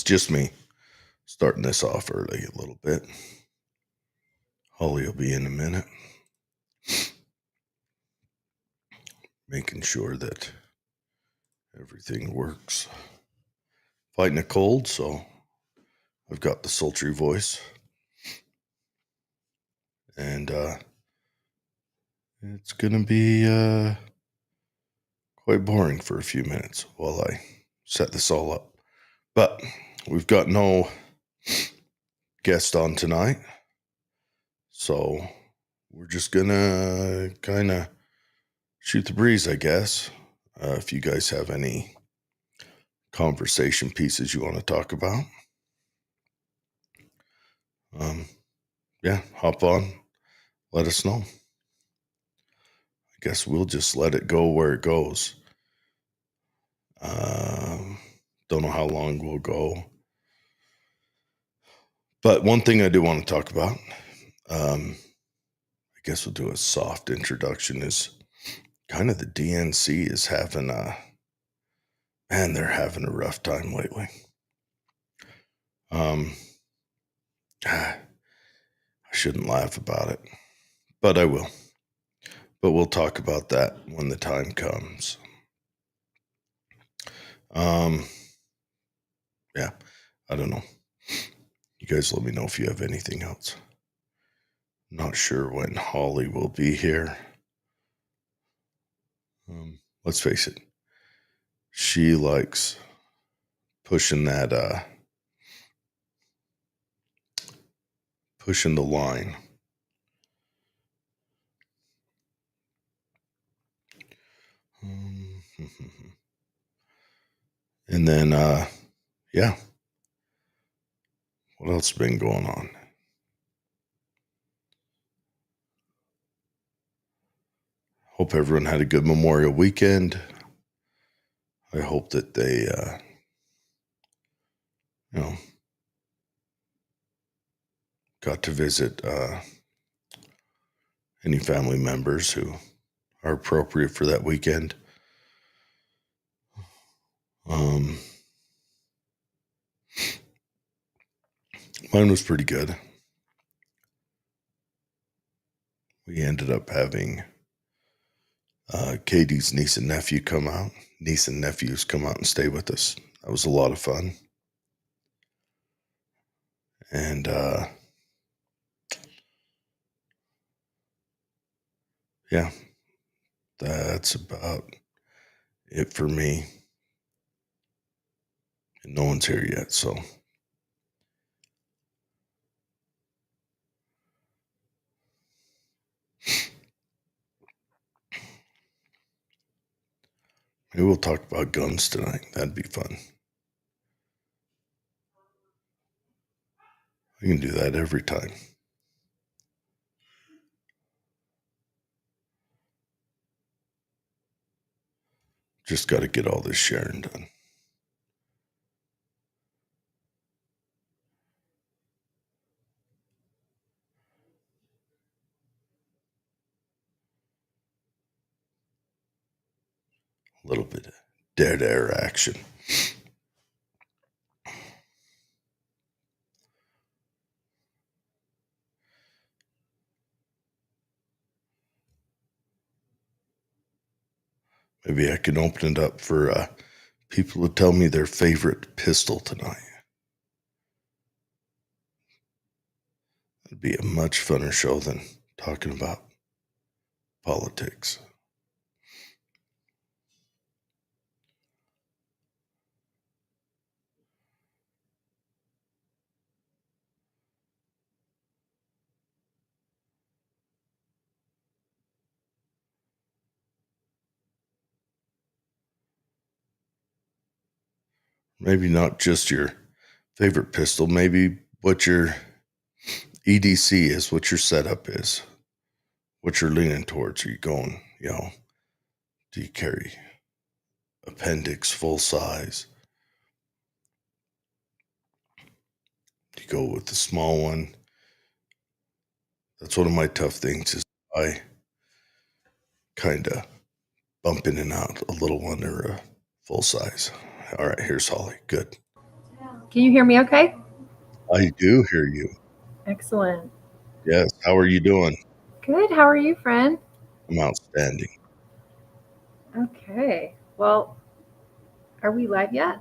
just me starting this off early a little bit. Holly will be in a minute. Making sure that everything works. Fighting a cold, so I've got the sultry voice. And it's going to be quite boring for a few minutes while I set this all up. But we've got no guest on tonight, so we're just going to kind of shoot the breeze, I guess. If you guys have any conversation pieces you want to talk about, hop on, let us know. I guess we'll just let it go where it goes. Don't know how long we'll go. But one thing I do want to talk about, I guess we'll do a soft introduction, is kind of the DNC is having they're having a rough time lately. I shouldn't laugh about it, but I will. But we'll talk about that when the time comes. I don't know. You guys let me know if you have anything else. Not sure when Holly will be here. Let's face it. She likes pushing pushing the line. And then, what else has been going on? Hope everyone had a good Memorial weekend. I hope that they, got to visit any family members who are appropriate for that weekend. Mine was pretty good. We ended up having Katie's niece and nephews come out and stay with us. That was a lot of fun. And that's about it for me. And no one's here yet, so maybe we'll talk about guns tonight. That'd be fun. We can do that every time. Just got to get all this sharing done. A little bit of dead air action. Maybe I can open it up for people to tell me their favorite pistol tonight. It'd be a much funner show than talking about politics. Maybe not just your favorite pistol, maybe what your EDC is, what your setup is, what you're leaning towards. Are you going, do you carry appendix full size? Do you go with the small one? That's one of my tough things, is I kind of bump in and out a little one or a full size. All right, here's Holly. Good. Can you hear me okay? I do hear you. Excellent. Yes. How are you doing? Good. How are you, friend? I'm outstanding. Okay. Well, are we live yet?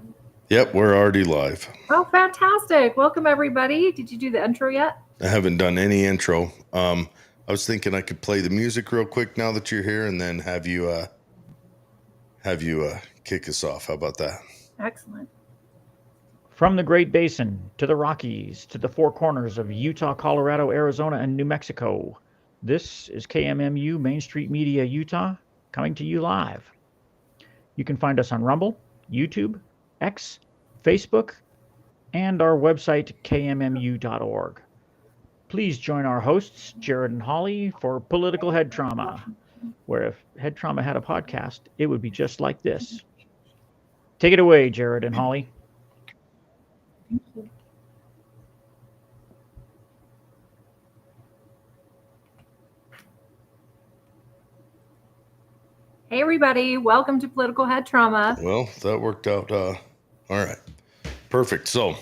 Yep, we're already live. Oh, fantastic. Welcome, everybody. Did you do the intro yet? I haven't done any intro. I was thinking I could play the music real quick now that you're here, and then have you kick us off. How about that? Excellent. From the Great Basin to the Rockies to the four corners of Utah, Colorado, Arizona, and New Mexico, this is KMMU Main Street Media Utah coming to you live. You can find us on Rumble, YouTube, X, Facebook, and our website, kmmu.org. Please join our hosts, Jared and Holly, for Political Head Trauma, where if Head Trauma had a podcast, it would be just like this. Take it away, Jared and Holly. Hey, everybody. Welcome to Political Head Trauma. Well, that worked out. All right. Perfect. So,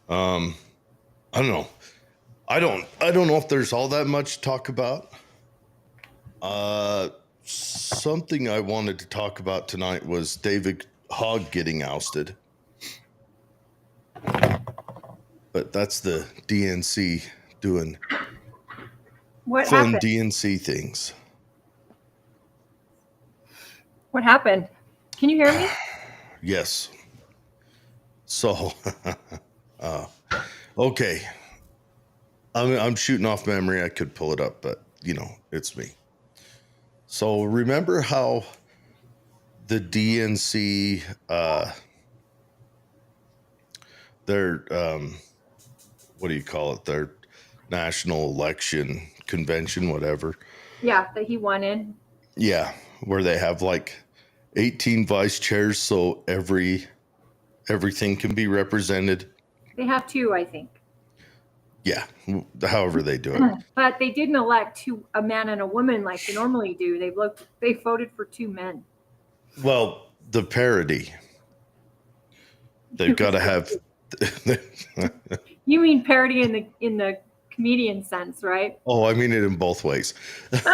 I don't know. I don't know if there's all that much to talk about. Something I wanted to talk about tonight was David Hogg getting ousted. But that's the DNC doing What fun happened? DNC things. What happened? Can you hear me? Yes. So, okay. I'm shooting off memory. I could pull it up, but it's me. So remember how the DNC, their what do you call it? Their national election convention, whatever. Yeah, that he won in. Yeah, where they have like 18 vice chairs, so everything can be represented. They have two, I think. Yeah, however they do it. But they didn't elect a man and a woman like they normally do. They voted for two men. Well, the parity. They've got to have. You mean parody in the comedian sense, right? Oh, I mean it in both ways. Because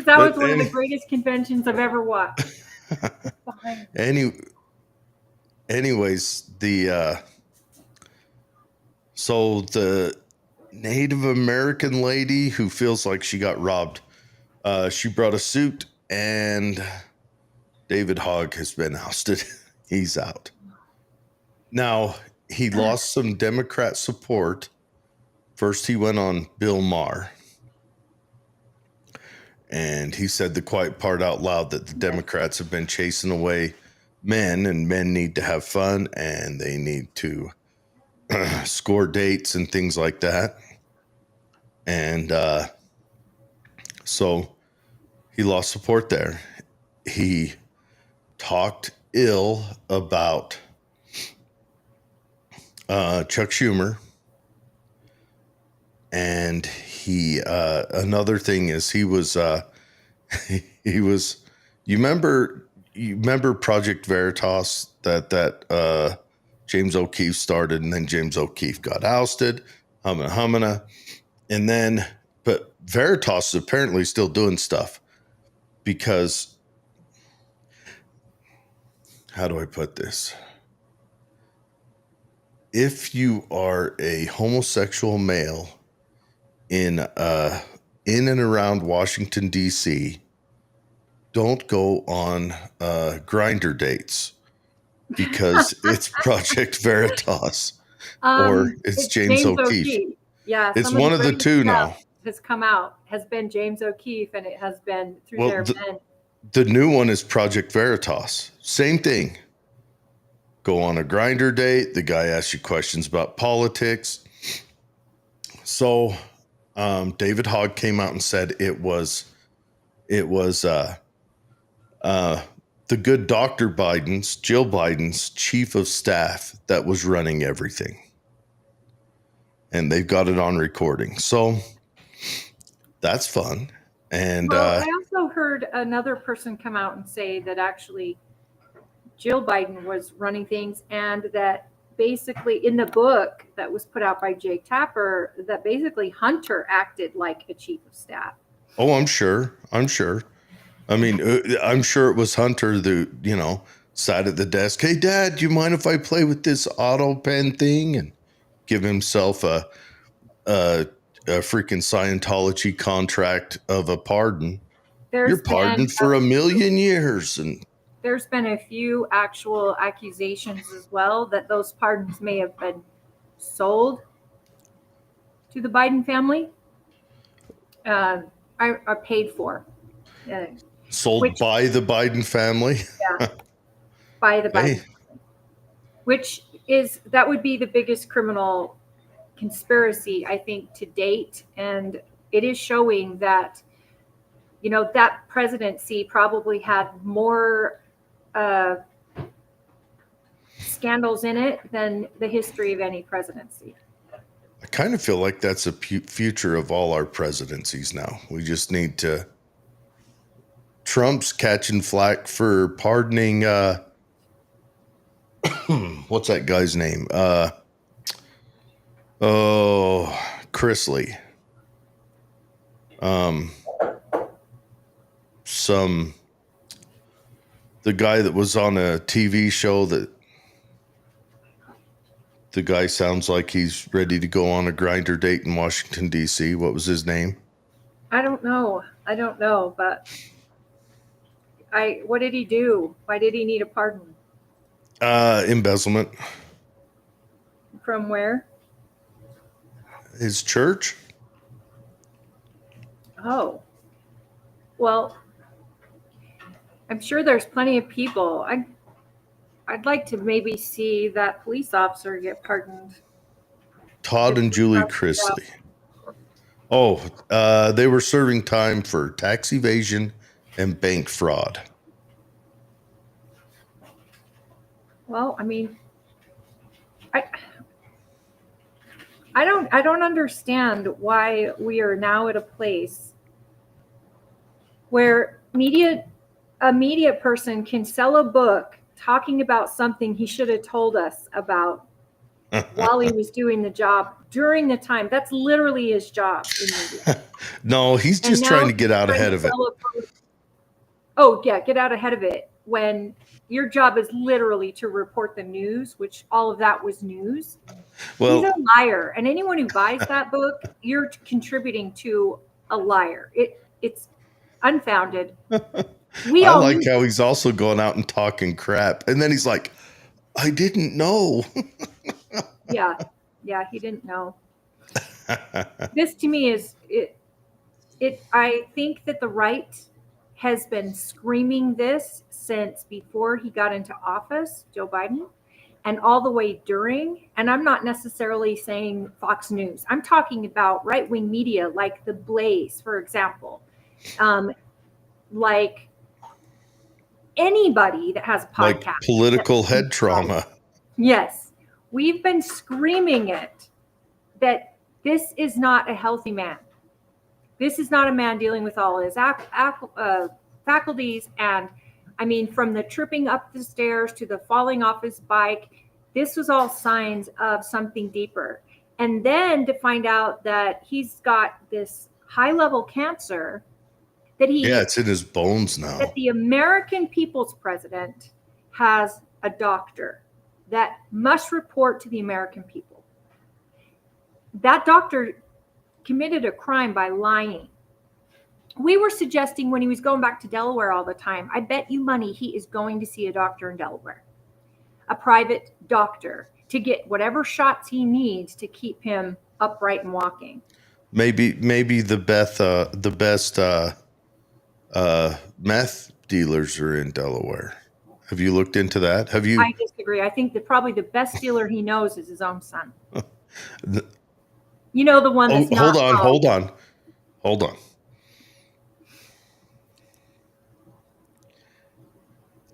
that was one of the greatest conventions I've ever watched. Anyways, so the Native American lady who feels like she got robbed, she brought a suit, and David Hogg has been ousted. He's out. Now, he lost some Democrat support. First, he went on Bill Maher, and he said the quiet part out loud that the Democrats have been chasing away men, and men need to have fun, and they need to score dates and things like that. And so he lost support there. He talked ill about Chuck Schumer. And he another thing is he was you remember Project Veritas that James O'Keefe started, and then James O'Keefe got ousted, humana. And then, but Veritas is apparently still doing stuff because, how do I put this? If you are a homosexual male in and around Washington, D.C., don't go on Grindr dates because it's Project Veritas or it's James O'Keefe. Yeah, it's one of the two now. Has come out, has been James O'Keefe, and it has been through their men. The new one is Project Veritas. Same thing. Go on a Grindr date. The guy asks you questions about politics. So David Hogg came out and said it was the good Dr. Jill Biden's chief of staff that was running everything. And they've got it on recording. So that's fun. And I also heard another person come out and say that actually Jill Biden was running things, and that basically in the book that was put out by Jake Tapper, that basically Hunter acted like a chief of staff. Oh, I'm sure. I mean, I'm sure it was Hunter that, sat at the desk. Hey, Dad, do you mind if I play with this auto pen thing? And give himself a freaking Scientology contract of a pardon. You're pardoned for 1,000,000 years. And there's been a few actual accusations as well that those pardons may have been sold to the Biden family, are paid for. Sold by the Biden family? Yeah, by the Biden family. Which that would be the biggest criminal conspiracy, I think, to date. And it is showing that, that presidency probably had more scandals in it than the history of any presidency. I kind of feel like that's a future of all our presidencies now. We just need to. Trump's catching flack for pardoning. What's that guy's name? Chrisley. The guy that was on a TV show that the guy sounds like he's ready to go on a grinder date in Washington, D.C. What was his name? I don't know, but what did he do? Why did he need a pardon? Embezzlement. From where? His church. Oh. Well, I'm sure there's plenty of people. I'd like to maybe see that police officer get pardoned. Todd and Julie Chrisley. Oh, they were serving time for tax evasion and bank fraud. Well, I mean, I don't understand why we are now at a place where a media person can sell a book talking about something he should have told us about while he was doing the job during the time. That's literally his job in media. No, he's just trying to get out ahead of it. Oh, yeah, get out ahead of it when your job is literally to report the news, which all of that was news. Well, he's a liar. And anyone who buys that book, you're contributing to a liar. It's unfounded. I like how he's also going out and talking crap. And then he's like, I didn't know. Yeah, he didn't know. This to me is it. I think that the right has been screaming this since before he got into office, Joe Biden, and all the way during. And I'm not necessarily saying Fox News. I'm talking about right-wing media like The Blaze, for example. Like anybody that has a podcast. Like political head trauma. Yes. We've been screaming it that this is not a healthy man. This is not a man dealing with all his faculties. And I mean, from the tripping up the stairs to the falling off his bike, this was all signs of something deeper. And then to find out that he's got this high-level cancer that it's in his bones now. That the American people's president has a doctor that must report to the American people. That doctor committed a crime by lying. We were suggesting when he was going back to Delaware all the time, I bet you money he is going to see a doctor in Delaware, a private doctor, to get whatever shots he needs to keep him upright and walking. Maybe the best meth dealers are in Delaware. Have you looked into that? Have you? I disagree. I think that probably the best dealer he knows is his own son. You know, the one that's not. Hold on.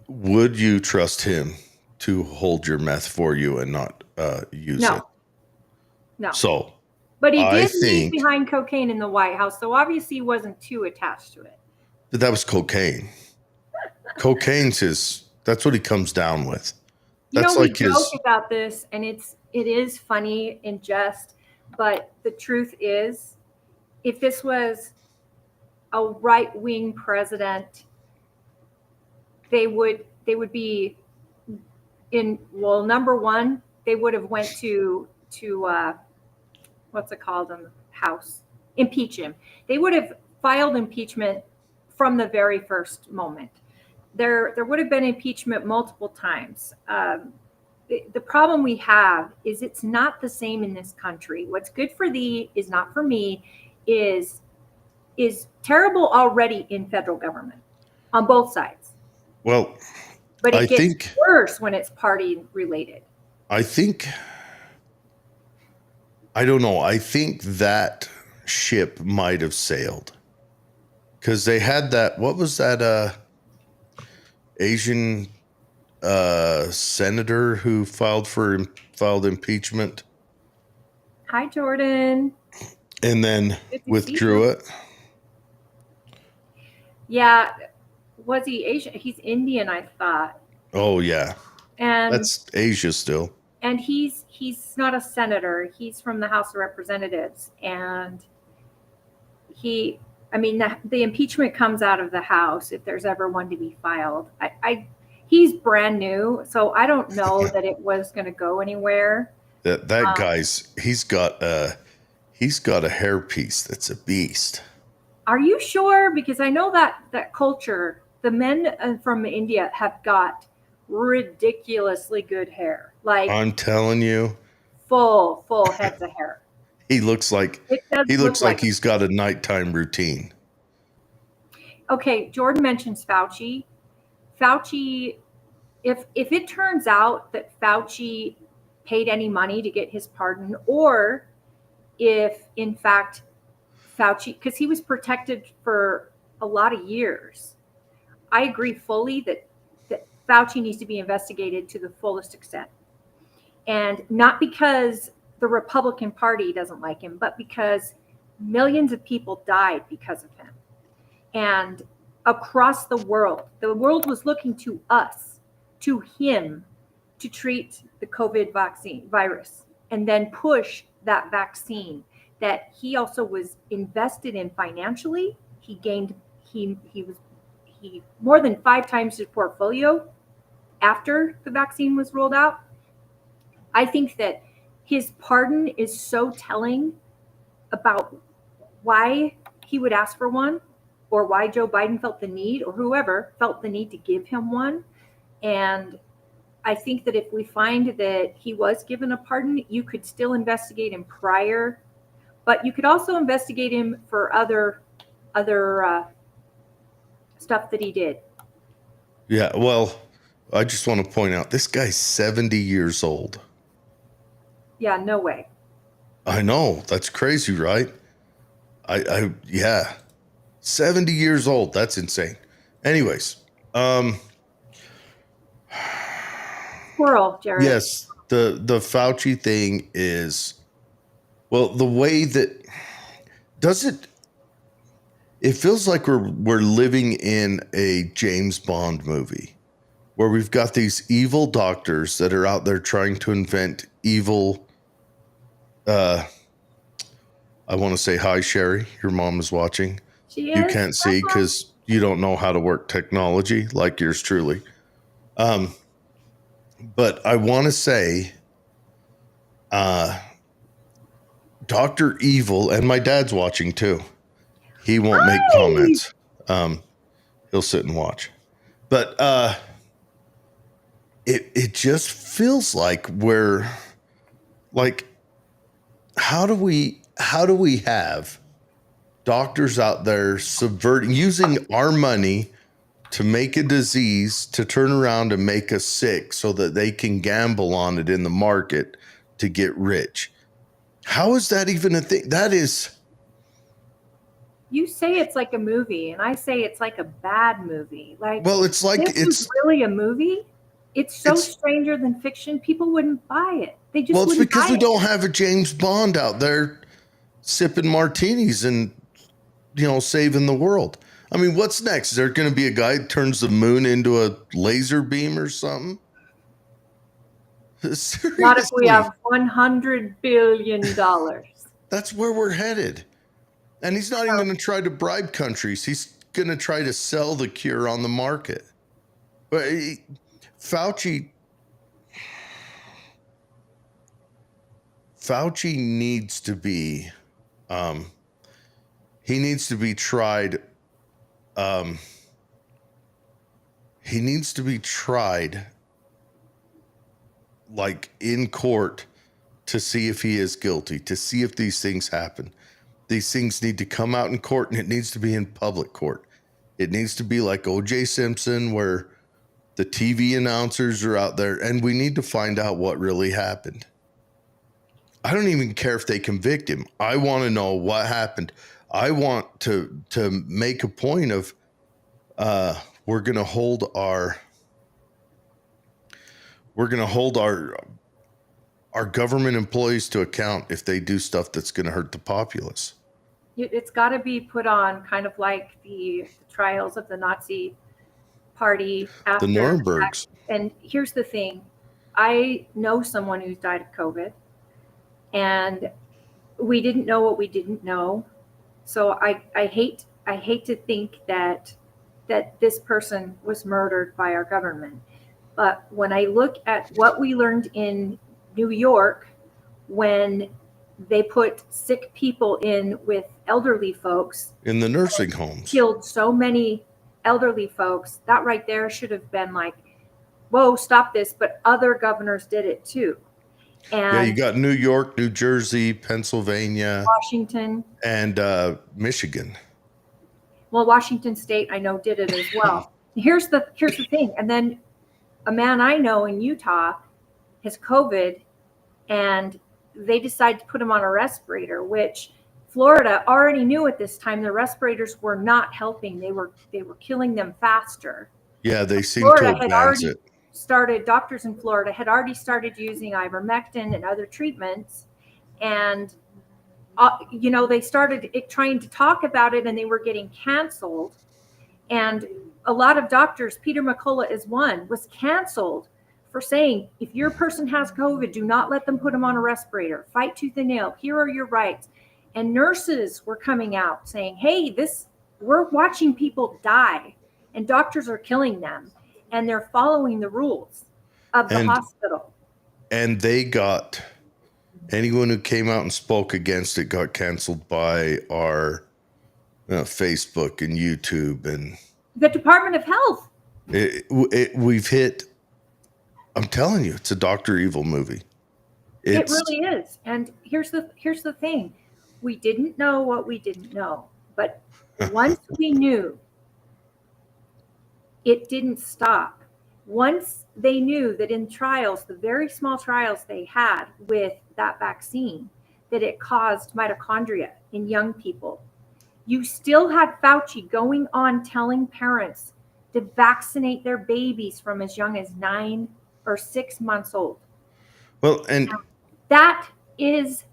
Would you trust him to hold your meth for you and not use it? No. So, but he did leave behind cocaine in the White House, so obviously he wasn't too attached to it. But that was cocaine. Cocaine's that's what he comes down with. That's we like joke his. about this, and it is funny in jest, but the truth is, if this was a right-wing president, they would be in, well, number one, they would have went to what's it called in the House? Impeach him. They would have filed impeachment from the very first moment. There would have been impeachment multiple times. The problem we have is it's not the same in this country. What's good for thee is not for me is terrible already in federal government on both sides. Well, But I it gets think worse when it's party related. I don't know. I think that ship might have sailed because they had that. What was that? Asian senator who filed impeachment Hi, Jordan. and then Good to see withdrew you. it. Yeah, was he Asian? He's Indian, I thought. Oh yeah, And that's Asia still. and he's not a senator. He's from the House of Representatives, and the impeachment comes out of the House if there's ever one to be filed. He's brand new, so I don't know that it was going to go anywhere. That guy's he's got a hairpiece that's a beast. Are you sure? Because I know that culture, the men from India have got ridiculously good hair, like I'm telling you, full heads of hair. he looks like It does look like he's got a nighttime routine. Okay, Jordan mentions Fauci. Fauci, if it turns out that Fauci paid any money to get his pardon, or if in fact Fauci, because he was protected for a lot of years, I agree fully that Fauci needs to be investigated to the fullest extent. And not because the Republican Party doesn't like him, but because millions of people died because of him. And across the world was looking to us, to him, to treat the COVID virus, and then push that vaccine that he also was invested in financially. He more than 5 times his portfolio after the vaccine was rolled out. I think that his pardon is so telling about why he would ask for one, or why Joe Biden felt the need, or whoever felt the need to give him one. And I think that if we find that he was given a pardon, you could still investigate him prior, but you could also investigate him for other stuff that he did. Yeah, well, I just want to point out this guy's 70 years old. Yeah, no way. I know, that's crazy, right? Yeah. 70 years old. That's insane. Anyways, Squirrel, Jared. yes, the Fauci thing is, well, the way that it feels like we're living in a James Bond movie where we've got these evil doctors that are out there trying to invent evil. I want to say hi, Sherry. Your mom is watching. She You is. can't see because you don't know how to work technology like yours truly. But I want to say, Dr. Evil, and my dad's watching too. He won't make comments. He'll sit and watch. But it just feels like we're like, how do we have doctors out there using our money to make a disease to turn around and make us sick so that they can gamble on it in the market to get rich? How is that even a thing? That is. You say it's like a movie, and I say it's like a bad movie. Like, well, it's like it's really a movie. It's so stranger than fiction. People wouldn't buy it. They just well, it's wouldn't because buy we it. don't have a James Bond out there sipping martinis and saving the world. I mean, what's next? Is there going to be a guy who turns the moon into a laser beam or something? Seriously. Not if we have $100 billion. That's where we're headed. And he's not even going to try to bribe countries. He's going to try to sell the cure on the market. But Fauci needs to be, he needs to be tried. He needs to be tried like in court to see if he is guilty, to see if these things happen. These things need to come out in court, and it needs to be in public court. It needs to be like O.J. Simpson, where the TV announcers are out there, and we need to find out what really happened. I don't even care if they convict him. I want to know what happened. I want to make a point of we're going to hold our government employees to account if they do stuff that's going to hurt the populace. It's got to be put on kind of like the trials of the Nazi party after The Nurembergs. And here's the thing. I know someone who's died of COVID, and we didn't know what we didn't know. So I hate to think that this person was murdered by our government. But when I look at what we learned in New York, when they put sick people in with elderly folks in the nursing homes, killed so many elderly folks, that right there should have been like, whoa, stop this. But other governors did it too. And yeah, you got New York, New Jersey, Pennsylvania, Washington, and Michigan. Well, Washington State, I know, did it as well. Here's the thing. And then a man I know in Utah has COVID, and they decided to put him on a respirator, which Florida already knew at this time the respirators were not helping. They were killing them faster. Yeah, they seem Florida to had advance already it. Doctors in Florida had already started using ivermectin and other treatments. And, they started trying to talk about it, and they were getting canceled. And a lot of doctors, Peter McCullough is one, was canceled for saying, if your person has COVID, do not let them put them on a respirator. Fight tooth and nail. Here are your rights. And nurses were coming out saying, hey, we're watching people die, and doctors are killing them, and they're following the rules of the hospital. And they got, anyone who came out and spoke against it got canceled by our Facebook and YouTube and the Department of Health. We've hit, I'm telling you, it's a Dr. Evil movie. It really is. And here's the thing. We didn't know what we didn't know. But once we knew, it didn't stop. Once they knew that in trials, the very small trials they had with that vaccine, that it caused mitochondria in young people, you still had Fauci going on telling parents to vaccinate their babies from as young as 9 or 6 months old. Well, and now, that is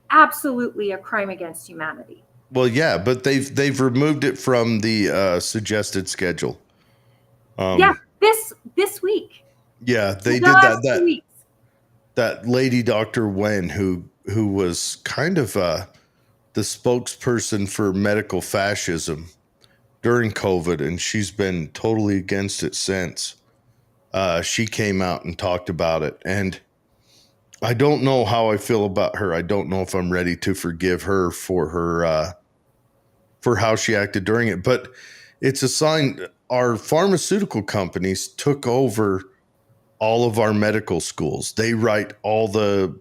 absolutely a crime against humanity. Well, yeah, but they've removed it from the suggested schedule. This week. Yeah, they did that. That lady, Dr. Wen, who was kind of the spokesperson for medical fascism during COVID, and she's been totally against it since. She came out and talked about it, and I don't know how I feel about her. I don't know if I'm ready to forgive her for how she acted during it, but it's a sign. Our pharmaceutical companies took over all of our medical schools. They write all the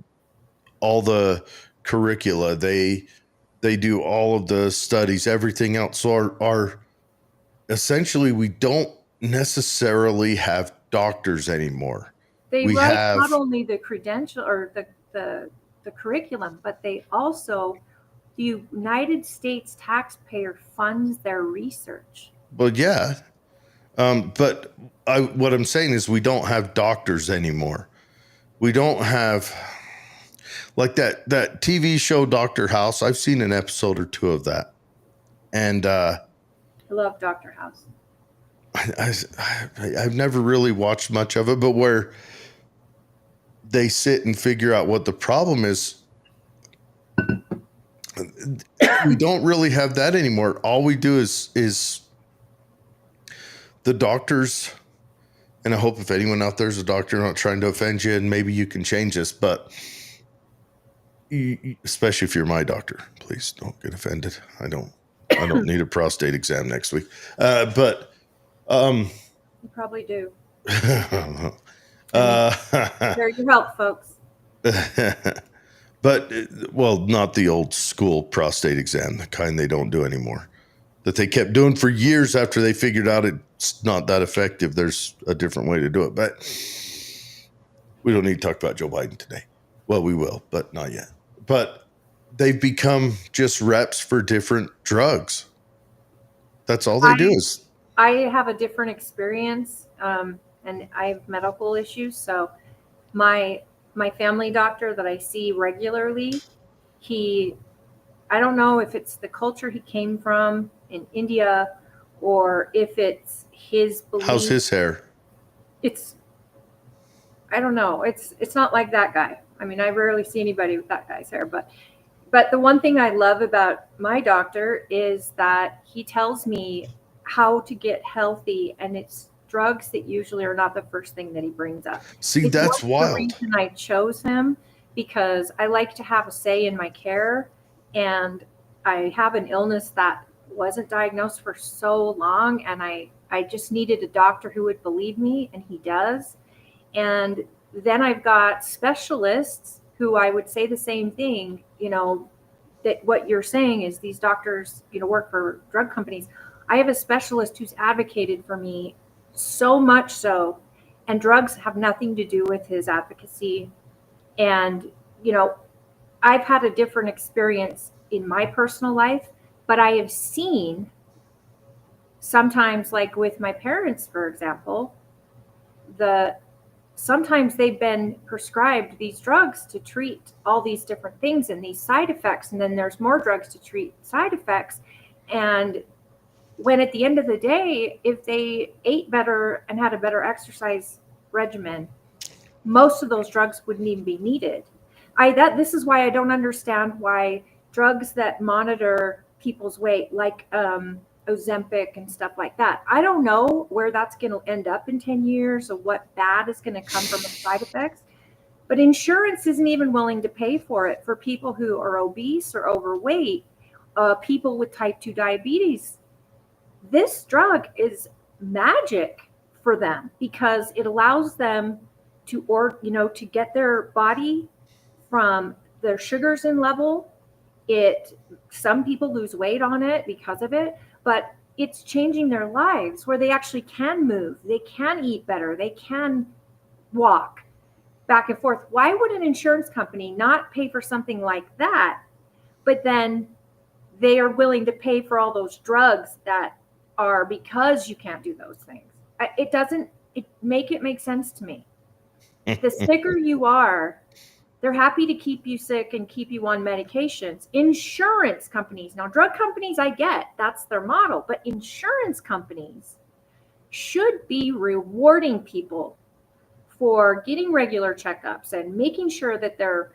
curricula. They do all of the studies, everything else. So our essentially, we don't necessarily have doctors anymore. They write not only the credential or the curriculum, but they also, the United States taxpayer funds their research. Well, yeah. But what I'm saying is we don't have doctors anymore. We don't have, like that TV show, Dr. House. I've seen an episode or two of that. And I love Dr. House. I've never really watched much of it, but where they sit and figure out what the problem is. We don't really have that anymore. All we do is the doctors, and I hope if anyone out there is a doctor, I'm not trying to offend you, and maybe you can change this, but especially if you're my doctor, please don't get offended. I don't need a prostate exam next week. But You probably do. There your help, folks. But well, not the old school prostate exam, the kind they don't do anymore, that they kept doing for years after they figured out it's not that effective. There's a different way to do it, but we don't need to talk about Joe Biden today. Well, we will, but not yet. But they've become just reps for different drugs. That's all they do is. I have a different experience, and I have medical issues. So my family doctor that I see regularly, I don't know if it's the culture he came from in India or if it's his belief. How's his hair? I don't know. It's not like that guy. I mean, I rarely see anybody with that guy's hair, but the one thing I love about my doctor is that he tells me how to get healthy, and it's drugs that usually are not the first thing that he brings up. See, that's wild. The reason I chose him, because I like to have a say in my care, and I have an illness that wasn't diagnosed for so long, and I just needed a doctor who would believe me, and he does. And then I've got specialists who I would say the same thing, that what you're saying is these doctors, work for drug companies. I have a specialist who's advocated for me so much so, and drugs have nothing to do with his advocacy. And, I've had a different experience in my personal life, but I have seen sometimes, like with my parents, for example, sometimes they've been prescribed these drugs to treat all these different things and these side effects. And then there's more drugs to treat side effects. And when at the end of the day, if they ate better and had a better exercise regimen, most of those drugs wouldn't even be needed. This is why I don't understand why drugs that monitor people's weight, like Ozempic and stuff like that, I don't know where that's going to end up in 10 years or what bad is going to come from the side effects. But insurance isn't even willing to pay for it for people who are obese or overweight, people with type 2 diabetes. This drug is magic for them because it allows them to get their body from their sugars in level. Some people lose weight on it because of it, but it's changing their lives where they actually can move, they can eat better, they can walk back and forth. Why would an insurance company not pay for something like that, but then they are willing to pay for all those drugs that are because you can't do those things? It doesn't make sense to me. The sicker you are, they're happy to keep you sick and keep you on medications. Insurance companies, now drug companies, I get that's their model, but insurance companies should be rewarding people for getting regular checkups and making sure that they're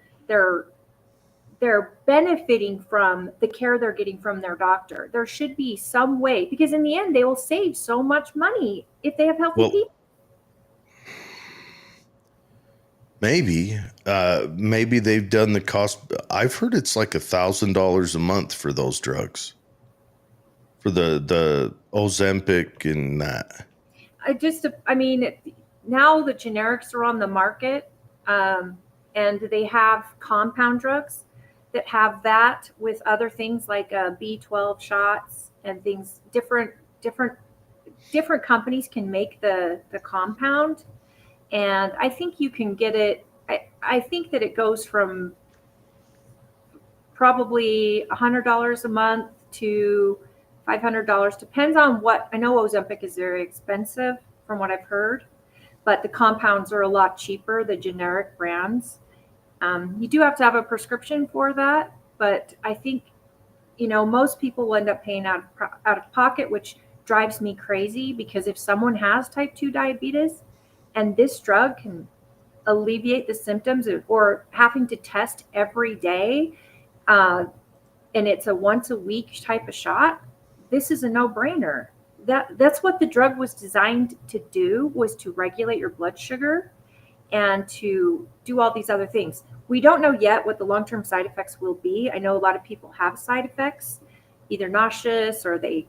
benefiting from the care they're getting from their doctor. There should be some way, because in the end, they will save so much money if they have healthy people. Maybe they've done the cost. I've heard it's like $1,000 a month for those drugs, for the Ozempic and that. Now the generics are on the market, and they have compound drugs that have that with other things like B12 shots and things. Different companies can make the compound. And I think you can get it. I think that it goes from probably $100 a month to $500. Depends on what. I know Ozempic is very expensive from what I've heard, but the compounds are a lot cheaper, the generic brands. You do have to have a prescription for that, but I think, most people will end up paying out of pocket, which drives me crazy, because if someone has type 2 diabetes, and this drug can alleviate the symptoms or having to test every day, and it's a once a week type of shot, this is a no-brainer. That's what the drug was designed to do, was to regulate your blood sugar and to do all these other things. We don't know yet what the long-term side effects will be. I know a lot of people have side effects, either nauseous or they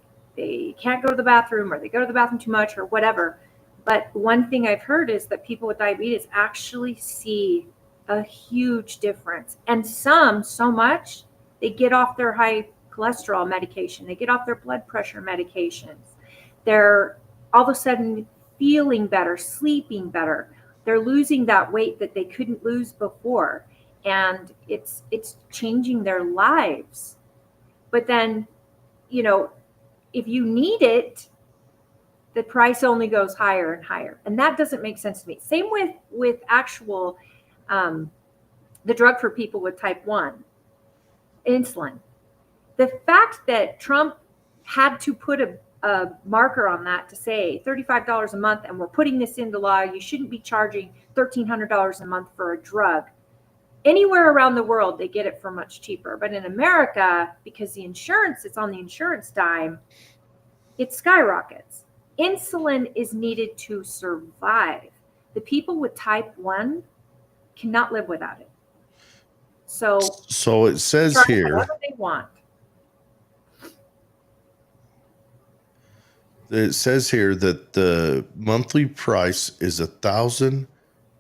can't go to the bathroom, or they go to the bathroom too much, or whatever. But one thing I've heard is that people with diabetes actually see a huge difference, and some so much they get off their high cholesterol medication, they get off their blood pressure medications. They're all of a sudden feeling better, sleeping better. They're losing that weight that they couldn't lose before, and it's changing their lives. But then, if you need it, the price only goes higher and higher, and that doesn't make sense to me. Same with actual the drug for people with type 1 insulin. The fact that Trump had to put a marker on that to say $35 a month, and we're putting this into law, you shouldn't be charging $1,300 a month for a drug. Anywhere around the world, they get it for much cheaper. But in America, because it's on the insurance dime, it skyrockets. Insulin is needed to survive. The people with type 1 cannot live without it. So it says charge here, whatever they want. it says here that the monthly price is $1,000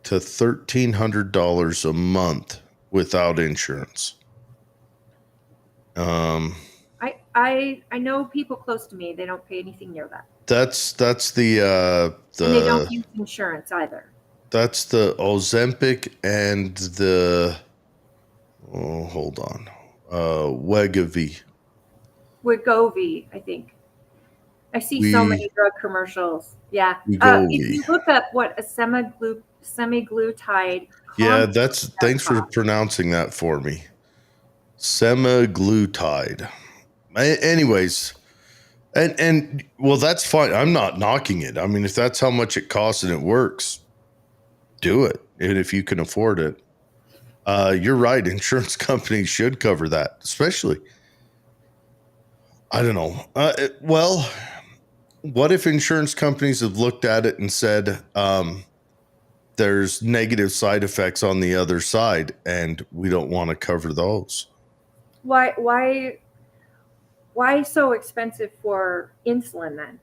to $1,300 a month without insurance. I know people close to me, they don't pay anything near that. That's the And they don't use insurance either. That's the Ozempic and the hold on. Wegovy, I think. I see so many drug commercials. Yeah. If you look up what a semaglutide. Yeah, thanks for pronouncing that for me. Semaglutide. Anyways, and well, that's fine. I'm not knocking it. I mean, if that's how much it costs and it works, do it. And if you can afford it, you're right. Insurance companies should cover that, especially. I don't know. Well, what if insurance companies have looked at it and said, there's negative side effects on the other side, and we don't want to cover those? Why so expensive for insulin then?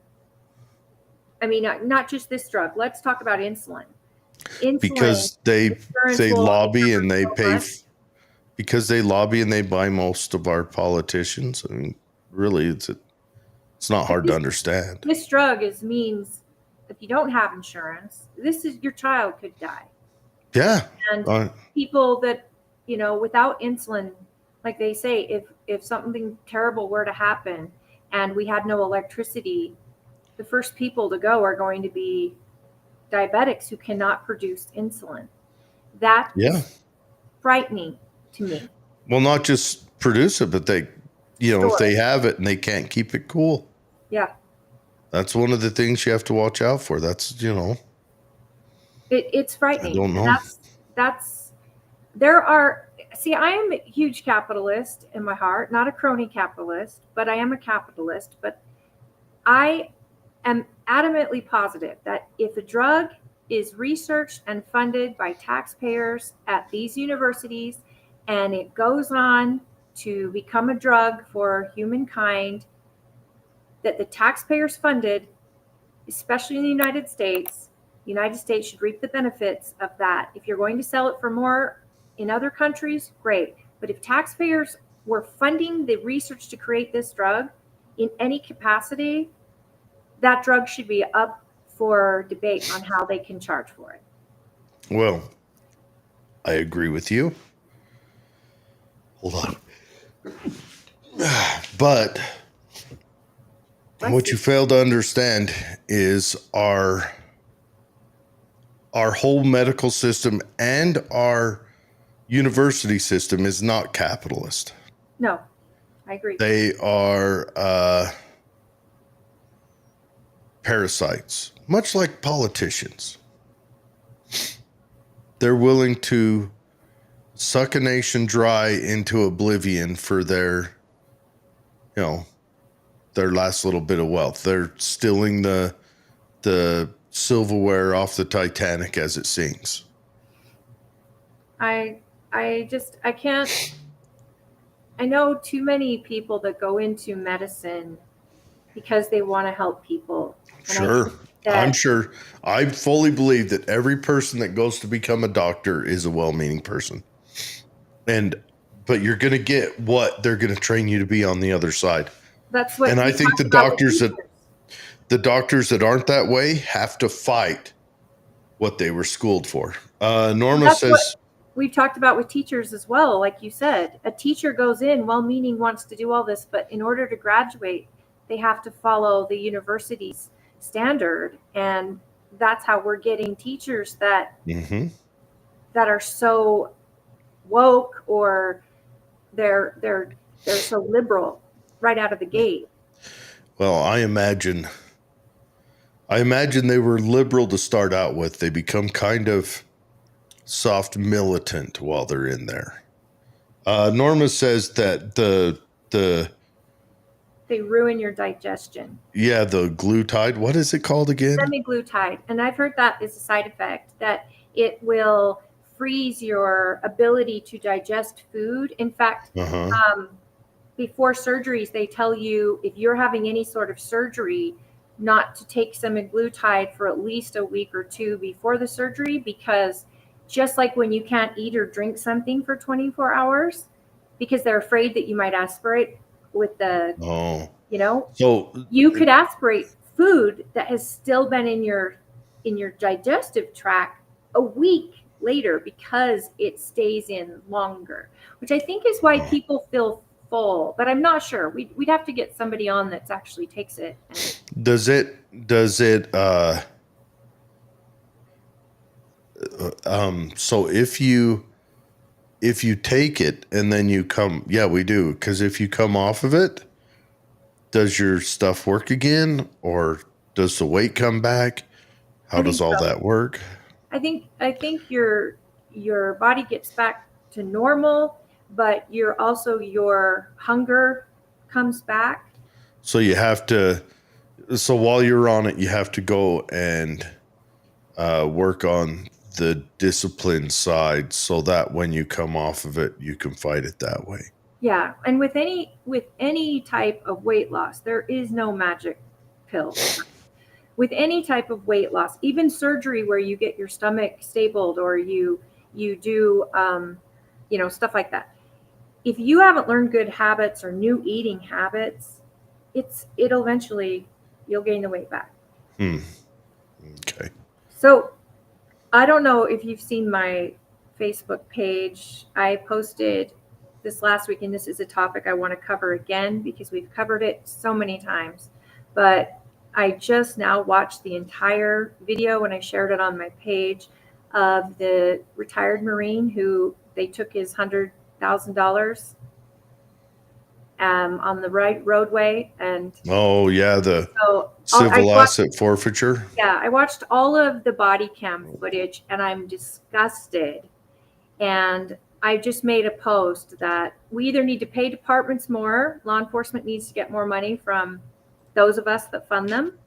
I mean, not just this drug. Let's talk about insulin. Because they lobby and they pay. Because they lobby and they buy most of our politicians. I mean, really, it's not hard to understand. This drug means if you don't have insurance, your child could die. Yeah. And people that, without insulin, like they say, if something terrible were to happen and we had no electricity, the first people to go are going to be diabetics who cannot produce insulin. That is frightening to me. Well, not just produce it, but they, if they have it and they can't keep it cool. Yeah. That's one of the things you have to watch out for. That's, it's frightening. I don't know. I am a huge capitalist in my heart, not a crony capitalist, but I am a capitalist. But I am adamantly positive that if a drug is researched and funded by taxpayers at these universities, and it goes on to become a drug for humankind that the taxpayers funded, especially in the United States should reap the benefits of that. If you're going to sell it for more in other countries, great. But if taxpayers were funding the research to create this drug in any capacity, that drug should be up for debate on how they can charge for it. Well, I agree with you. Hold on. But what you fail to understand is our whole medical system and our university system is not capitalist. No, I agree. They are parasites, much like politicians. they're willing to suck a nation dry into oblivion for their, their last little bit of wealth. They're stealing the silverware off the Titanic as it sinks. I can't. I know too many people that go into medicine because they want to help people. And Sure. I'm sure. I fully believe that every person that goes to become a doctor is a well-meaning person. But you're going to get what they're going to train you to be on the other side. That's what. And I think the doctors that aren't that way have to fight what they were schooled for. Norma says, we've talked about with teachers as well. Like you said, a teacher goes in well-meaning, wants to do all this, but in order to graduate, they have to follow the university's standard. And that's how we're getting teachers that are so woke, or they're so liberal right out of the gate. Well, I imagine they were liberal to start out with. They become kind of soft militant while they're in there. Norma says that they ruin your digestion. Yeah, the glutide. What is it called again? Semaglutide. And I've heard that is a side effect, that it will freeze your ability to digest food. In fact, before surgeries, they tell you if you're having any sort of surgery, not to take semaglutide for at least a week or two before the surgery, because just like when you can't eat or drink something for 24 hours, because they're afraid that you might aspirate with the, so you could aspirate food that has still been in your digestive tract a week later because it stays in longer, which I think is why people feel full, but I'm not sure. We'd have to get somebody on that actually takes it. Does it so if you take it and then you come, we do, because if you come off of it, does your stuff work again, or does the weight come back? How does all that work? I think your body gets back to normal, but your hunger comes back. So you have to, so while you're on it, you have to go and work on the discipline side so that when you come off of it, you can fight it that way. Yeah. And with any type of weight loss, there is no magic pill. With any type of weight loss, even surgery where you get your stomach stabled, or you do, stuff like that. If you haven't learned good habits or new eating habits, it'll eventually, you'll gain the weight back. Okay. So I don't know if you've seen my Facebook page. I posted this last week, and this is a topic I want to cover again because we've covered it so many times, but I just now watched the entire video and I shared it on my page of the retired Marine who they took his $100,000 on the right roadway. And the civil asset forfeiture. Yeah, I watched all of the body cam footage and I'm disgusted. And I just made a post that we either need to pay departments more, law enforcement needs to get more money from those of us that fund them,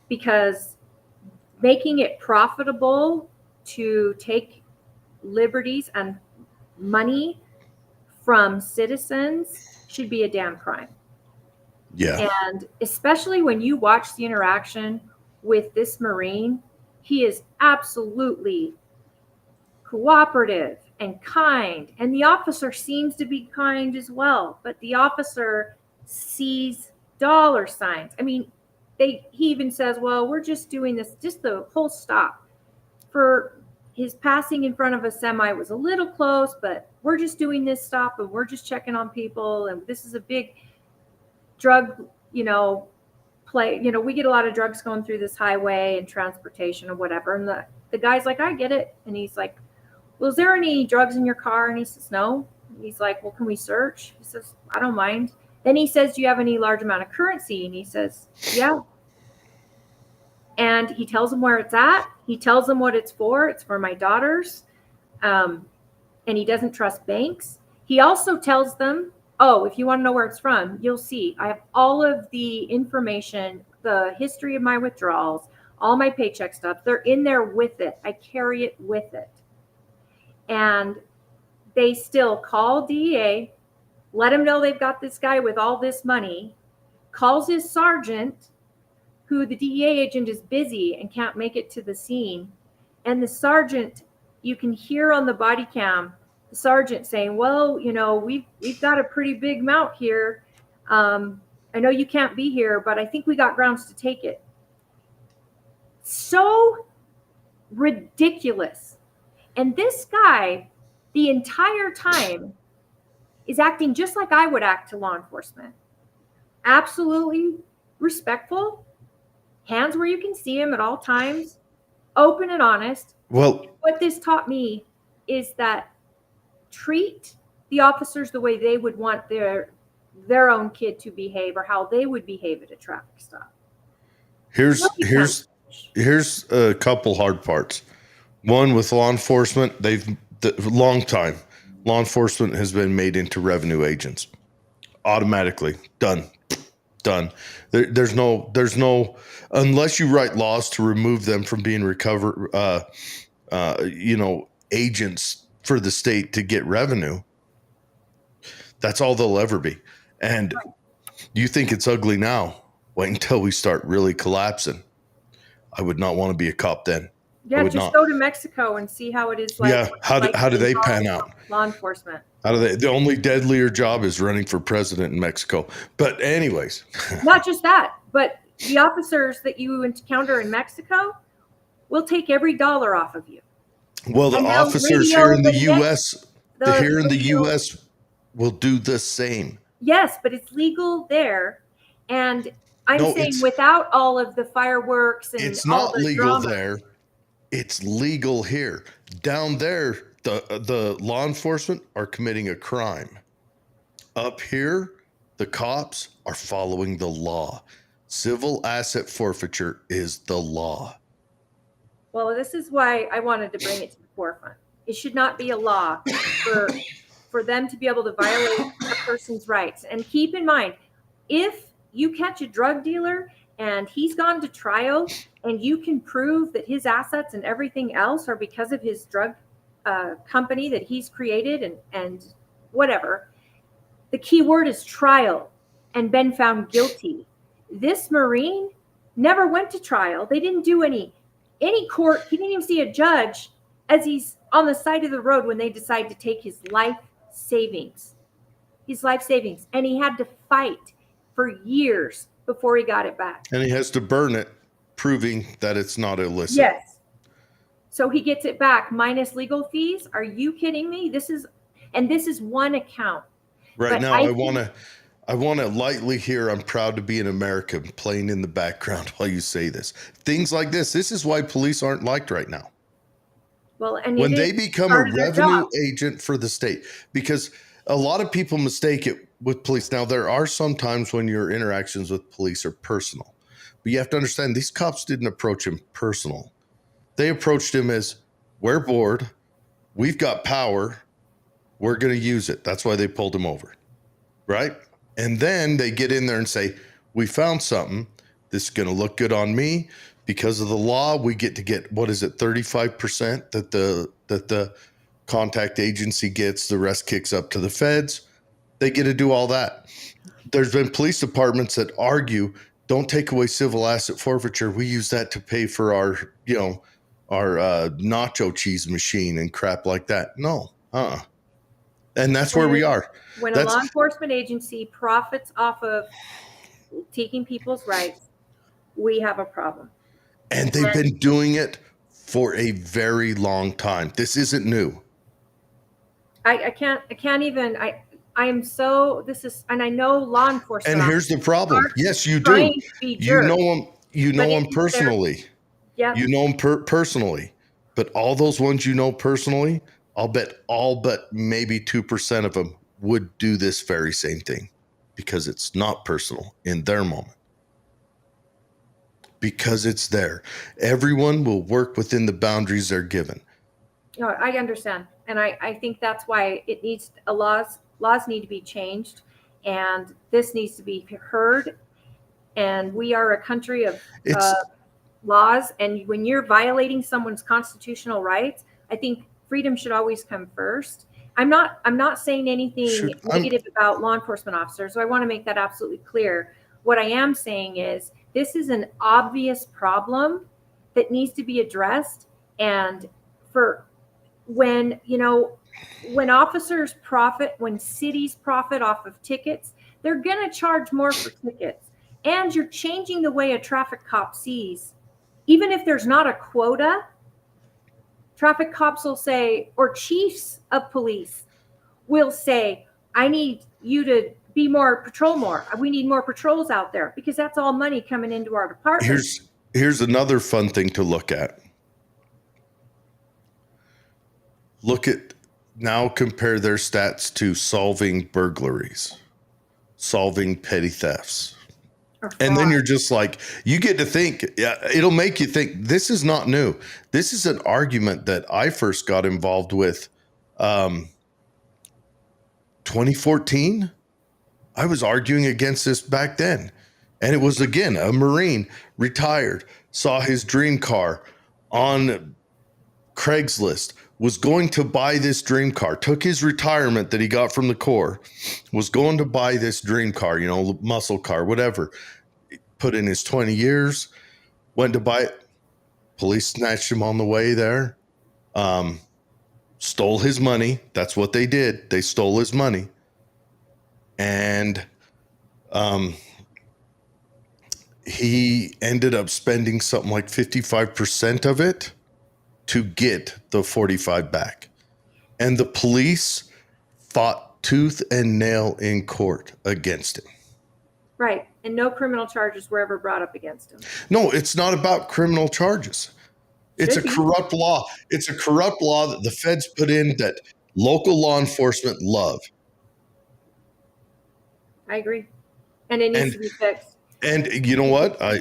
because making it profitable to take liberties and money from citizens should be a damn crime. Yeah. And especially when you watch the interaction with this Marine, he is absolutely cooperative and kind. And the officer seems to be kind as well, but the officer sees dollar signs. I mean, he even says, well, we're just doing this, just the whole stop. For his passing in front of a semi was a little close, but we're just doing this stop and we're just checking on people. And this is a big drug, play. We get a lot of drugs going through this highway and transportation or whatever. And the guy's like, I get it. And he's like, well, is there any drugs in your car? And he says, no. And he's like, well, can we search? He says, I don't mind. Then he says, do you have any large amount of currency? And he says, yeah. And he tells him where it's at. He tells him what it's for. It's for my daughters. And he doesn't trust banks. He also tells them, oh, if you want to know where it's from, you'll see. I have all of the information, the history of my withdrawals, all my paycheck stuff. They're in there with it. I carry it with it. And they still call DEA, let him know they've got this guy with all this money, calls his sergeant, who the DEA agent is busy and can't make it to the scene. And the sergeant, you can hear on the body cam, the sergeant saying, well, you know, we've got a pretty big mount here. I know you can't be here, but I think we got grounds to take it. So ridiculous. And this guy, the entire time, is acting just like I would act to law enforcement. Absolutely respectful, hands where you can see him at all times, open and honest. Well, what this taught me is that treat the officers the way they would want their own kid to behave, or how they would behave at a traffic stop. here's a couple hard parts. One, with law enforcement, long time law enforcement has been made into revenue agents automatically. Done. There's no unless you write laws to remove them from being agents for the state to get revenue. That's all they'll ever be. And you think it's ugly now? Wait until we start really collapsing. I would not want to be a cop then. Yeah, just go to Mexico and see how it is like. Yeah, how do they pan out? Law enforcement. How do they? The only deadlier job is running for president in Mexico. But anyways, not just that, but the officers that you encounter in Mexico will take every dollar off of you. Well, the officers here in the U.S. U.S. will do the same. Yes, but it's legal there, and I'm saying without all of the fireworks and it's all not the legal drama. There. It's legal here. Down there, the law enforcement are committing a crime. Up here, the cops are following the law. Civil asset forfeiture is the law. Well, this is why I wanted to bring it to the forefront. It should not be a law for them to be able to violate a person's rights. And keep in mind, if you catch a drug dealer and he's gone to trial and you can prove that his assets and everything else are because of his drug company that he's created and whatever, the key word is trial, and been found guilty. This Marine never went to trial. They didn't do any court. He didn't even see a judge as he's on the side of the road when they decide to take his life savings. And he had to fight for years before he got it back. And he has to burn it, proving that it's not illicit. Yes. So he gets it back minus legal fees. Are you kidding me? This is one account. Right but now, I want to lightly hear "I'm proud to be an American" playing in the background while you say this. Things like this. This is why police aren't liked right now. Well, and when they become a revenue agent for the state, because a lot of people mistake it with police. Now, there are some times when your interactions with police are personal, but you have to understand these cops didn't approach him personal. They approached him as, we're bored, we've got power, we're going to use it. That's why they pulled him over, right? And then they get in there and say, we found something. This is going to look good on me. Because of the law, we get 35% that the contact agency gets. The rest kicks up to the feds. They get to do all that. There's been police departments that argue, don't take away civil asset forfeiture. We use that to pay for our nacho cheese machine and crap like that. No, And that's where we are. When a law enforcement agency profits off of taking people's rights, we have a problem. And they've been doing it for a very long time. This isn't new. I can't even, and I know law enforcement. And here's the problem. Yes, you do. You know them personally. Yeah. You know them personally. But all those ones you know personally, I'll bet all but maybe 2% of them would do this very same thing because it's not personal in their moment. Because it's there. Everyone will work within the boundaries they're given. No, I understand. And I think that's why it needs laws need to be changed, and this needs to be heard. And we are a country of It's laws. And when you're violating someone's constitutional rights, I think freedom should always come first. I'm not saying anything negative about law enforcement officers. So I want to make that absolutely clear. What I am saying is this is an obvious problem that needs to be addressed. And for when, when officers profit, when cities profit off of tickets, they're going to charge more for tickets. And you're changing the way a traffic cop sees. Even if there's not a quota, traffic cops will say, or chiefs of police will say, I need you to be patrol more. We need more patrols out there, because that's all money coming into our department. Here's another fun thing to look at. Compare their stats to solving burglaries, solving petty thefts. And then you're just like, you get to think, it'll make you think, this is not new. This is an argument that I first got involved with 2014. I was arguing against this back then. And it was, again, a Marine, retired, saw his dream car on Craigslist, was going to buy this dream car, took his retirement that he got from the Corps, was going to buy this dream car, muscle car, whatever. Put in his 20 years, went to buy it. Police snatched him on the way there, stole his money. That's what they did. They stole his money. And he ended up spending something like 55% of it to get the 45 back. And the police fought tooth and nail in court against him. Right. And no criminal charges were ever brought up against him. No, it's not about criminal charges. It's a corrupt law. It's a corrupt law that the feds put in that local law enforcement love. I agree. And it needs to be fixed. And you know what? I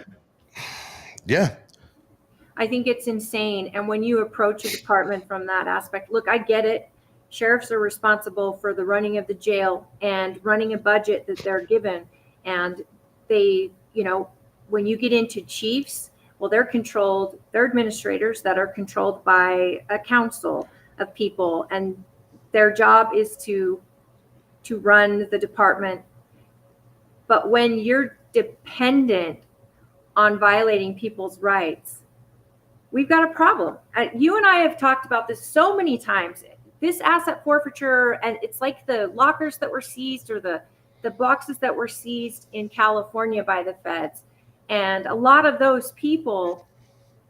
think it's insane. And when you approach a department from that aspect, look, I get it. Sheriffs are responsible for the running of the jail and running a budget that they're given. And they, when you get into chiefs, well, they're administrators that are controlled by a council of people, and their job is to run the department. But when you're dependent on violating people's rights, we've got a problem. You and I have talked about this so many times. This asset forfeiture, and it's like the lockers that were seized, or the boxes that were seized in California by the feds. And a lot of those people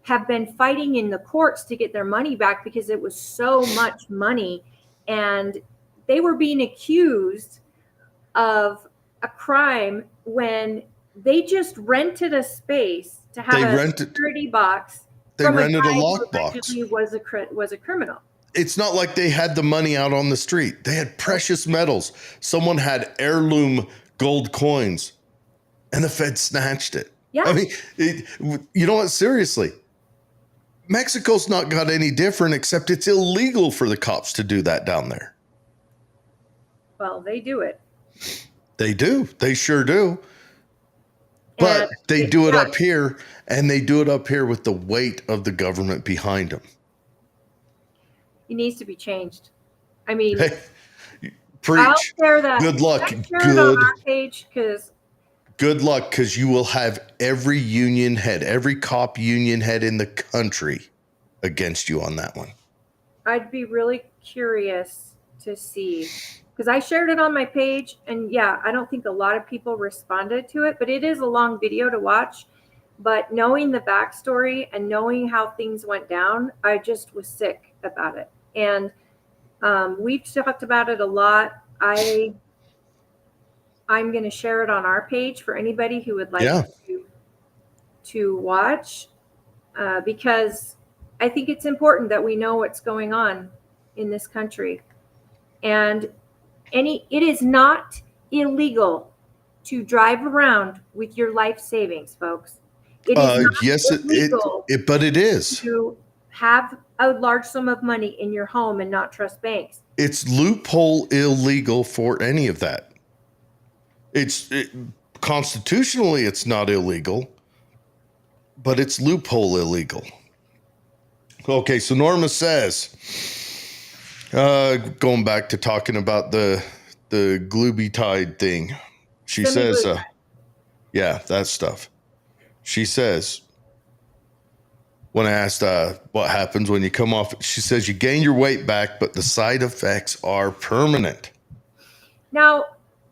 have been fighting in the courts to get their money back because it was so much money. And they were being accused of a crime when they just rented a space to have a security box. They rented a lockbox. Was a criminal. It's not like they had the money out on the street. They had precious metals. Someone had heirloom gold coins, and the Fed snatched it. Yeah. I mean, you know what? Seriously, Mexico's not got any different, except it's illegal for the cops to do that down there. Well, they do it. They do. They sure do. But they do it up here, and they do it up here with the weight of the government behind them. It needs to be changed. I mean, hey, preach. I'll share that. Good luck. I'll share it on our page, good luck, because you will have every union head, every cop union head in the country against you on that one. I'd be really curious to see, because I shared it on my page, and I don't think a lot of people responded to it, but it is a long video to watch. But knowing the backstory and knowing how things went down, I just was sick about it. And we've talked about it a lot. I'm going to share it on our page for anybody who would like to watch, because I think it's important that we know what's going on in this country. And it is not illegal to drive around with your life savings, folks. It is not illegal but it is to have a large sum of money in your home and not trust banks. It's loophole illegal for any of that. Constitutionally, it's not illegal, but it's loophole illegal. Okay, so Norma says, going back to talking about the glooby-tide thing, she says, yeah, that stuff. She says, when I asked what happens when you come off, she says you gain your weight back, but the side effects are permanent. Now,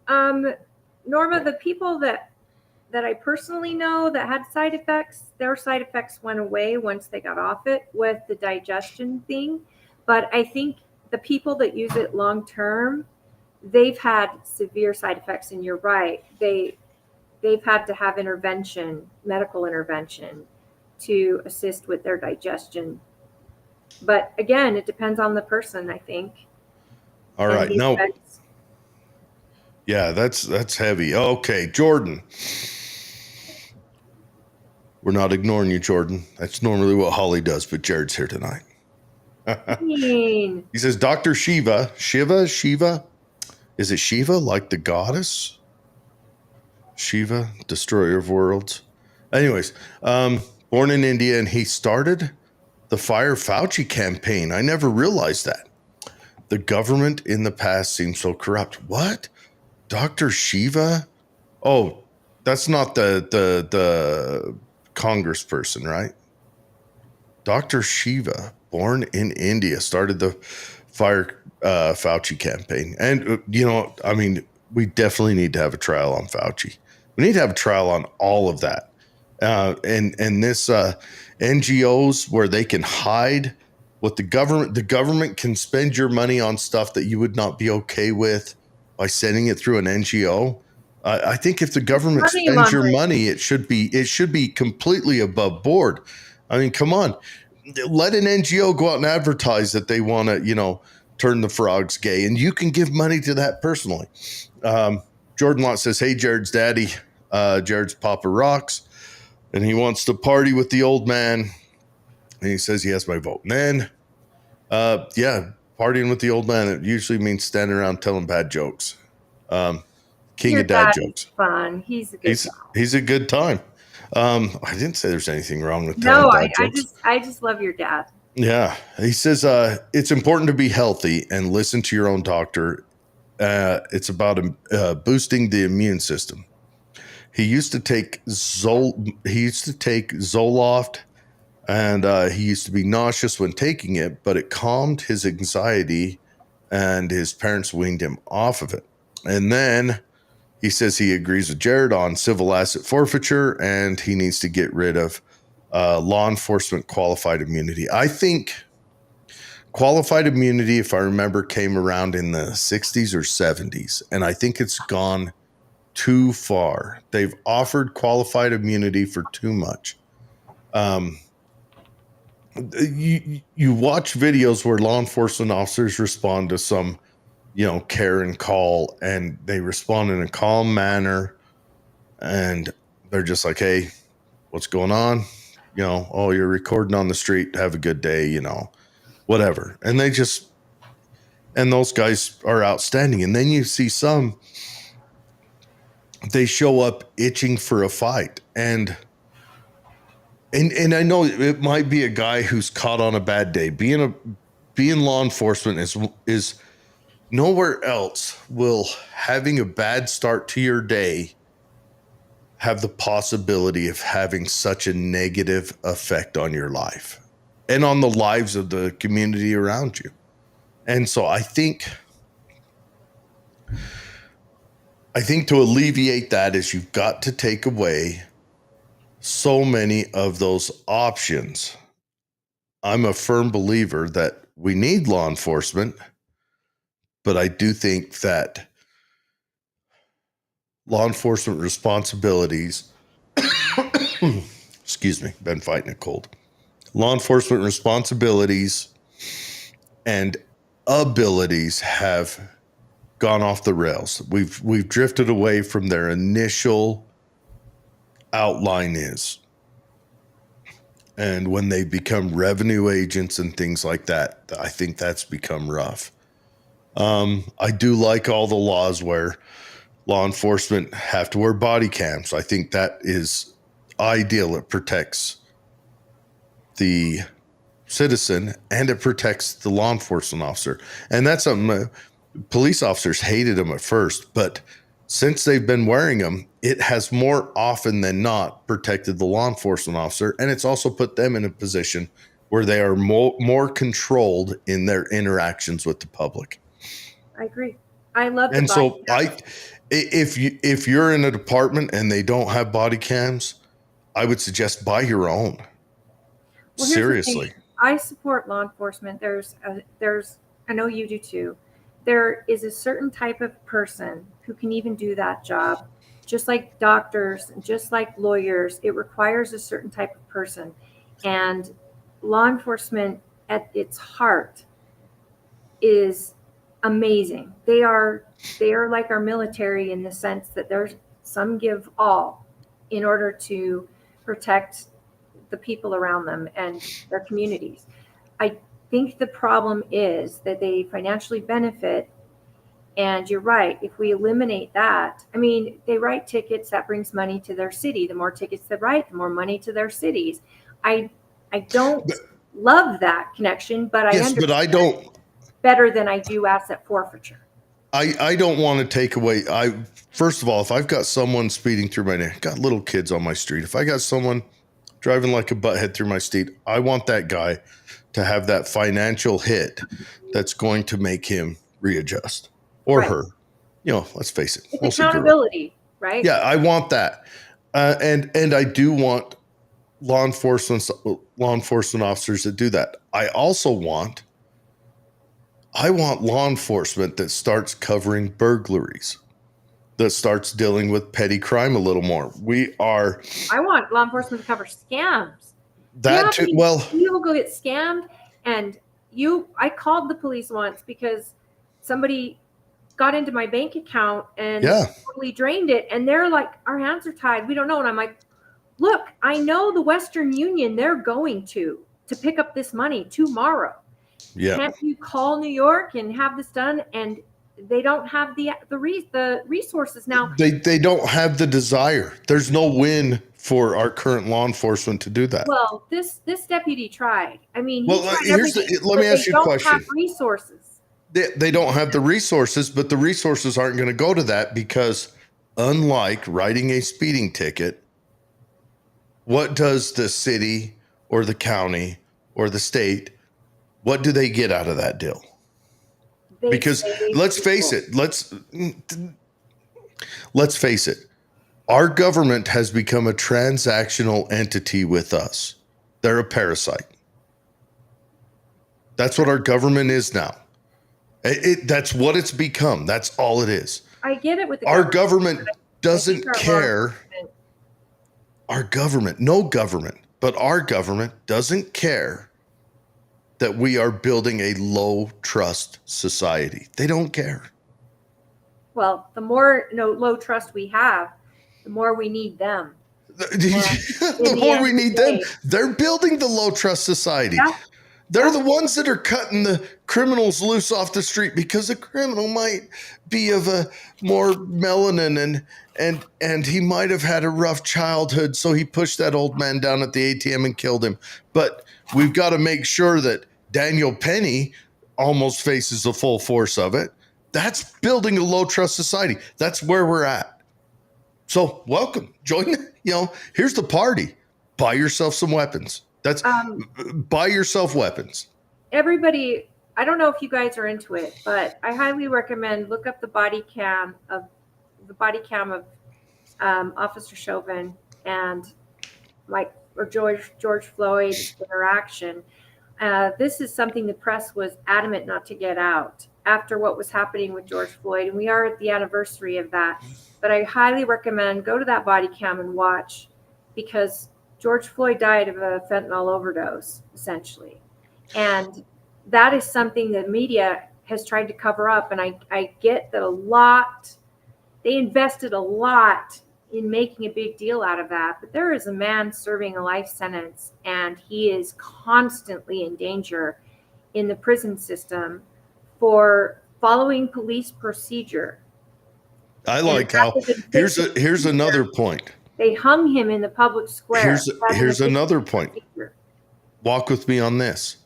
Norma, the people that I personally know that had side effects, their side effects went away once they got off it with the digestion thing. But I think the people that use it long term, they've had severe side effects. And you're right, they've had to have medical intervention to assist with their digestion. But again, it depends on the person, I think. All right. No. Yeah, that's heavy. Okay, Jordan. We're not ignoring you, Jordan. That's normally what Holly does, but Jared's here tonight. He says, Dr. Shiva. Is it Shiva, like the goddess? Shiva, destroyer of worlds. Anyways, born in India, and he started the Fire Fauci campaign. I never realized that. The government in the past seems so corrupt. What? Dr. Shiva? Oh, that's not the congressperson, right? Dr. Shiva, born in India, started the Fire Fauci campaign. And, we definitely need to have a trial on Fauci. We need to have a trial on all of that. And this NGOs where they can hide what the government can spend your money on stuff that you would not be okay with by sending it through an NGO. I think if the government spends your money, it should be completely above board. I mean, come on, let an NGO go out and advertise that they want to, turn the frogs gay, and you can give money to that personally. Jordan Lott says, hey, Jared's daddy, Jared's Papa rocks, and he wants to party with the old man. And he says he has my vote. And then, partying with the old man, it usually means standing around telling bad jokes. King Your of dad jokes. Fun. He's a good guy. He's a good time. I didn't say there's anything wrong with telling bad jokes. I just love your dad. Yeah. He says it's important to be healthy and listen to your own doctor. It's about boosting the immune system. He used to take Zoloft, and he used to be nauseous when taking it, but it calmed his anxiety, and his parents weaned him off of it. And then he says he agrees with Jared on civil asset forfeiture, and he needs to get rid of law enforcement qualified immunity. I think qualified immunity, if I remember, came around in the 60s or 70s, and I think it's gone too far. They've offered qualified immunity for too much. You watch videos where law enforcement officers respond to some, Karen call, and they respond in a calm manner, and they're just like, hey, what's going on? Oh, you're recording on the street. Have a good day, whatever. And those guys are outstanding. And then you see some, they show up itching for a fight. And I know it might be a guy who's caught on a bad day. Being law enforcement is nowhere else will having a bad start to your day have the possibility of having such a negative effect on your life and on the lives of the community around you. And so I think to alleviate that is you've got to take away so many of those options. I'm a firm believer that we need law enforcement, but I do think that law enforcement responsibilities, excuse me, been fighting a cold. Law enforcement responsibilities and abilities have gone off the rails. We've drifted away from their initial outline is. And when they become revenue agents and things like that, I think that's become rough. I do like all the laws where law enforcement have to wear body cams. I think that is ideal. It protects the citizen and it protects the law enforcement officer. And that's something police officers hated them at first, but since they've been wearing them, it has more often than not protected the law enforcement officer. And it's also put them in a position where they are more controlled in their interactions with the public. I agree. I love the And body so cam. if you're in a department and they don't have body cams, I would suggest buy your own. Well, here's the thing. Seriously. I support law enforcement. There's I know you do too. There is a certain type of person who can even do that job, just like doctors, just like lawyers. It requires a certain type of person, and law enforcement at its heart is amazing. They are like our military in the sense that there's some give all in order to protect the people around them and their communities. I think the problem is that they financially benefit. And you're right. If we eliminate that, I mean, they write tickets that brings money to their city. The more tickets they write, the more money to their cities. I don't love that connection, but I understand but I don't better than I do asset forfeiture. I don't want to take away. First of all, if I've got someone speeding through my neighborhood, got little kids on my street. If I got someone driving like a butthead through my street, I want that guy to have that financial hit that's going to make him readjust or her. Let's face it. It's accountability, right? Yeah, I want that, and I do want law enforcement officers that do that. I also want law enforcement that starts covering burglaries, that starts dealing with petty crime a little more. I want law enforcement to cover scams. That too. Well, you will go get scammed, and I called the police once because somebody got into my bank account and totally drained it, and they're like, our hands are tied, we don't know. And I'm like, look, I know the Western Union they're going to pick up this money tomorrow. Can't you call New York and have this done? And they don't have the resources now. They don't have the desire. There's no win for our current law enforcement to do that. Well, this deputy tried. I mean, let me ask you a question. Have resources. They don't have the resources, but the resources aren't going to go to that because, unlike writing a speeding ticket, what does the city or the county or the state, what do they get out of that deal? Because let's face it, our government has become a transactional entity with us. They're a parasite. That's what our government is now. That's what it's become. That's all it is. I get it with our government doesn't care. No government, but our government doesn't care that we are building a low trust society. They don't care. Well, the more low trust we have, the more we need them. The more we need them. They're building the low trust society. Yeah. They're the ones that are cutting the criminals loose off the street because a criminal might be of a more melanin and he might have had a rough childhood, so he pushed that old man down at the ATM and killed him. But we've got to make sure that Daniel Penny almost faces the full force of it. That's building a low trust society. That's where we're at. So welcome, join. Here's the party. Buy yourself some weapons. Buy yourself weapons. Everybody, I don't know if you guys are into it, but I highly recommend look up the body cam of Officer Chauvin and George Floyd's interaction. This is something the press was adamant not to get out after what was happening with George Floyd, and we are at the anniversary of that. But I highly recommend go to that body cam and watch, because George Floyd died of a fentanyl overdose, essentially. And that is something the media has tried to cover up. And I get that they invested a lot in making a big deal out of that, but there is a man serving a life sentence, and he is constantly in danger in the prison system for following police procedure. I like how here's another point. They hung him in the public square. Here's another point. Walk with me on this.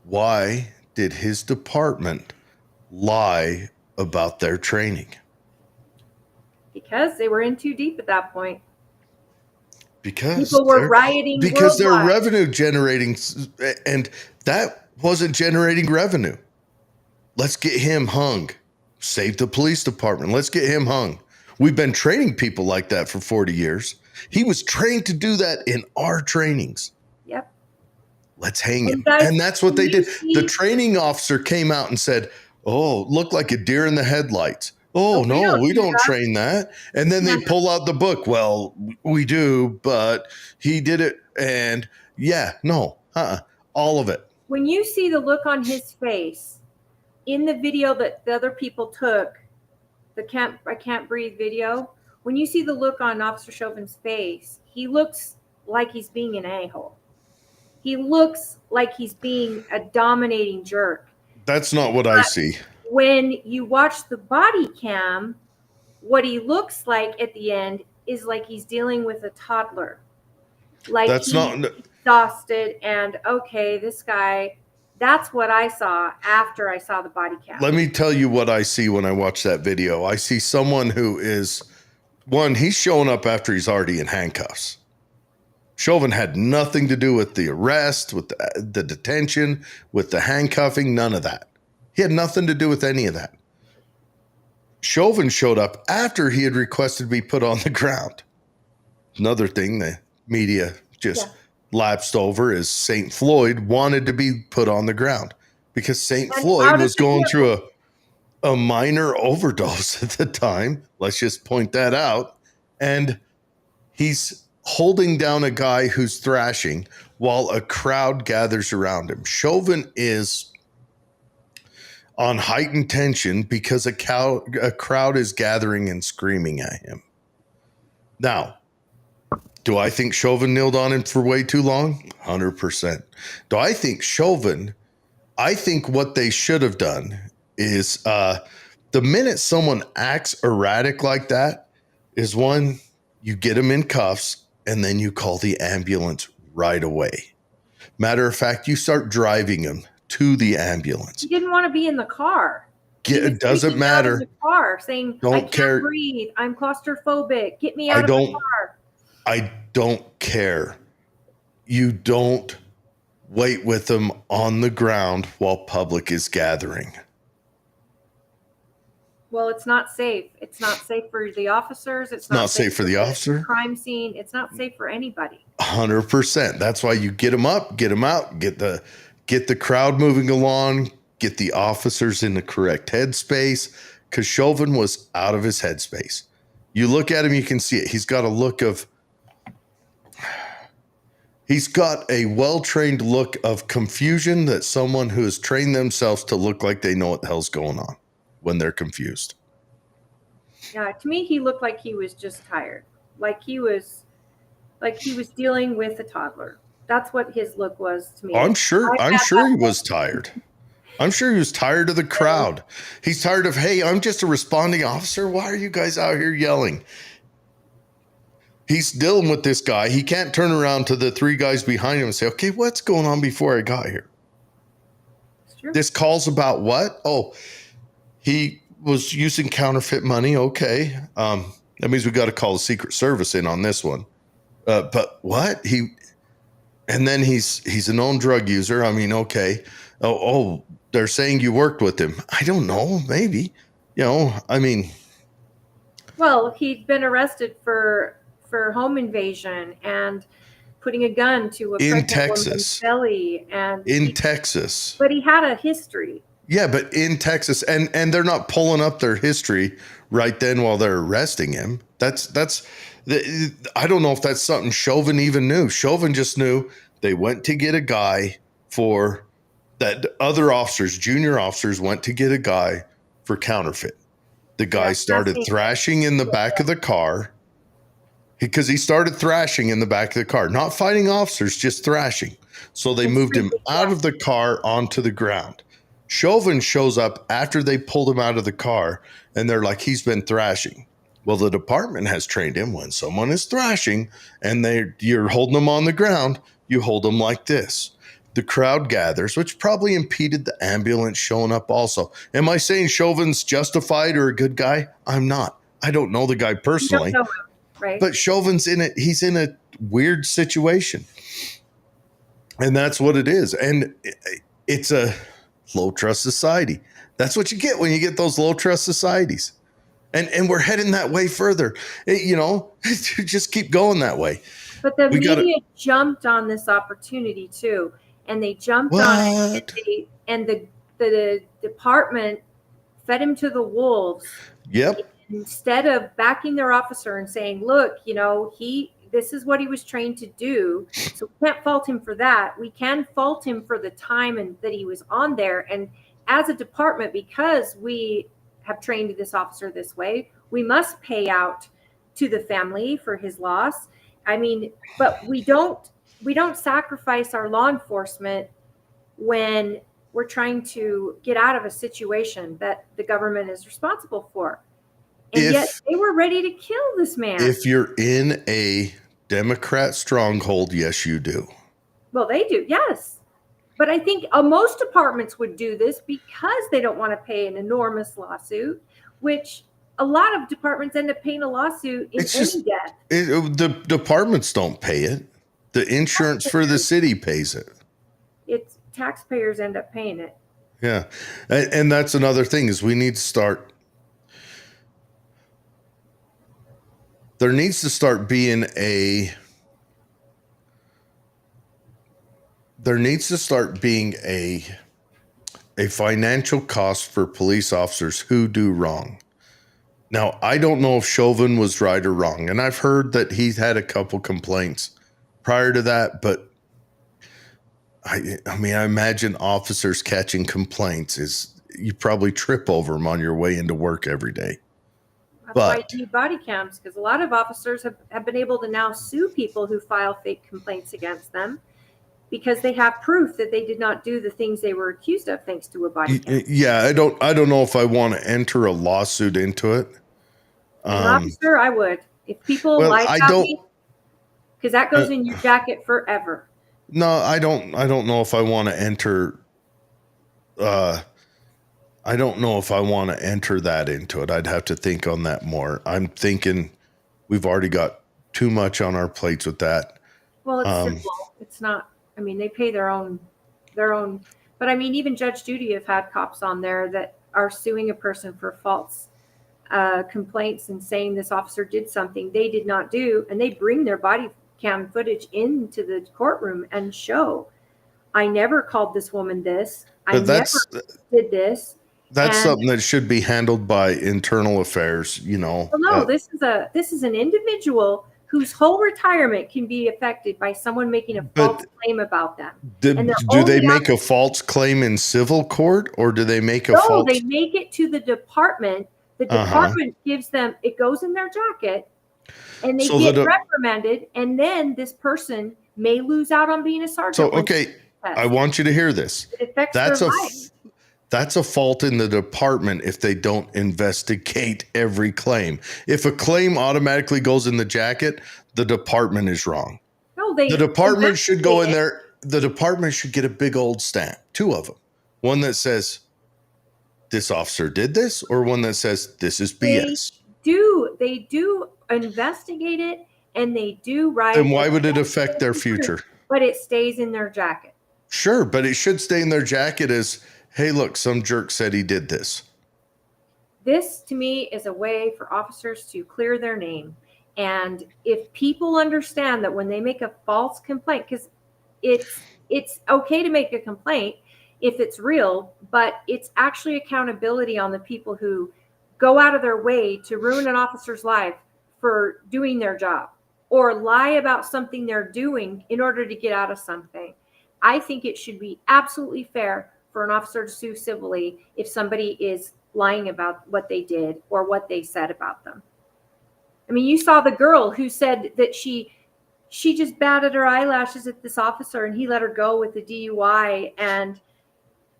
Why did his department lie about their training? Because they were in too deep at that point. Because people were rioting. Because they're revenue generating, and that wasn't generating revenue. Let's get him hung. Save the police department. Let's get him hung. We've been training people like that for 40 years. He was trained to do that in our trainings. Yep. Let's hang him. And that's what they did. The training officer came out and said, oh, looked like a deer in the headlights. Oh, no, we don't train that. And then they pull out the book. Well, we do, but he did it. And all of it. When you see the look on his face in the video that the other people took, the I Can't Breathe video, when you see the look on Officer Chauvin's face, he looks like he's being an a-hole. He looks like he's being a dominating jerk. That's not what I see. When you watch the body cam, what he looks like at the end is like he's dealing with a toddler. Like he's exhausted and okay, this guy, that's what I saw after I saw the body cam. Let me tell you what I see when I watch that video. I see someone who is, he's showing up after he's already in handcuffs. Chauvin had nothing to do with the arrest, with the detention, with the handcuffing, none of that. He had nothing to do with any of that. Chauvin showed up after he had requested to be put on the ground. Another thing the media just lapsed over is St. Floyd wanted to be put on the ground because St. Floyd was going through a minor overdose at the time. Let's just point that out. And he's holding down a guy who's thrashing while a crowd gathers around him. Chauvin is on heightened tension because a crowd is gathering and screaming at him. Now, do I think Chauvin kneeled on him for way too long? 100%. Do I think Chauvin, I think what they should have done is the minute someone acts erratic like that is one, you get him in cuffs and then you call the ambulance right away. Matter of fact, you start driving him to the ambulance. He didn't want to be in the car. It doesn't matter. In the car saying, I can't breathe. I'm claustrophobic. Get me out of the car. I don't care. You don't wait with them on the ground while public is gathering. Well, it's not safe. It's not safe for the officers. It's not safe for the officer. Crime scene. It's not safe for anybody. 100%. That's why you get them up, get them out, get the crowd moving along, get the officers in the correct headspace, because Chauvin was out of his headspace. You look at him, you can see it. He's got a well-trained look of confusion that someone who has trained themselves to look like they know what the hell's going on when they're confused. Yeah, to me, he looked like he was just tired. Like he was dealing with a toddler. That's what his look was to me. I'm sure he was tired. I'm sure he was tired of the crowd. He's tired of, hey, I'm just a responding officer. Why are you guys out here yelling? He's dealing with this guy. He can't turn around to the three guys behind him and say, okay, what's going on before I got here? This call's about what? Oh, he was using counterfeit money. Okay. That means we got to call the Secret Service in on this one. But what? And then he's a known drug user. I mean, okay. Oh, they're saying you worked with him. I don't know. Maybe, I mean. Well, he'd been arrested for home invasion and putting a gun to a pregnant woman's belly in Texas. But he had a history. Yeah, but in Texas, and they're not pulling up their history right then while they're arresting him. I don't know if that's something Chauvin even knew. Chauvin just knew they went to get a guy for that. Other officers, junior officers, went to get a guy for counterfeit. The guy started thrashing in the back of the car. because he started thrashing in the back of the car, not fighting officers, just thrashing. So they moved him out of the car onto the ground. Chauvin shows up after they pulled him out of the car, and they're like, he's been thrashing. Well, the department has trained him when someone is thrashing and you're holding them on the ground, you hold them like this. The crowd gathers, which probably impeded the ambulance showing up also. Am I saying Chauvin's justified or a good guy? I'm not. I don't know the guy personally. You don't know him, right? But Chauvin's he's in a weird situation. And that's what it is. And it's a low trust society. That's what you get when you get those low trust societies. And we're heading that way further. Just keep going that way. But the media jumped on this opportunity too. And they jumped on it. And the department fed him to the wolves. Yep. Instead of backing their officer and saying, look, this is what he was trained to do. So we can't fault him for that. We can fault him for the time that he was on there. And as a department, because we have trained this officer this way, we must pay out to the family for his loss. I mean, but we don't sacrifice our law enforcement when we're trying to get out of a situation that the government is responsible for. And yet they were ready to kill this man. If you're in a Democrat stronghold, yes, you do. Well, they do, yes. But I think most departments would do this because they don't want to pay an enormous lawsuit, which a lot of departments end up paying a lawsuit in any death. The departments don't pay it. The insurance for the city pays it. It's taxpayers end up paying it. Yeah. And that's another thing is we need to start. There needs to start being a financial cost for police officers who do wrong. Now, I don't know if Chauvin was right or wrong, and I've heard that he's had a couple complaints prior to that, but I imagine officers catching complaints is you probably trip over them on your way into work every day. That's why you need body cams, because a lot of officers have been able to now sue people who file fake complaints against them because they have proof that they did not do the things they were accused of thanks to a body cam. Yeah, I don't know if I want to enter a lawsuit into it. As an officer, I would. If people lie about me, because that goes in your jacket forever. No, I don't know if I want to enter. I don't know if I want to enter that into it. I'd have to think on that more. I'm thinking we've already got too much on our plates with that. Well, it's simple. It's not. I mean, they pay their own. But I mean, even Judge Judy have had cops on there that are suing a person for false complaints and saying this officer did something they did not do, and they bring their body cam footage into the courtroom and show, I never called this woman this. I never did this. That's something that should be handled by internal affairs, Well, no, this is an individual whose whole retirement can be affected by someone making a false claim about them. Do they make a false claim in civil court, or do they make a false? No, they make it to the department. The department gives them, it goes in their jacket, and they get reprimanded, and then this person may lose out on being a sergeant. So, okay, I want you to hear this. It affects their life. That's a fault in the department if they don't investigate every claim. If a claim automatically goes in the jacket, the department is wrong. No, the department should go in there. The department should get a big old stamp, 2 of them. One that says, this officer did this, or one that says, this is BS. They do investigate it, and they do write. Then why would it affect their future? But it stays in their jacket. Sure, but it should stay in their jacket as, hey, look, some jerk said he did this. This, to me, is a way for officers to clear their name. And if people understand that when they make a false complaint, because it's okay to make a complaint if it's real, but it's actually accountability on the people who go out of their way to ruin an officer's life for doing their job or lie about something they're doing in order to get out of something. I think it should be absolutely fair for an officer to sue civilly if somebody is lying about what they did or what they said about them. I mean, you saw the girl who said that she just batted her eyelashes at this officer and he let her go with the DUI and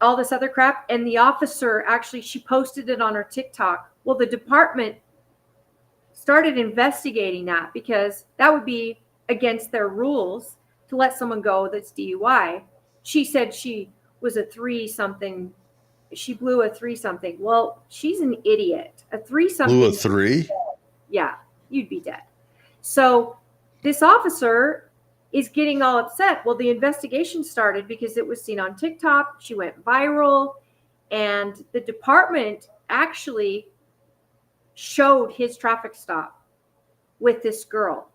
all this other crap. And the officer actually, she posted it on her TikTok. Well, the department started investigating that because that would be against their rules to let someone go that's DUI. She said she was a 3-something. She blew a 3-something. Well, she's an idiot. A 3-something. Blew a 3? Yeah, you'd be dead. So this officer is getting all upset. Well, the investigation started because it was seen on TikTok. She went viral, and the department actually showed his traffic stop with this girl,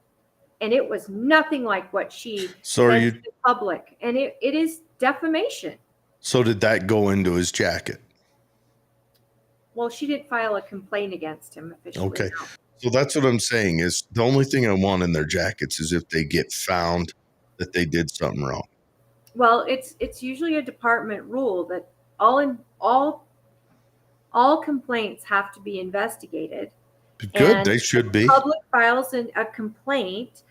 and it was nothing like what she said to the public, and it is defamation. So did that go into his jacket? Well, she didn't file a complaint against him officially. Okay. No. So that's what I'm saying is the only thing I want in their jackets is if they get found that they did something wrong. Well, it's usually a department rule that all complaints have to be investigated. Good, they should be. If the public files a complaint,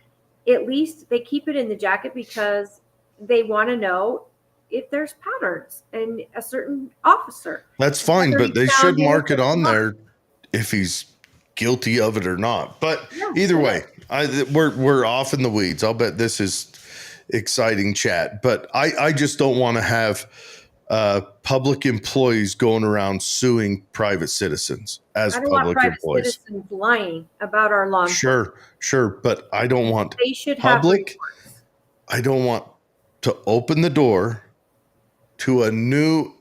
at least they keep it in the jacket because they want to know if there's patterns in a certain officer. That's fine, but they should mark it on there if he's guilty of it or not. But either way, we're off in the weeds. I'll bet this is exciting chat, but I just don't want to have public employees going around suing private citizens as I don't public want private employees. Citizens lying about our law enforcement. Sure, but I don't want they should public. Have I don't want to open the door to a new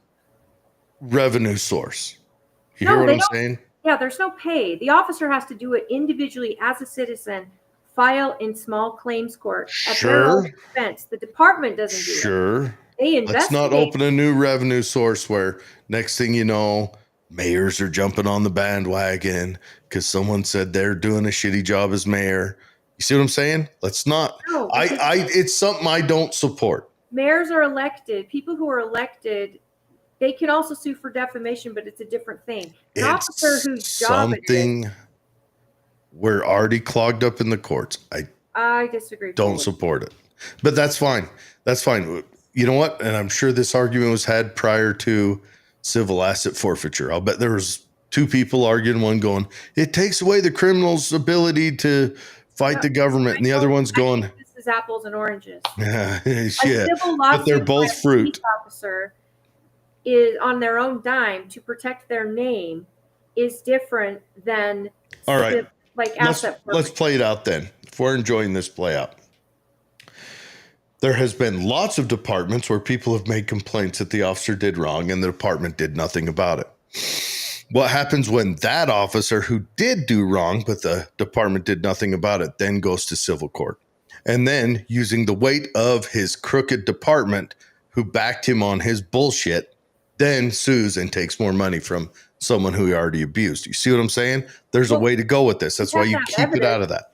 revenue source. You hear what I'm saying? Yeah, there's no pay. The officer has to do it individually as a citizen, file in small claims court at their own expense. The department doesn't do it. Sure. They investigate. Let's not open a new revenue source where next thing you know, mayors are jumping on the bandwagon because someone said they're doing a shitty job as mayor. You see what I'm saying? Let's not. No, it's something I don't support. Mayors are elected. People who are elected, they can also sue for defamation, but it's a different thing. An officer whose job it is, we're already clogged up in the courts. I disagree. Don't support it. But that's fine. That's fine. You know what? And I'm sure this argument was had prior to civil asset forfeiture. I'll bet there was 2 people arguing, one going, it takes away the criminal's ability to fight the government, and the other one's going, this is apples and oranges. Yeah, but they're both fruit. Officer is on their own dime to protect their name is different than all right. Let's play it out then. If we're enjoying this play out. There has been lots of departments where people have made complaints that the officer did wrong and the department did nothing about it. What happens when that officer who did do wrong, but the department did nothing about it, then goes to civil court? And then using the weight of his crooked department who backed him on his bullshit, then sues and takes more money from someone who he already abused. You see what I'm saying? There's a way to go with this. That's why you keep it out of that.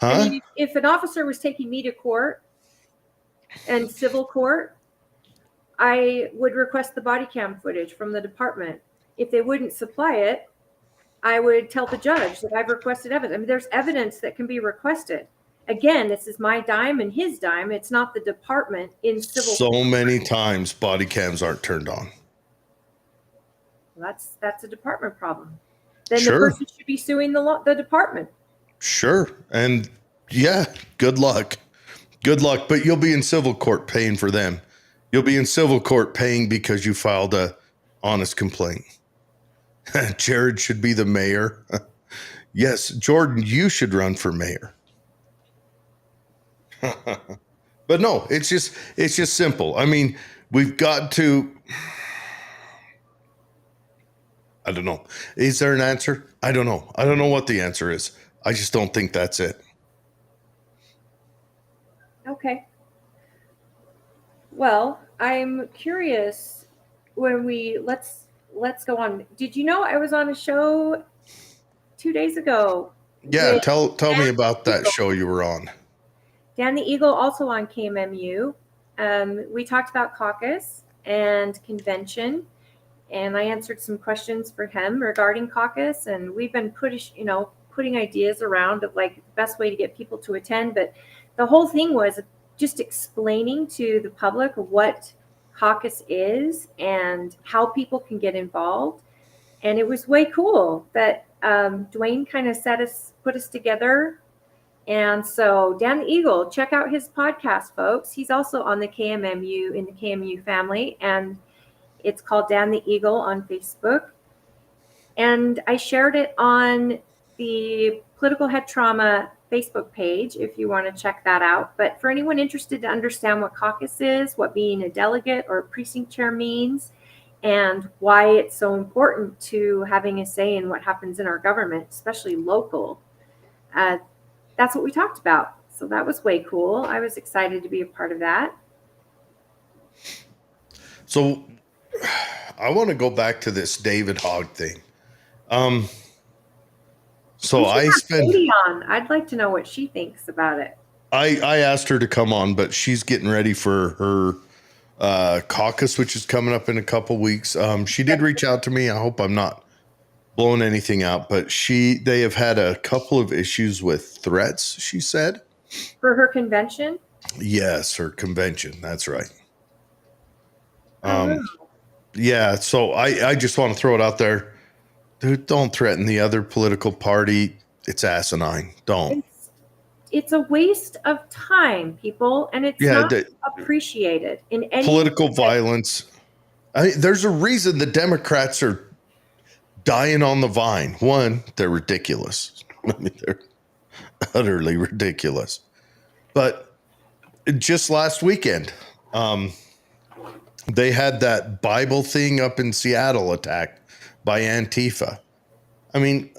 Huh? I mean, if an officer was taking me to court and civil court, I would request the body cam footage from the department. If they wouldn't supply it, I would tell the judge that I've requested evidence. I mean, there's evidence that can be requested. Again, this is my dime and his dime. It's not the department in civil. So many times body cams aren't turned on. That's a department problem. Then the person should be suing the department. Sure. And yeah, good luck. Good luck. But you'll be in civil court paying for them. You'll be in civil court paying because you filed a honest complaint. Jared should be the mayor. Yes, Jordan, you should run for mayor. But no, it's just simple. I mean, we've got to, I don't know. Is there an answer? I don't know. I don't know what the answer is. I just don't think that's it. Okay. Well, I'm curious when let's go on. Did you know I was on a show 2 days ago? Yeah, tell me about that show you were on. Dan the Eagle, also on KMMU. We talked about caucus and convention, and I answered some questions for him regarding caucus, and we've been putting ideas around of like the best way to get people to attend. But the whole thing was just explaining to the public what caucus is and how people can get involved. And it was way cool that Dwayne kind of put us together. And so Dan the Eagle, check out his podcast, folks. He's also on the KMMU, in the KMMU family, and it's called Dan the Eagle on Facebook. And I shared it on the Political Head Trauma Facebook page if you want to check that out. But for anyone interested to understand what caucus is, what being a delegate or a precinct chair means, and why it's so important to having a say in what happens in our government, especially local, that's what we talked about. So that was way cool. I was excited to be a part of that. So I want to go back to this David Hogg thing. So I spent. Katie on. I'd like to know what she thinks about it. I asked her to come on, but she's getting ready for her caucus, which is coming up in a couple weeks. She did reach out to me. I hope I'm not blowing anything out, but they have had a couple of issues with threats, she said. For her convention? Yes, her convention. That's right. Yeah, so I just want to throw it out there. Dude, don't threaten the other political party. It's asinine. Don't. It's a waste of time, people, and it's not appreciated in any political violence. There's a reason the Democrats are dying on the vine. One, they're ridiculous. I mean, they're utterly ridiculous. But just last weekend, they had that Bible thing up in Seattle attacked by Antifa. I mean,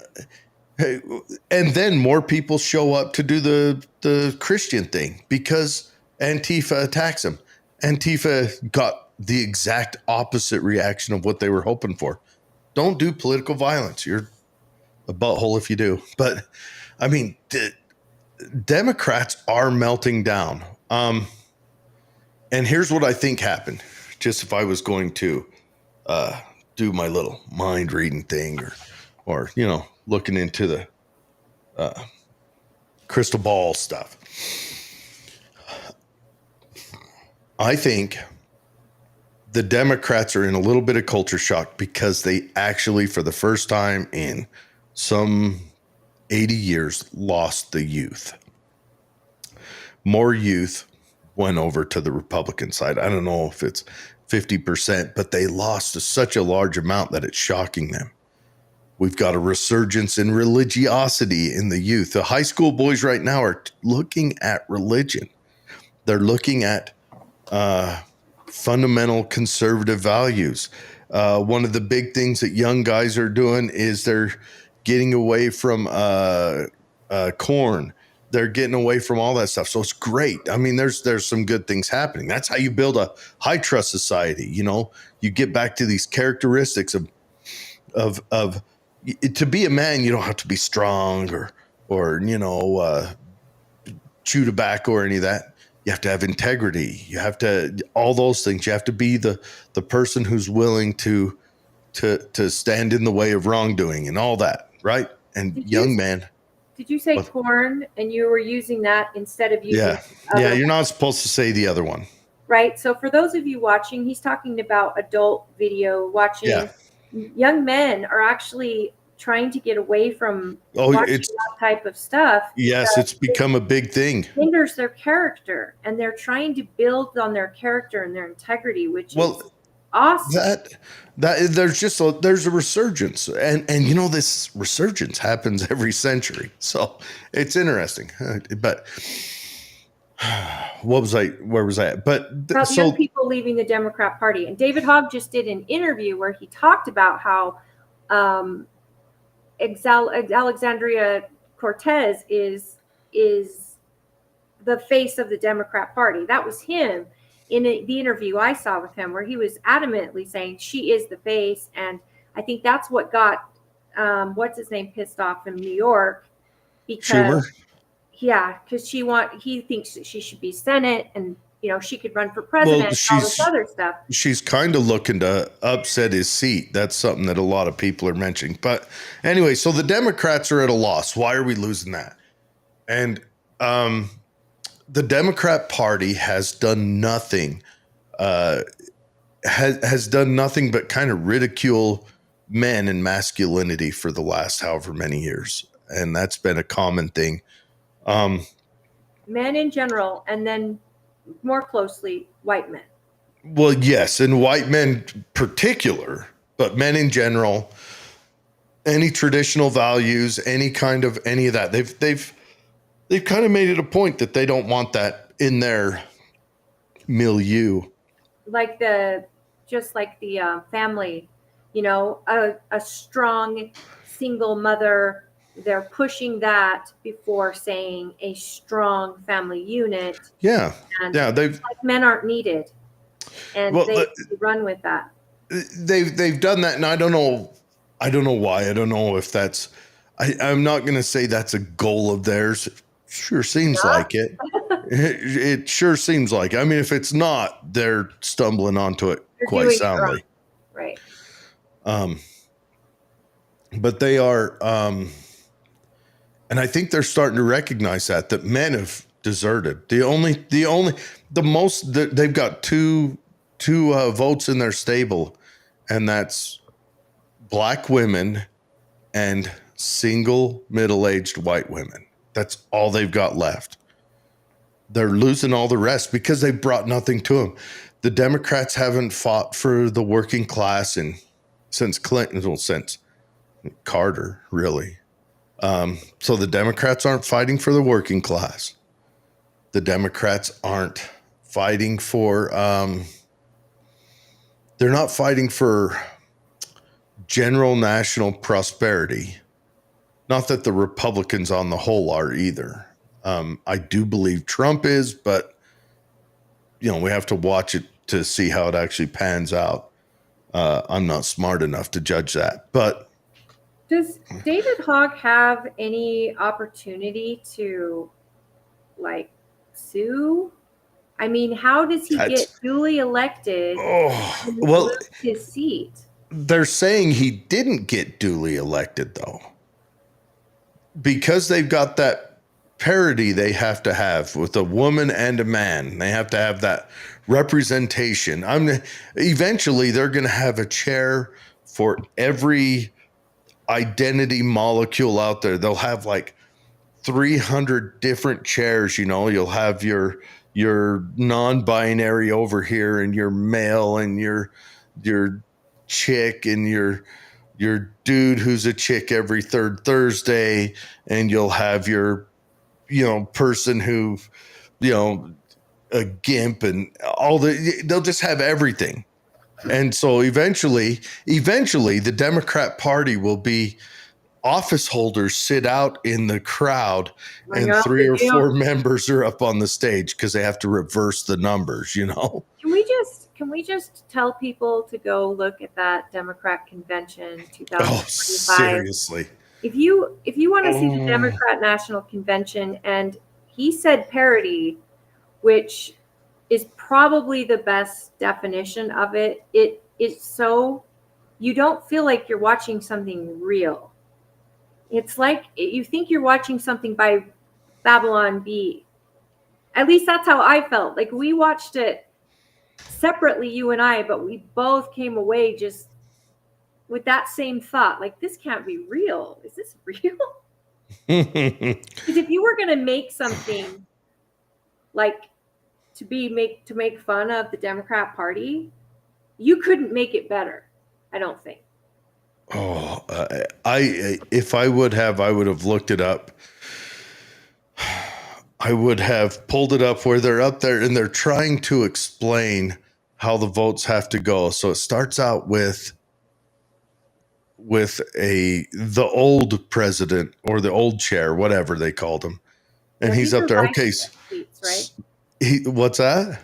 and then more people show up to do the Christian thing because Antifa attacks them. Antifa got the exact opposite reaction of what they were hoping for. Don't do political violence. You're a butthole if you do. But I mean, Democrats are melting down. And here's what I think happened. Just if I was going to do my little mind reading thing or looking into the crystal ball stuff. I think the Democrats are in a little bit of culture shock because they actually, for the first time in some 80 years, lost the youth. More youth went over to the Republican side. I don't know if it's 50%, but they lost such a large amount that it's shocking them. We've got a resurgence in religiosity in the youth. The high school boys right now are looking at religion. They're looking at fundamental conservative values. One of the big things that young guys are doing is they're getting away from corn. They're getting away from all that stuff. So it's great. I mean, there's some good things happening. That's how you build a high trust society. You get back to these characteristics of to be a man. You don't have to be strong or chew tobacco or any of that. You have to have integrity. You have to all those things. You have to be the person who's willing to stand in the way of wrongdoing and all that, right? And young man. Did you say corn and you were using that instead of using Yeah, you're not supposed to say the other one. Right. So for those of you watching, he's talking about adult video watching. Yeah. Young men are actually trying to get away from watching that type of stuff. Yes, it's become a big thing. It hinders their character, and they're trying to build on their character and their integrity, which is awesome. There's a resurgence, and this resurgence happens every century, so it's interesting. But where was I at? But young people leaving the Democrat Party, and David Hogg just did an interview where he talked about how Alexandria Cortez is the face of the Democrat Party. That was him in the interview I saw with him, where he was adamantly saying she is the face. And I think that's what got what's his name pissed off in New York, because Schumer? Yeah, because he thinks that she should be Senate, and she could run for president, all this other stuff. She's kind of looking to upset his seat. That's something that a lot of people are mentioning. But anyway, so the Democrats are at a loss. Why are we losing that? And the Democrat Party has done nothing, has done nothing but kind of ridicule men and masculinity for the last however many years. And that's been a common thing. Men in general, and then more closely, white men. Well, yes, and white men particular, but men in general, any traditional values, any of that, they've kind of made it a point that they don't want that in their milieu. Like the family, a strong single mother. They're pushing that before saying a strong family unit. Yeah. And they've men aren't needed. And they run with that. They've done that, and I don't know why. I don't know if that's I'm not going to say that's a goal of theirs. Sure seems like it. It sure seems like it. I mean, if it's not, they're stumbling onto it quite soundly. Right. But they are and I think they're starting to recognize that men have deserted. The most they've got two votes in their stable, and that's black women and single middle-aged white women. That's all they've got left. They're losing all the rest because they brought nothing to them. The Democrats haven't fought for the working class since Carter, really. So the Democrats aren't fighting for the working class. The Democrats aren't fighting for, they're not fighting for general national prosperity. Not that the Republicans on the whole are either. I do believe Trump is, but we have to watch it to see how it actually pans out. I'm not smart enough to judge that, but does David Hogg have any opportunity to sue? I mean, how does he get duly elected? His seat. They're saying he didn't get duly elected though, because they've got that parity they have to have with a woman and a man. They have to have that representation. Eventually they're going to have a chair for every identity molecule out there. They'll have 300 different chairs. You'll have your non-binary over here, and your male, and your chick, and your dude who's a chick every third Thursday, and you'll have your person who a gimp, and they'll just have everything. And so eventually the Democrat Party will be office holders sit out in the crowd, and 3 or 4 members are up on the stage because they have to reverse the numbers, Can we just tell people to go look at that Democrat convention 2025? Oh, seriously. If you want to see the Democrat National Convention, and he said parity, which is probably the best definition of it. It is so you don't feel like you're watching something real. It's like you think you're watching something by Babylon Bee. At least that's how I felt. Like we watched it separately, you and I, but we both came away just with that same thought. Like, this can't be real. Is this real? Because if you were going to make something to make fun of the Democrat Party, you couldn't make it better. I don't think. If I would have looked it up. I would have pulled it up where they're up there and they're trying to explain how the votes have to go. So it starts out with the old president or the old chair, whatever they called him. And he's up there. Okay. Seats, right? What's that?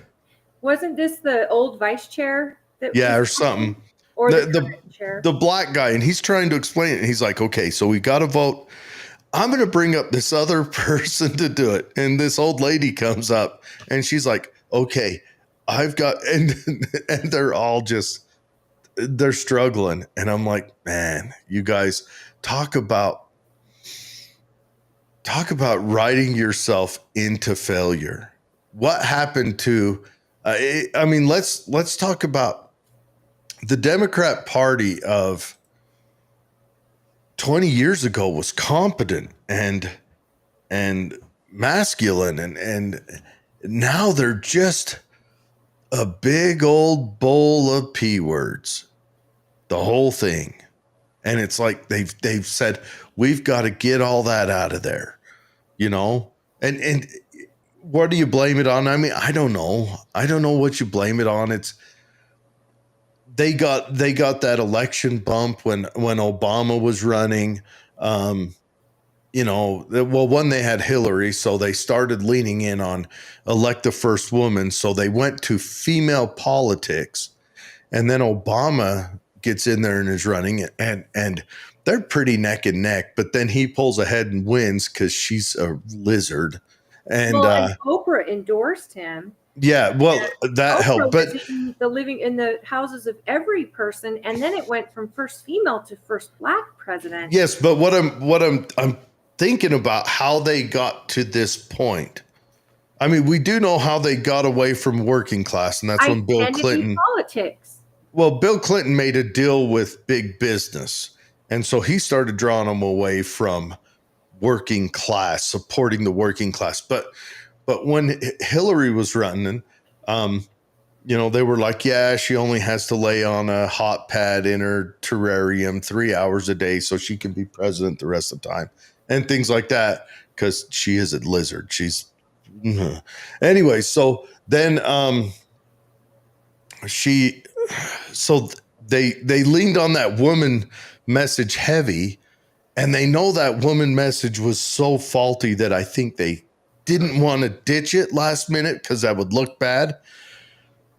Wasn't this the old vice chair? Or something. Or the chair? The black guy. And he's trying to explain it. And he's like, okay, so we got to vote. I'm going to bring up this other person to do it. And this old lady comes up and she's like, okay, I've got, and they're all just, they're struggling. And I'm like, man, you guys talk about writing yourself into failure. What happened to, I mean, let's talk about the Democrat Party of 20 years ago was competent and masculine, and now they're just a big old bowl of P words, the whole thing. And it's like they've said, we've got to get all that out of there, you know? And what do you blame it on? I mean, I don't know. I don't know what you blame it on. It's they got that election bump when Obama was running. You know, well, one, they had Hillary, so they started leaning in on elect the first woman. So they went to female politics, and then Obama gets in there and is running, and they're pretty neck and neck. But then he pulls ahead and wins because she's a lizard. And and Oprah endorsed him. yeah, well, that Oprah helped. But was living in the houses of every person, and then it went from first female to first Black president. yes, but what I'm thinking about how they got to this point. I mean, we do know how they got away from working class, and that's when Bill Clinton. Politics. Well, Bill Clinton made a deal with big business, and so he started drawing them away from working class, supporting the working class. But when Hillary was running, you know, they were like, yeah, she only has to lay on a hot pad in her terrarium 3 hours a day so she can be president the rest of the time, and things like that, because she is a lizard. She's anyway. So then they leaned on that woman message heavy, and they know that woman message was so faulty that I think they didn't want to ditch it last minute because that would look bad.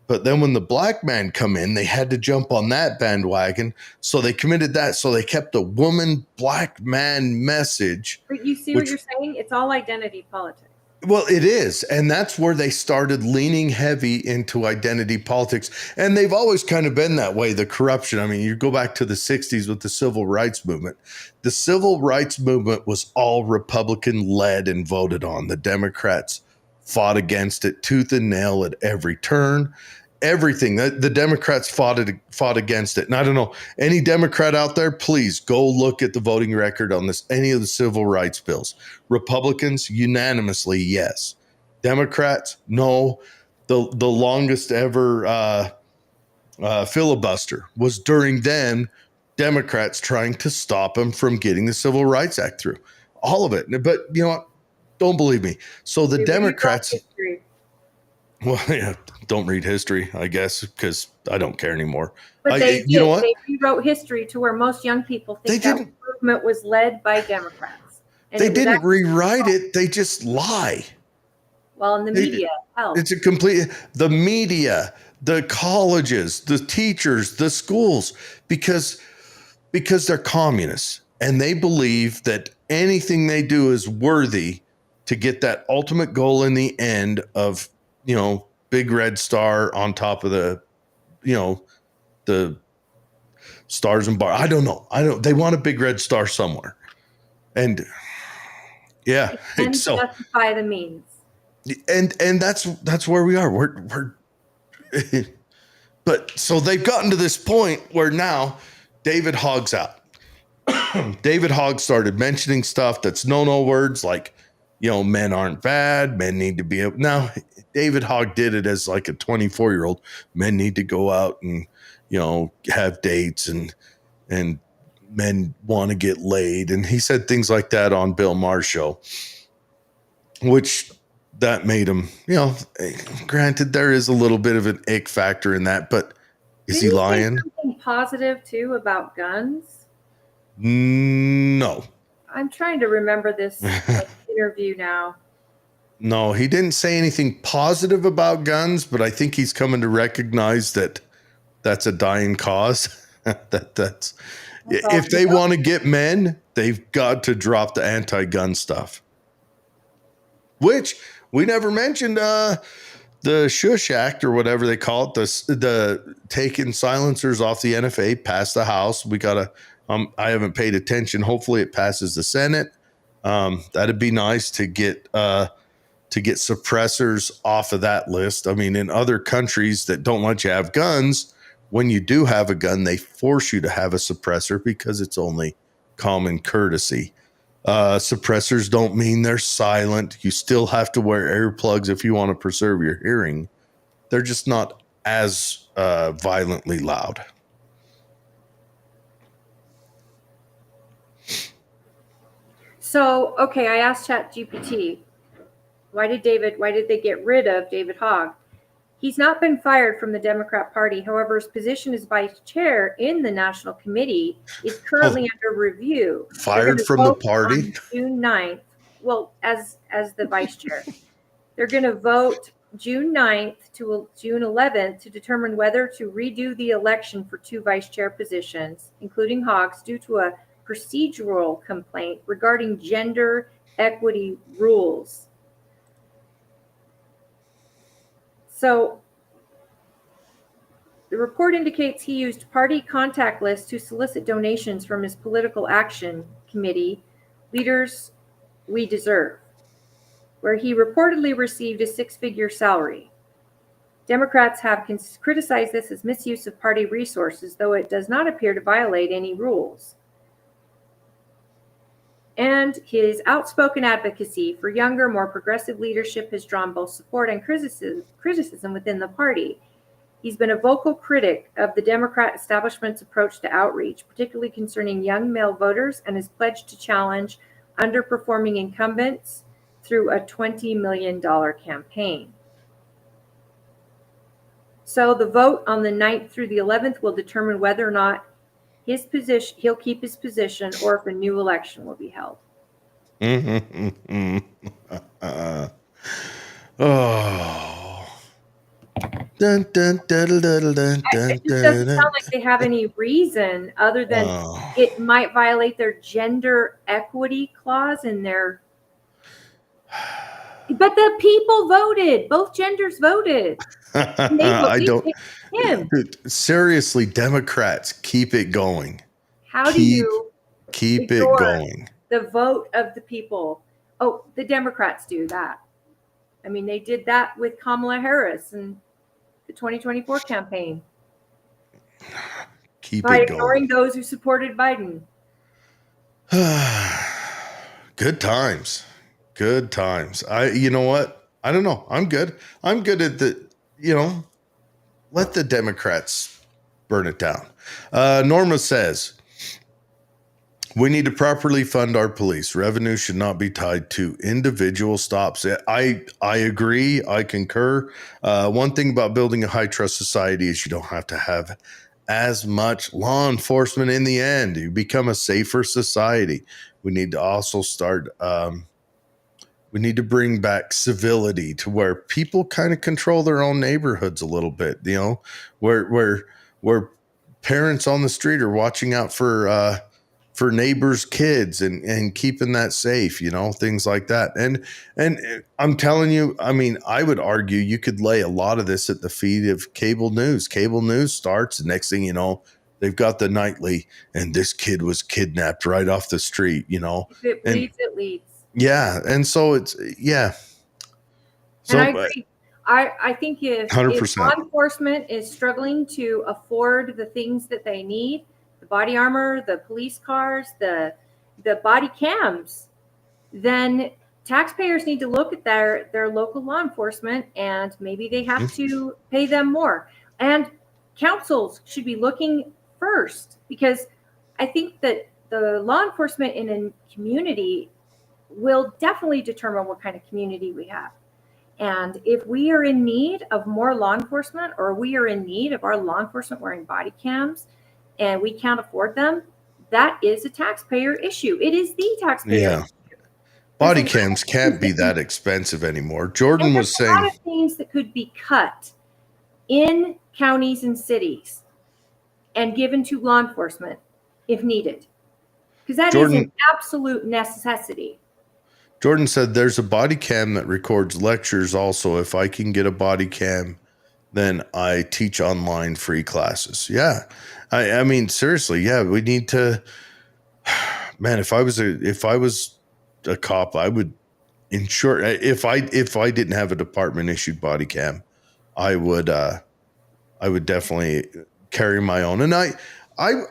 But then when the black man come in, they had to jump on that bandwagon. So they committed that. So they kept the woman black man message. But you see what you're saying? It's all identity politics. Well, it is. And that's where they started leaning heavy into identity politics. And they've always kind of been that way, the corruption. I mean, you go back to the 60s with the civil rights movement. The civil rights movement was all Republican led and voted on. The Democrats fought against it tooth and nail at every turn. Everything. The Democrats fought against it. And I don't know, any Democrat out there, please go look at the voting record on this, any of the civil rights bills. Republicans, unanimously, yes. Democrats, no. The longest ever filibuster was during then Democrats trying to stop them from getting the Civil Rights Act through. All of it. But you know what? Don't believe me. So the Democrats... Well, yeah, don't read history, I guess, because I don't care anymore. But you know what? They rewrote history to where most young people think that movement was led by Democrats. And they didn't rewrite it. They just lie. Well, in the media, it's a complete, the media, the colleges, the teachers, the schools, because they're communists and they believe that anything they do is worthy to get that ultimate goal in the end of, you know, big red star on top of the, you know, the stars and bar. I don't know. They want a big red star somewhere. And yeah. And so justify the means. And that's where we are. We're but so they've gotten to this point where now David Hogg's out. David Hogg started mentioning stuff that's no words like, you know, men aren't bad. Men need to be now. David Hogg did it as like a 24-year-old. Men need to go out and, you know, have dates and men want to get laid. And he said things like that on Bill Maher's show, which that made him, you know, granted, there is a little bit of an ick factor in that, but is he lying? Something positive too about guns? No. I'm trying to remember this interview now. No, he didn't say anything positive about guns, but I think he's coming to recognize that that's a dying cause. that's if they want to get men, they've got to drop the anti-gun stuff. Which we never mentioned. the Shush Act, or whatever they call it, the taking silencers off the NFA passed the House. We gotta. I haven't paid attention. Hopefully, it passes the Senate. That'd be nice to get suppressors off of that list. I mean, in other countries that don't let you have guns, when you do have a gun, they force you to have a suppressor because it's only common courtesy. Suppressors don't mean they're silent. You still have to wear earplugs if you want to preserve your hearing. They're just not as violently loud. So, okay, I asked ChatGPT, why did they get rid of David Hogg? He's not been fired from the Democrat Party. However, his position as vice chair in the National Committee is currently under review. Fired from the party? On June 9th. Well, as the vice chair. They're going to vote June 9th to June 11th to determine whether to redo the election for 2 vice chair positions, including Hogg's, due to a procedural complaint regarding gender equity rules. So the report indicates he used party contact lists to solicit donations from his political action committee, Leaders We Deserve, where he reportedly received a 6-figure salary. Democrats have criticized this as misuse of party resources, though it does not appear to violate any rules. And his outspoken advocacy for younger, more progressive leadership has drawn both support and criticism within the party. He's been a vocal critic of the Democrat establishment's approach to outreach, particularly concerning young male voters, and has pledged to challenge underperforming incumbents through a $20 million campaign. So the vote on the 9th through the 11th will determine whether or not he'll keep his position, or if a new election will be held. Oh. Dun, dun, dun, dun, dun, dun, It just doesn't sound like they have any reason other than it might violate their gender equity clause in their. But the people voted. Both genders voted. I don't. Him. Seriously, Democrats, keep it going. How do you keep it going? The vote of the people. Oh, the Democrats do that. I mean, they did that with Kamala Harris and the 2024 campaign. Keep by it going. ignoring those who supported Biden. Good times. Good times. You know what? I don't know. I'm good. I'm good at let the Democrats burn it down. Norma says, we need to properly fund our police. Revenue should not be tied to individual stops. I agree. I concur. One thing about building a high trust society is you don't have to have as much law enforcement in the end. You become a safer society. We need to also start, we need to bring back civility to where people kind of control their own neighborhoods a little bit, where parents on the street are watching out for neighbors' kids and keeping that safe, things like that. And I'm telling you, I mean, I would argue you could lay a lot of this at the feet of cable news. Cable news starts, and next thing you know, they've got the nightly, and this kid was kidnapped right off the street, If it bleeds, it leads. Yeah. And so it's, yeah. So, and I agree. I think if 100%. Law enforcement is struggling to afford the things that they need, the body armor, the police cars, the body cams, then taxpayers need to look at their local law enforcement, and maybe they have to pay them more. And councils should be looking first, because I think that the law enforcement in a community will definitely determine what kind of community we have. And if we are in need of more law enforcement, or we are in need of our law enforcement wearing body cams and we can't afford them, that is a taxpayer issue. It is the taxpayer issue. Body cams can't be that expensive anymore. Jordan was saying a lot of things that could be cut in counties and cities and given to law enforcement if needed, because that is an absolute necessity. Jordan said there's a body cam that records lectures also. If I can get a body cam, then I teach online free classes. Yeah. I mean, seriously, yeah, we need to, man, if I was a cop, I would ensure if I didn't have a department issued body cam, I would definitely carry my own. And I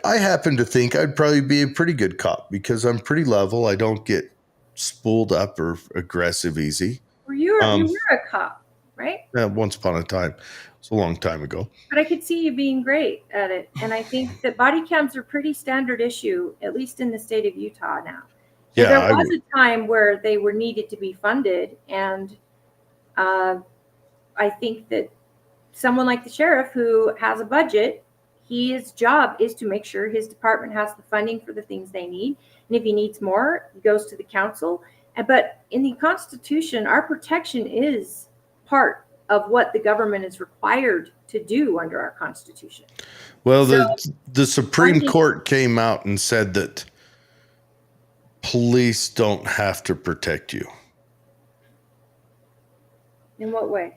happen to think I'd probably be a pretty good cop because I'm pretty level. I don't get spooled up or aggressive easy. Well, you were a cop, right? Once upon a time. It's a long time ago. But I could see you being great at it. And I think that body cams are pretty standard issue, at least in the state of Utah now. Yeah, there was a time where they were needed to be funded. And I think that someone like the sheriff who has a budget, his job is to make sure his department has the funding for the things they need. And if he needs more, he goes to the council. But in the Constitution, our protection is part of what the government is required to do under our Constitution. Well, the Supreme Court came out and said that police don't have to protect you. In what way?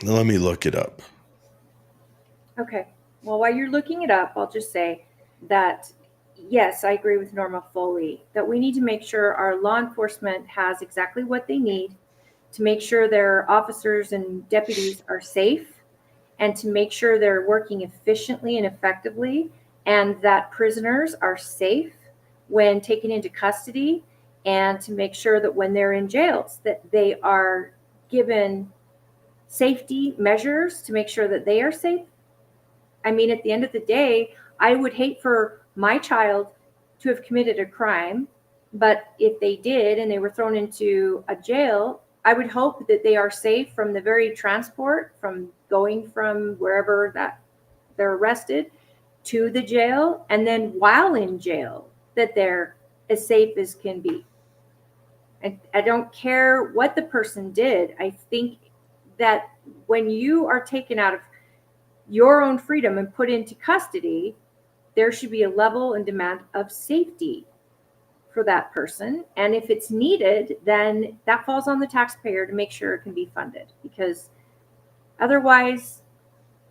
Let me look it up. Okay. Well, while you're looking it up, I'll just say that, yes, I agree with Norma Foley that we need to make sure our law enforcement has exactly what they need to make sure their officers and deputies are safe and to make sure they're working efficiently and effectively and that prisoners are safe when taken into custody and to make sure that when they're in jails that they are given safety measures to make sure that they are safe. I mean, at the end of the day, I would hate for my child to have committed a crime, but if they did and they were thrown into a jail, I would hope that they are safe from the very transport, from going from wherever that they're arrested to the jail, and then while in jail, that they're as safe as can be. And I don't care what the person did. I think that when you are taken out of your own freedom and put into custody, there should be a level and demand of safety for that person. And if it's needed, then that falls on the taxpayer to make sure it can be funded, because otherwise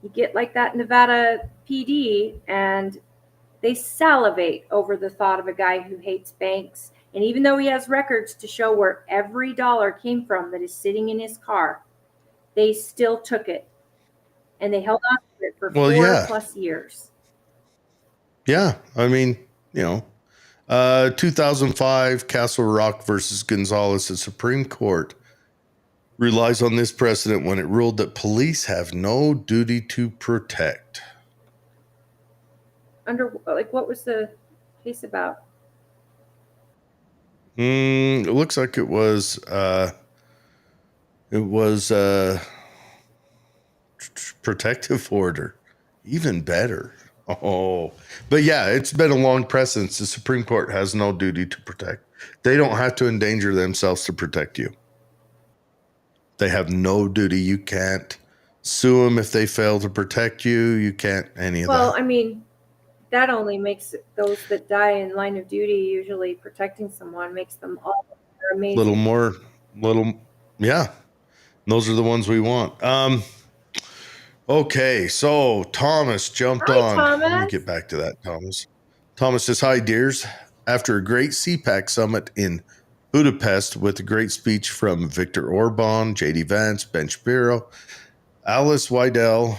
you get like that Nevada PD and they salivate over the thought of a guy who hates banks. And even though he has records to show where every dollar came from that is sitting in his car, they still took it and they held on to it for 4+ years. Yeah. I mean, 2005 Castle Rock versus Gonzalez, the Supreme Court relies on this precedent when it ruled that police have no duty to protect. What was the case about? It looks like it was protective order. Even better. Oh, but yeah, it's been a long precedent. The Supreme Court has no duty to protect. They don't have to endanger themselves to protect you. They have no duty. You can't sue them if they fail to protect you. You can't any of that. Well, I mean, that only makes those that die in line of duty, usually protecting someone, makes them all amazing. Yeah. Those are the ones we want. Okay, so Thomas jumped on. Thomas. Let me get back to that, Thomas. Thomas says, hi, dears. After a great CPAC summit in Budapest with a great speech from Viktor Orban, J.D. Vance, Ben Shapiro, Alice Weidel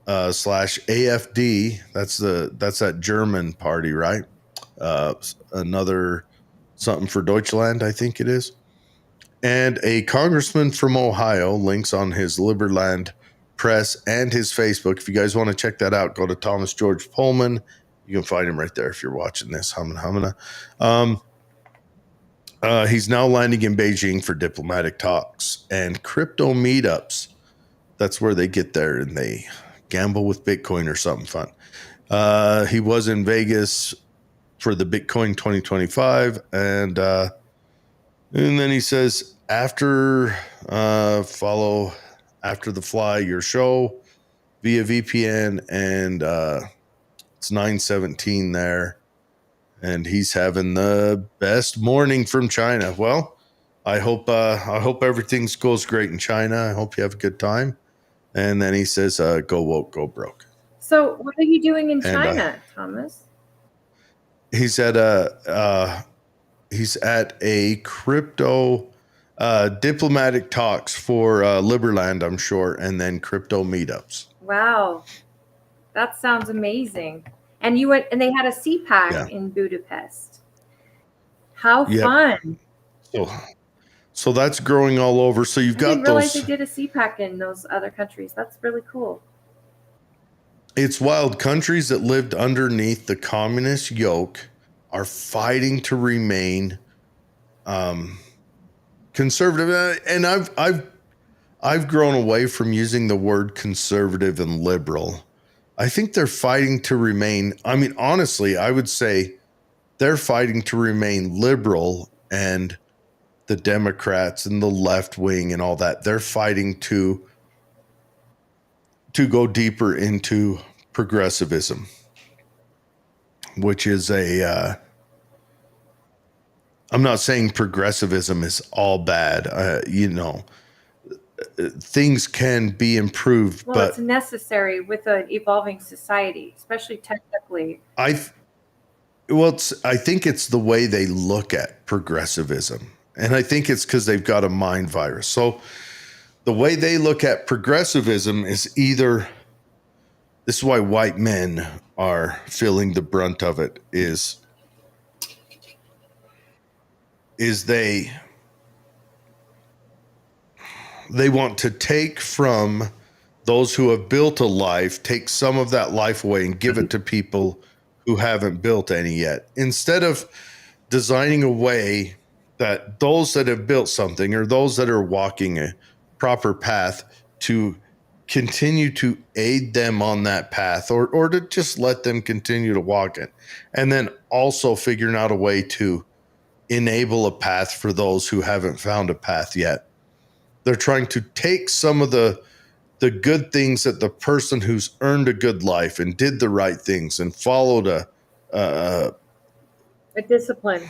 / AFD, that's that German party, right? Another something for Deutschland, I think it is. And a congressman from Ohio, links on his Liberland Press and his Facebook. If you guys want to check that out, go to Thomas George Pullman. You can find him right there if you're watching this. He's now landing in Beijing for diplomatic talks and crypto meetups. That's where they get there and they gamble with Bitcoin or something fun. He was in Vegas for the Bitcoin 2025, and then he says, after the fly your show via VPN, and it's 9:17 there, and he's having the best morning from China. Well, I hope everything goes great in China. I hope you have a good time. And then he says, "Go woke, go broke." So what are you doing in And, China, Thomas? He's at a crypto diplomatic talks for Liberland, I'm sure, and then crypto meetups. Wow, that sounds amazing. And you went, and they had a CPAC Yeah. in Budapest. How Yep. fun! So that's growing all over. So you've I got didn't realize those. they did a CPAC in those other countries. That's really cool. It's wild. Countries that lived underneath the communist yoke are fighting to remain conservative. And I've grown away from using the word conservative and liberal. I think they're fighting to remain. I mean, honestly, I would say they're fighting to remain liberal, and the Democrats and the left wing and all that, they're fighting to go deeper into progressivism, which is I'm not saying progressivism is all bad. Things can be improved, Well, but it's necessary with an evolving society, especially technically. I think it's the way they look at progressivism. And I think it's because they've got a mind virus. So the way they look at progressivism is either, this is why white men are feeling the brunt of it, is they want to take from those who have built a life, take some of that life away and give it to people who haven't built any yet, instead of designing a way that those that have built something, or those that are walking a proper path, to continue to aid them on that path, or to just let them continue to walk it. And then also figuring out a way to enable a path for those who haven't found a path yet. They're trying to take some of the good things that the person who's earned a good life and did the right things and followed a discipline.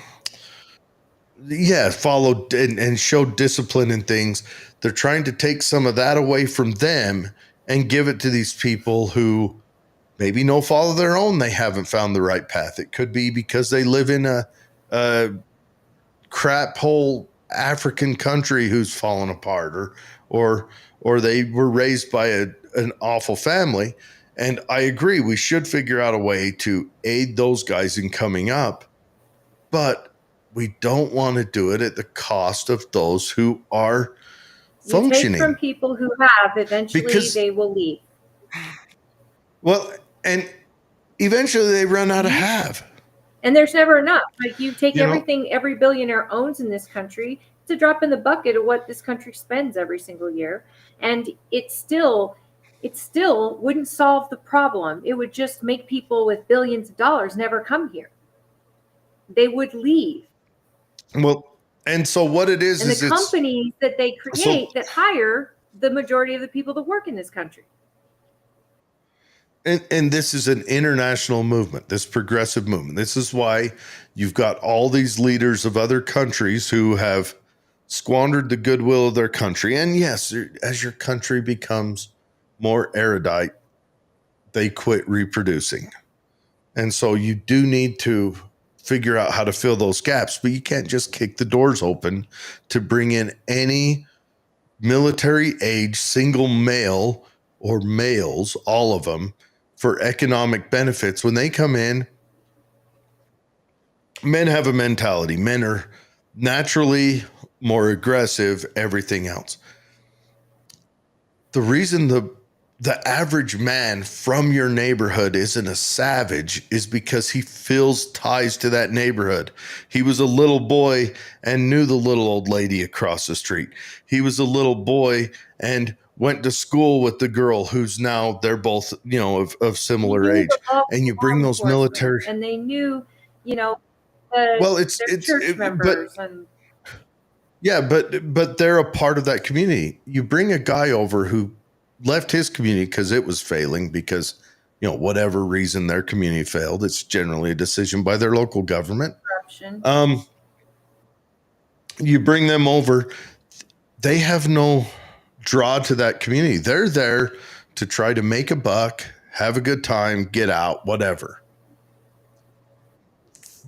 Followed and showed discipline in things. They're trying to take some of that away from them and give it to these people who maybe no fault of their own, they haven't found the right path. It could be because they live in a crap hole African country who's fallen apart, or they were raised by an awful family. And I agree, we should figure out a way to aid those guys in coming up, but we don't want to do it at the cost of those who are functioning. You take from people who have, eventually because they will leave. Well, and eventually they run out of have. And there's never enough. Like, you take everything every billionaire owns in this country, it's a drop in the bucket of what this country spends every single year. And it still wouldn't solve the problem. It would just make people with billions of dollars never come here. They would leave. Well, and so what it is, and the companies that they create that hire the majority of the people that work in this country. And this is an international movement, this progressive movement. This is why you've got all these leaders of other countries who have squandered the goodwill of their country. And yes, as your country becomes more erudite, they quit reproducing. And so you do need to figure out how to fill those gaps, but you can't just kick the doors open to bring in any military age single male or males, all of them, for economic benefits. When they come in, men have a mentality. Men are naturally more aggressive, everything else. The reason the average man from your neighborhood isn't a savage is because he feels ties to that neighborhood. He was a little boy and knew the little old lady across the street. He was a little boy and went to school with the girl who's now, they're both, of similar age. And you bring those military, and they knew, church members. But they're a part of that community. You bring a guy over who left his community because it was failing, because whatever reason their community failed. It's generally a decision by their local government. Corruption. You bring them over, they have no draw to that community. They're there to try to make a buck, have a good time, get out, whatever.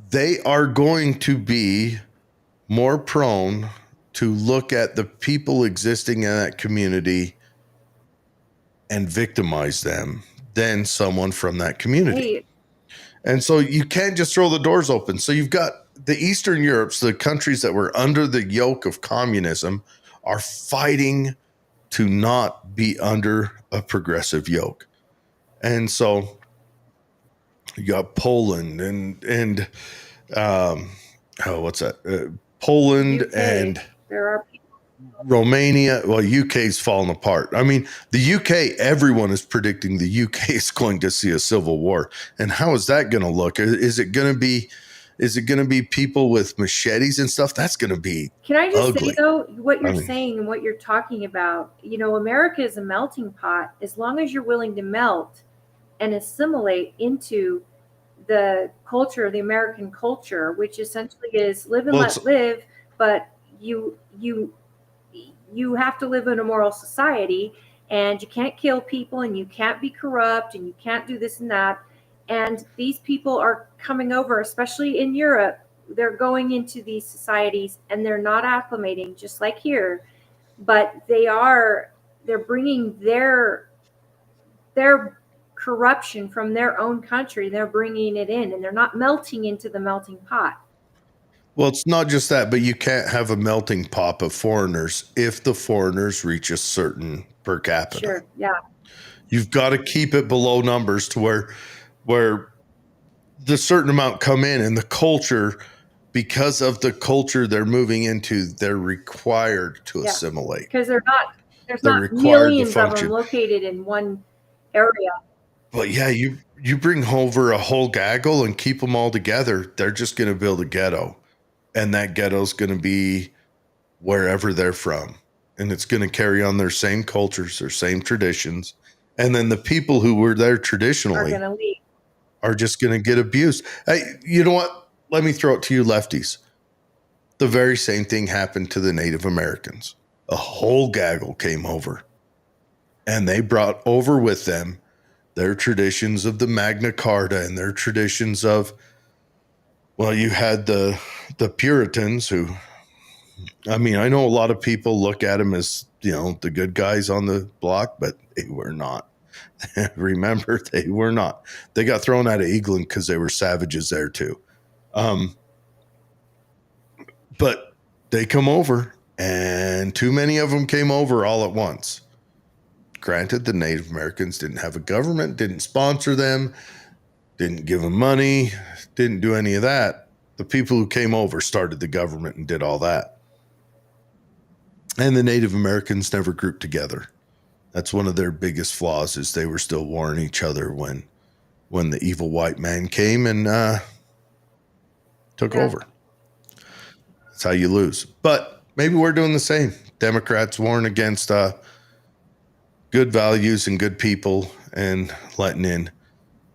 They are going to be more prone to look at the people existing in that community and victimize them than someone from that community. Hey, And so you can't just throw the doors open. So you've got the Eastern Europes, the countries that were under the yoke of communism, are fighting to not be under a progressive yoke. And so you got Poland and what's that? Poland UK, and there are people. Romania. Well, UK's falling apart. I mean, the UK, everyone is predicting the UK is going to see a civil war. And how is that going to look? Is it going to be people with machetes and stuff? That's going to be Can I just ugly. say, though, what you're saying and what you're talking about, America is a melting pot. As long as you're willing to melt and assimilate into the culture, the American culture, which essentially is live and let live, but you have to live in a moral society, and you can't kill people, and you can't be corrupt, and you can't do this and that. And these people are coming over, especially in Europe. They're going into these societies, and they're not acclimating, just like here, but they're bringing their corruption from their own country. They're bringing it in, and they're not melting into the melting pot. Well, it's not just that, but you can't have a melting pot of foreigners if the foreigners reach a certain per capita. Sure, yeah. You've got to keep it below numbers to where the certain amount come in, and the culture, because of the culture they're moving into, they're required to assimilate. Because there's not millions of them located in one area. But yeah, you bring over a whole gaggle and keep them all together, they're just going to build a ghetto. And that ghetto's going to be wherever they're from. And it's going to carry on their same cultures, their same traditions. And then the people who were there traditionally are just going to get abused. Hey, you know what? Let me throw it to you lefties. The very same thing happened to the Native Americans. A whole gaggle came over. And they brought over with them their traditions of the Magna Carta and their traditions of, well, you had the Puritans who, I mean, I know a lot of people look at them as, the good guys on the block, but they were not. Remember, they were not. They got thrown out of England because they were savages there too. But they come over, and too many of them came over all at once. Granted, the Native Americans didn't have a government, didn't sponsor them, didn't give them money, didn't do any of that. The people who came over started the government and did all that. And the Native Americans never grouped together. That's one of their biggest flaws, is they were still warring each other when the evil white man came and took over. That's how you lose. But maybe we're doing the same. Democrats warring against good values and good people and letting in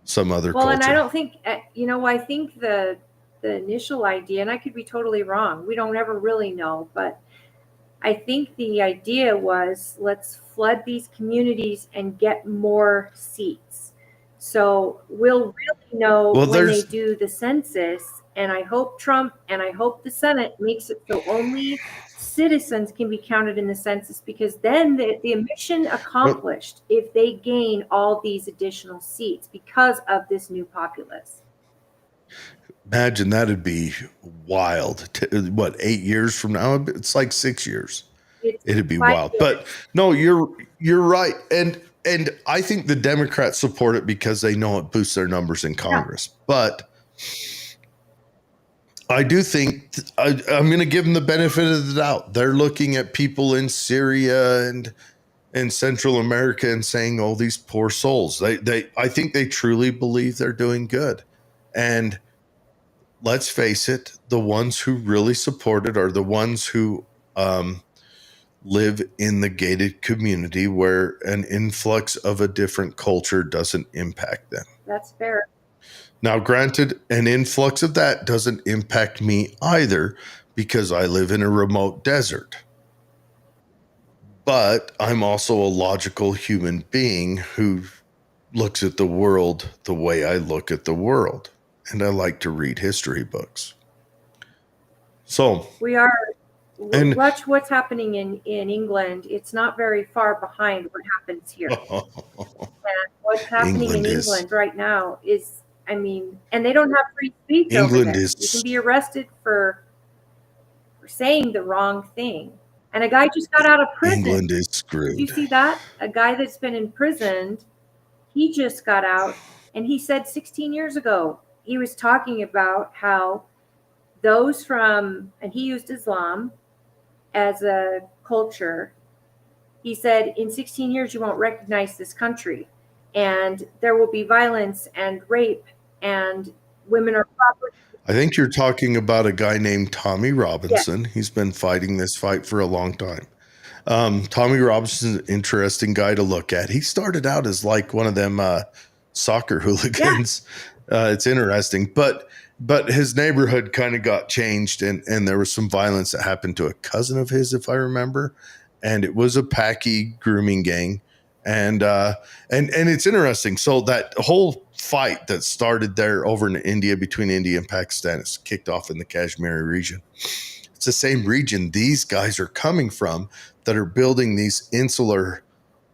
some other culture. And I don't think, I think the initial idea, and I could be totally wrong, we don't ever really know, but I think the idea was, let's flood these communities and get more seats. So we'll really know when they do the census. And I hope Trump and I hope the Senate makes it so only citizens can be counted in the census, because then the mission accomplished if they gain all these additional seats because of this new populace. Imagine that'd be wild. 8 years from now? It's like 6 years. It'd be wild. Years. But no, you're right. And I think the Democrats support it because they know it boosts their numbers in Congress. Yeah. But I do think I'm going to give them the benefit of the doubt. They're looking at people in Syria and Central America and saying, "Oh, these poor souls." I think they truly believe they're doing good. And let's face it, the ones who really support it are the ones who live in the gated community where an influx of a different culture doesn't impact them. That's fair. Now, granted, an influx of that doesn't impact me either because I live in a remote desert. But I'm also a logical human being who looks at the world the way I look at the world. And I like to read history books. So We are. And- Watch what's happening in England. It's not very far behind what happens here. And what's happening England in is- England right now is, I mean, and they don't have free speech England over there. is- You can be arrested for saying the wrong thing. And a guy just got out of prison. England is screwed. Did you see that? A guy that's been imprisoned, he just got out, and he said 16 years ago, he was talking about how those from, and he used Islam as a culture. He said, in 16 years, you won't recognize this country, and there will be violence and rape, and women are property. I think you're talking about a guy named Tommy Robinson. Yes. He's been fighting this fight for a long time. Tommy Robinson's an interesting guy to look at. He started out as like one of them soccer hooligans. Yeah. It's interesting, but his neighborhood kind of got changed, and there was some violence that happened to a cousin of his, if I remember, and it was a Paki grooming gang, and it's interesting. So that whole fight that started there over in India between India and Pakistan is kicked off in the Kashmiri region. It's the same region these guys are coming from that are building these insular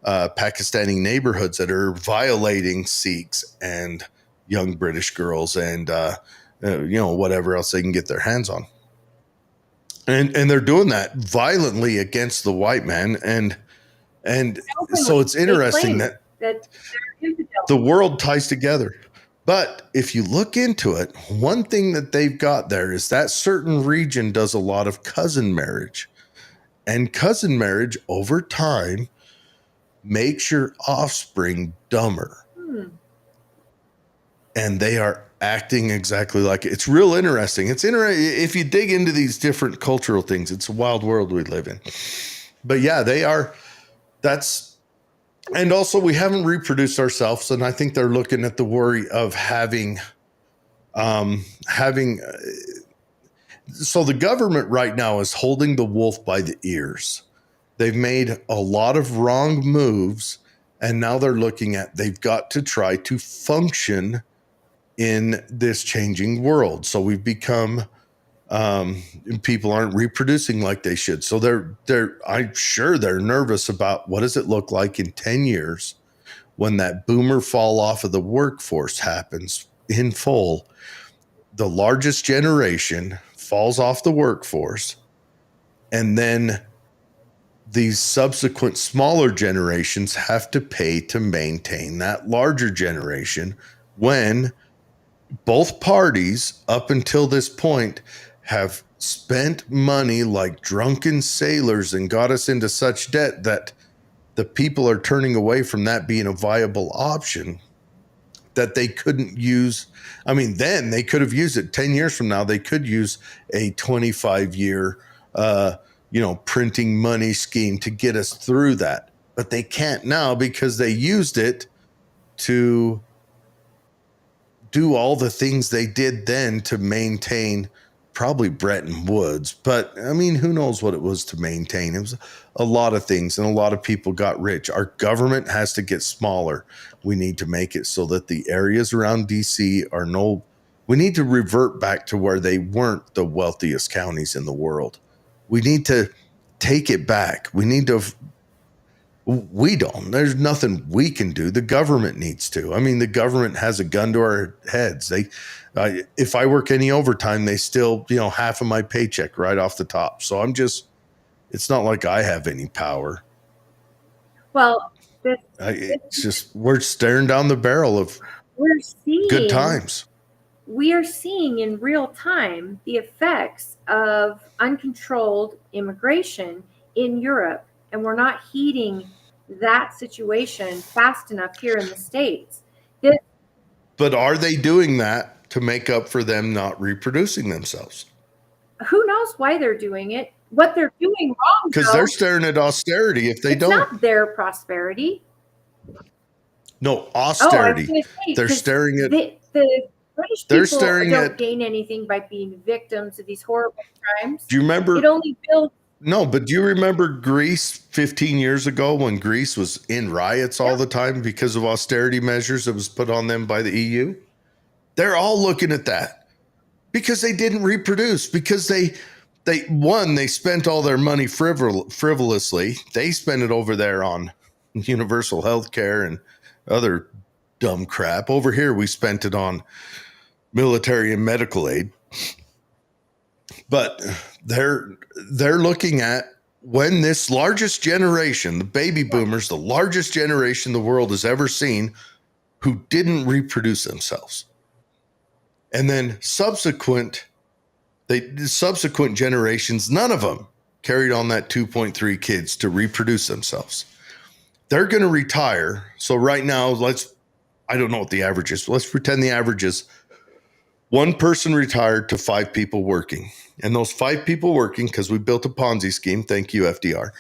Pakistani neighborhoods that are violating Sikhs and young British girls and whatever else they can get their hands on. And they're doing that violently against the white man. And so it's interesting that the world ties together. But if you look into it, one thing that they've got there is that certain region does a lot of cousin marriage. And cousin marriage over time makes your offspring dumber. And they are acting exactly like it. It's real interesting. It's interesting if you dig into these different cultural things. It's a wild world we live in. But yeah, they are. And also we haven't reproduced ourselves, and I think they're looking at the worry of having. So the government right now is holding the wolf by the ears. They've made a lot of wrong moves, and now they're looking at they've got to try to function in this changing world. So we've become people aren't reproducing like they should. So I'm sure they're nervous about what does it look like in 10 years when that boomer fall off of the workforce happens in full. The largest generation falls off the workforce, and then these subsequent smaller generations have to pay to maintain that larger generation when both parties up until this point have spent money like drunken sailors and got us into such debt that the people are turning away from that being a viable option that they couldn't use. I mean, then they could have used it 10 years from now. They could use a 25-year, printing money scheme to get us through that. But they can't now because they used it to do all the things they did then to maintain probably Bretton Woods. But I mean, who knows what it was to maintain? It was a lot of things, and a lot of people got rich. Our government has to get smaller. We need to make it so that the areas around DC we need to revert back to where they weren't the wealthiest counties in the world. We need to take it back. There's nothing we can do. The government needs to. I mean, the government has a gun to our heads. If I work any overtime, they still, half of my paycheck right off the top. So it's not like I have any power. Well, we're staring down the barrel of good times. We are seeing in real time the effects of uncontrolled immigration in Europe. And we're not heeding that situation fast enough here in the States. But are they doing that to make up for them not reproducing themselves? Who knows why they're doing it? what they're doing wrong, Because though, they're staring at austerity if they it's don't. not their prosperity. No, Oh, I was austerity. going to say, They're 'cause staring at. the British They're people staring don't at. gain anything by being victims of these horrible crimes. Do you remember? It only builds. No, but do you remember Greece 15 years ago when Greece was in riots all the time because of austerity measures that was put on them by the EU? They're all looking at that because they didn't reproduce, because they spent all their money frivolously. They spent it over there on universal health care and other dumb crap. Over here, we spent it on military and medical aid. But they're looking at when this largest generation, the baby boomers, the largest generation the world has ever seen, who didn't reproduce themselves. And then subsequent generations, none of them carried on that 2.3 kids to reproduce themselves. They're going to retire. So right now, I don't know what the average is. Let's pretend the average is one person retired to 5 people working. And those 5 people working, because we built a Ponzi scheme, thank you, FDR.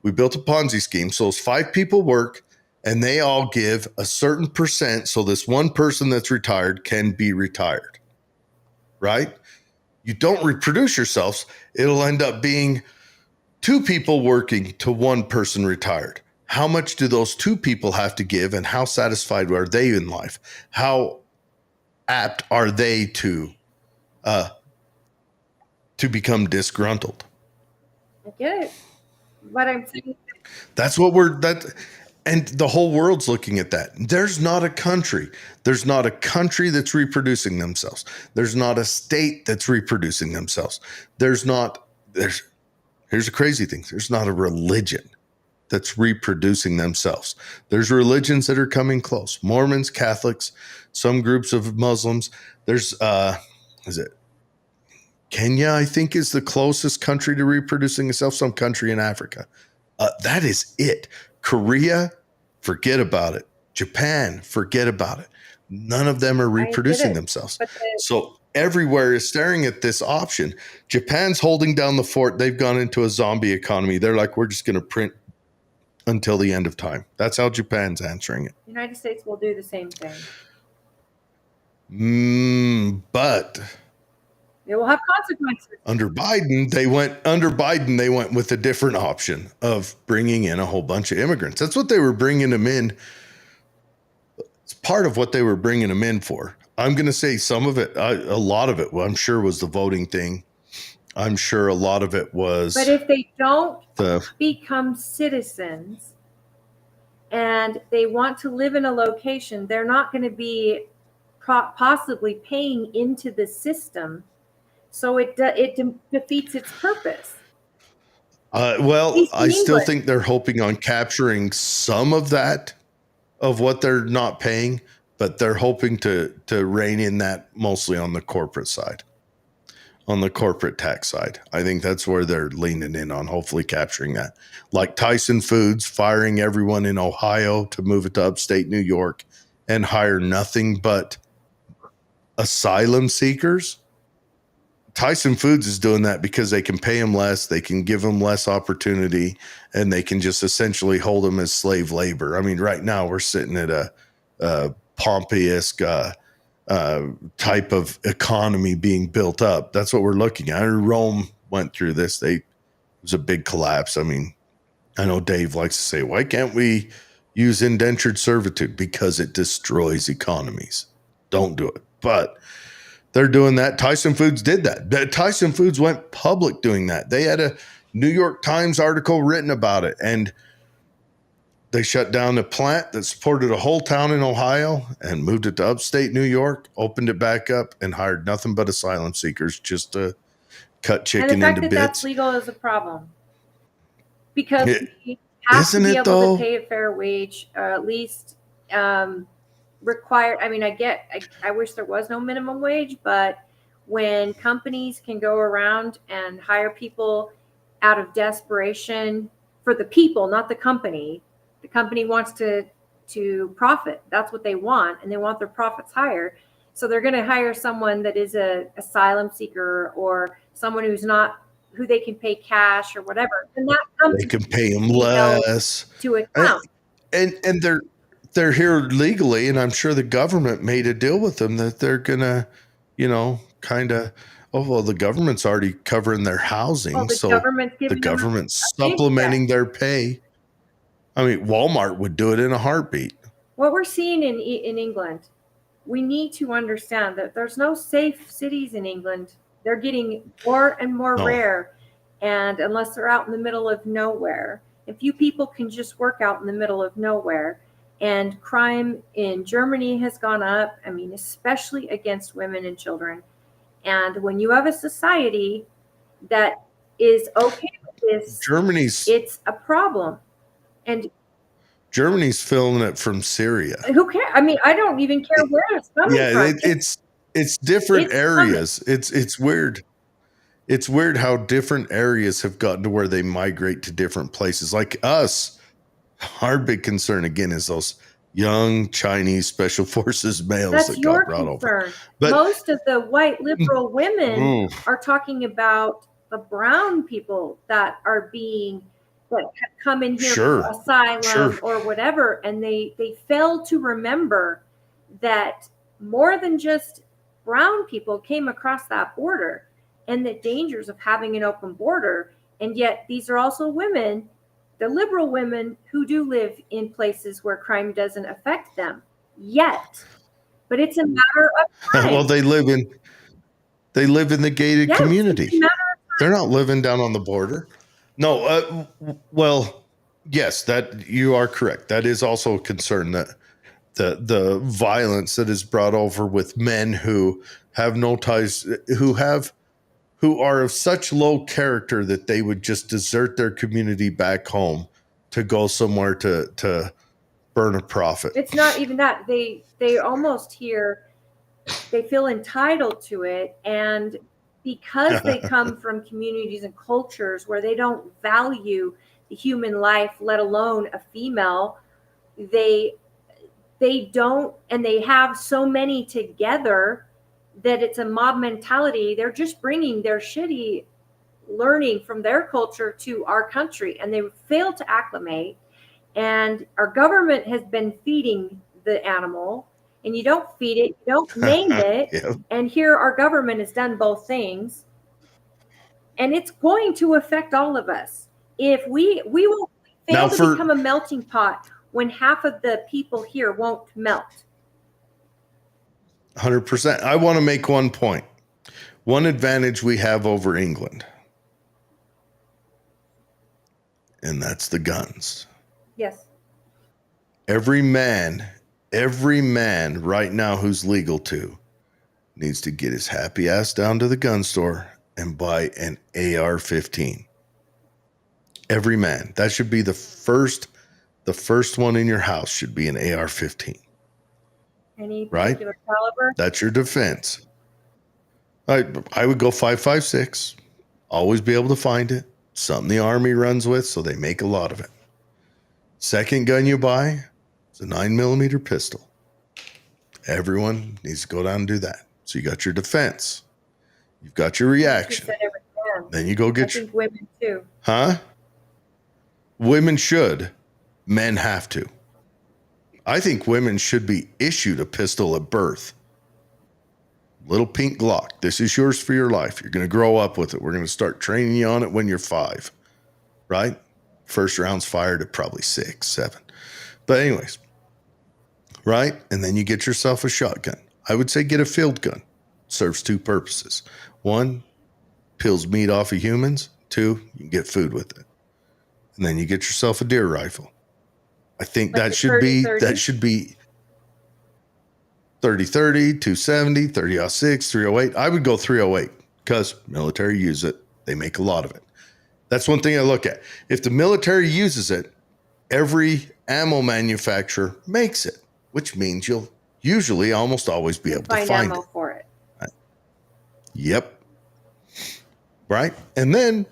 We built a Ponzi scheme. So those 5 people work and they all give a certain percent. So this one person that's retired can be retired, right? You don't reproduce yourselves. It'll end up being 2 people working to 1 person retired. How much do those 2 people have to give, and how satisfied are they in life? How apt are they to become disgruntled? I get it. But I'm saying That's what and the whole world's looking at that. There's not a country that's reproducing themselves. There's not a state that's reproducing themselves. Here's a crazy thing. There's not a religion that's reproducing themselves. There's religions that are coming close. Mormons, Catholics, some groups of Muslims. There's is it Kenya, I think, is the closest country to reproducing itself, some country in Africa. That is it. Korea, forget about it. Japan, forget about it. None of them are reproducing themselves. So everywhere is staring at this option. Japan's holding down the fort. They've gone into a zombie economy. They're like, we're just going to print until the end of time. That's how Japan's answering it. the United States will do the same thing. But it will have consequences. Under Biden, they went with a different option of bringing in a whole bunch of immigrants. That's what they were bringing them in. It's part of what they were bringing them in for. I'm going to say some of it, a lot of it, I'm sure, was the voting thing. I'm sure a lot of it was. But if they don't become citizens and they want to live in a location, they're not going to be possibly paying into the system. So it defeats its purpose. I still think they're hoping on capturing some of that, of what they're not paying, but they're hoping to rein in that mostly on the corporate side, on the corporate tax side. I think that's where they're leaning in on, hopefully capturing that. Like Tyson Foods firing everyone in Ohio to move it to upstate New York and hire nothing but asylum seekers. Tyson Foods is doing that because they can pay them less, they can give them less opportunity, and they can just essentially hold them as slave labor. I mean, right now we're sitting at a Pompey-esque type of economy being built up. That's what we're looking at. Rome went through this. It was a big collapse. I mean, I know Dave likes to say, why can't we use indentured servitude? Because it destroys economies. Don't do it. But they're doing that. Tyson Foods did that. Tyson Foods went public doing that. They had a New York Times article written about it, and they shut down a plant that supported a whole town in Ohio and moved it to upstate New York, opened it back up, and hired nothing but asylum seekers just to cut chicken into bits. And the fact that that's legal is a problem, because we have to be able to pay a fair wage, or at least required. I mean, I wish there was no minimum wage, but when companies can go around and hire people out of desperation for the people, not the company wants to profit. That's what they want, and they want their profits higher. So they're going to hire someone that is a asylum seeker or someone who's not who they can pay cash or whatever, and that They can pay them be held less. to account. And they're here legally, and I'm sure the government made a deal with them that they're gonna, kind of. Oh well, the government's already covering their housing, The so government's the giving them government's a big supplementing their pay. I mean, Walmart would do it in a heartbeat. What we're seeing in England, we need to understand that there's no safe cities in England. They're getting more and more rare, and unless they're out in the middle of nowhere, if you people can just work out in the middle of nowhere. And crime in Germany has gone up, I mean, especially against women and children. And when you have a society that is okay with this, it's a problem. And Germany's filming it from Syria. Who cares? I mean, I don't even care where it's coming from. It's different areas. It's weird. It's weird how different areas have gotten to where they migrate to different places. Like us, our big concern again is those young Chinese special forces males that got brought over. But most of the white liberal women are talking about the brown people that have come in here for asylum or whatever, and they fail to remember that more than just brown people came across that border, and the dangers of having an open border. And yet these are also women, the liberal women, who do live in places where crime doesn't affect them yet. But it's a matter of time. Well, they live in the gated community. They're not living down on the border. No, well, yes, that you are correct. That is also a concern, that the violence that is brought over with men who have no ties, who are of such low character that they would just desert their community back home to go somewhere to burn a profit. It's not even that. They almost they feel entitled to it, and because they come from communities and cultures where they don't value the human life, let alone a female, they don't, and they have so many together that it's a mob mentality. They're just bringing their shitty learning from their culture to our country, and they fail to acclimate. And our government has been feeding the animal, and you don't feed it, you don't name it. Yep. And here our government has done both things, and it's going to affect all of us. If we will fail to become a melting pot when half of the people here won't melt. 100%. I want to make one point. One advantage we have over England, and that's the guns. Yes. Every man right now who's legal to needs to get his happy ass down to the gun store and buy an AR-15. Every man. That should be the first one in your house should be an AR-15. Any particular caliber? That's your defense. I would go 5.56. Always be able to find it. Something the Army runs with, so they make a lot of it. Second gun you buy is a 9mm pistol. Everyone needs to go down and do that. So you got your defense. You've got your reaction. Then you go get I think women too. Huh? Women should. Men have to. I think women should be issued a pistol at birth. Little pink Glock. This is yours for your life. You're going to grow up with it. We're going to start training you on it when you're 5. Right? First round's fired at probably 6, 7. But anyways. Right? And then you get yourself a shotgun. I would say get a field gun. Serves 2 purposes. 1, peels meat off of humans. 2, you can get food with it. And then you get yourself a deer rifle. I think like that should be 30-30, 270, 30-06, 308. I would go 308 because military use it. They make a lot of it. That's one thing I look at. If the military uses it, every ammo manufacturer makes it, which means you'll usually almost always be able to find ammo it. For it. Right. Yep. Right. And then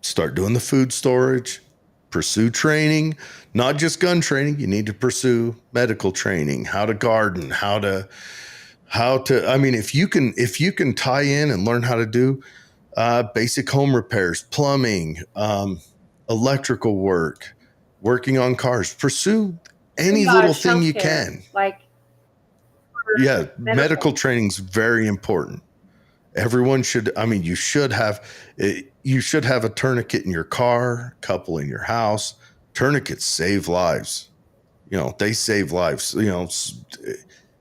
start doing the food storage, pursue training, not just gun training. You need to pursue medical training, how to garden, how to, I mean, if you can tie in and learn how to do basic home repairs, plumbing, electrical work, working on cars. Pursue any little thing you can. Like Yeah, medical training is very important. Everyone should. I mean, you should have a tourniquet in your car, couple in your house. Tourniquets save lives. They save lives.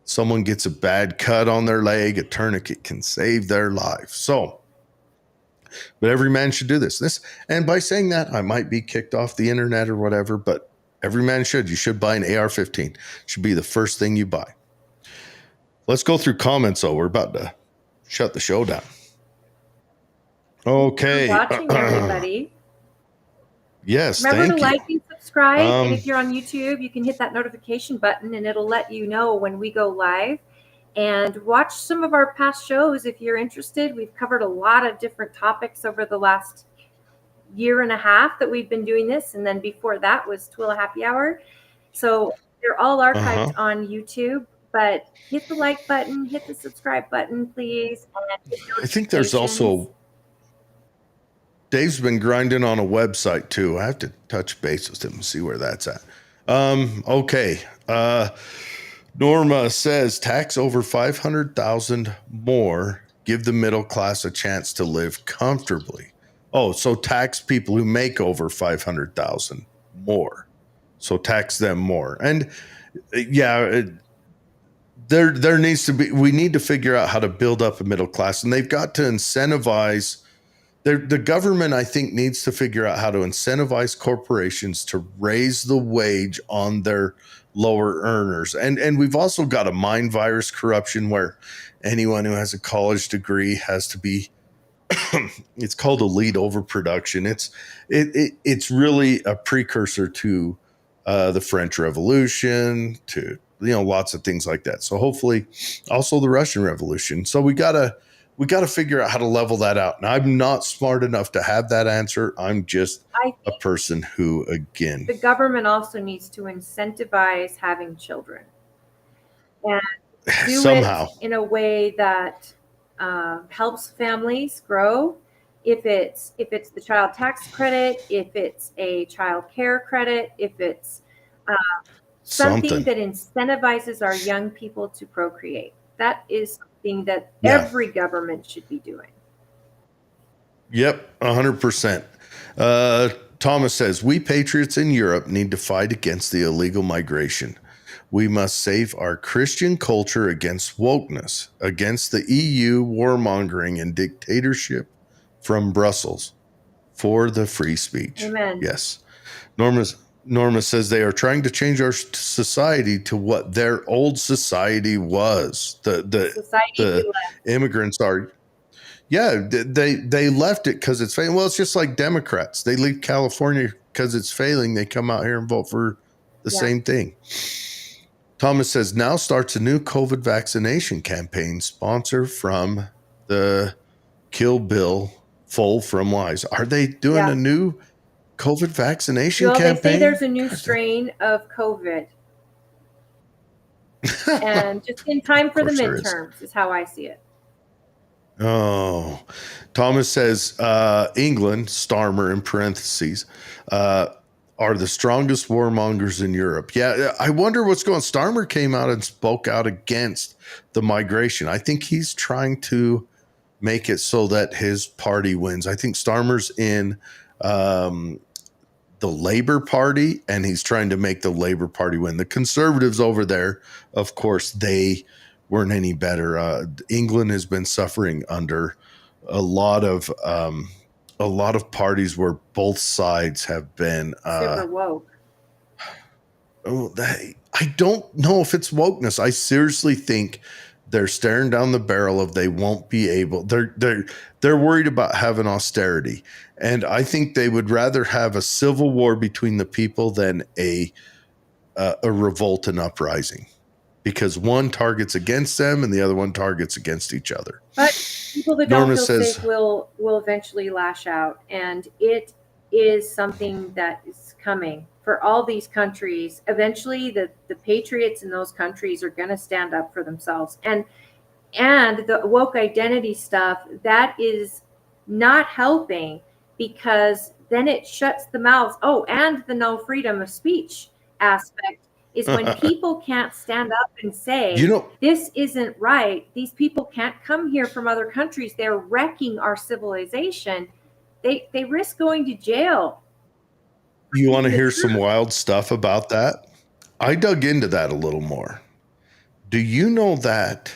Someone gets a bad cut on their leg, a tourniquet can save their life. So, but every man should do this. And by saying that, I might be kicked off the internet or whatever, but every man should. You should buy an AR-15. It should be the first thing you buy. Let's go through comments, though. We're about to shut the show down. Okay. Thanks for watching, everybody. Yes, Remember thank to you. like and subscribe. And if you're on YouTube, you can hit that notification button and it'll let you know when we go live. And watch some of our past shows if you're interested. We've covered a lot of different topics over the last year and a half that we've been doing this. And then before that was Twila Happy Hour. So they're all archived on YouTube. But hit the like button, hit the subscribe button, please. And I think there's also, Dave's been grinding on a website too. I have to touch base with him and see where that's at. Okay. Norma says tax over 500,000 more, give the middle class a chance to live comfortably. Oh, so tax people who make over 500,000 more. So tax them more. And yeah, there needs to be, we need to figure out how to build up a middle class, and they've got to incentivize. The government, I think, needs to figure out how to incentivize corporations to raise the wage on their lower earners. And we've also got a mind virus corruption where anyone who has a college degree has to be, it's called elite overproduction. It's really a precursor to the French Revolution, to lots of things like that. So hopefully also the Russian Revolution. So we got to figure out how to level that out. And I'm not smart enough to have that answer. I'm just a person who, again, the government also needs to incentivize having children and do somehow it in a way that helps families grow. If it's the child tax credit, if it's a child care credit, if it's something that incentivizes our young people to procreate. That is something that every government should be doing. Yep, 100%. Thomas says, we patriots in Europe need to fight against the illegal migration. We must save our Christian culture against wokeness, against the EU warmongering and dictatorship from Brussels for the free speech. Amen. Yes. Norma says they are trying to change our society to what their old society was. The immigrants are, they left it because it's failing. Well, it's just like Democrats. They leave California because it's failing. They come out here and vote for the same thing. Thomas says now starts a new COVID vaccination campaign sponsor from the Kill Bill Full from Lies. Are they doing a new COVID vaccination campaign? They say there's a new strain of COVID. And just in time for the midterms is how I see it. Oh, Thomas says England, Starmer in parentheses, are the strongest warmongers in Europe. Yeah, I wonder what's going on. Starmer came out and spoke out against the migration. I think he's trying to make it so that his party wins. I think Starmer's in the Labor Party, and he's trying to make the Labor Party win. The Conservatives over there, of course, they weren't any better. England has been suffering under a lot of parties where both sides have been super woke. I don't know if it's wokeness. I seriously think they're staring down the barrel of they won't be able. They're worried about having austerity, and I think they would rather have a civil war between the people than a revolt and uprising, because one targets against them and the other one targets against each other. But people that don't feel safe will eventually lash out, and it is something that is coming for all these countries. Eventually, the patriots in those countries are going to stand up for themselves. And the woke identity stuff, that is not helping, because then it shuts the mouths. Oh, and the no freedom of speech aspect is when people can't stand up and say, You know, this isn't right. These people can't come here from other countries. They're wrecking our civilization. They risk going to jail. you want to The hear some truth. wild stuff about that? I dug into that a little more. Do you know that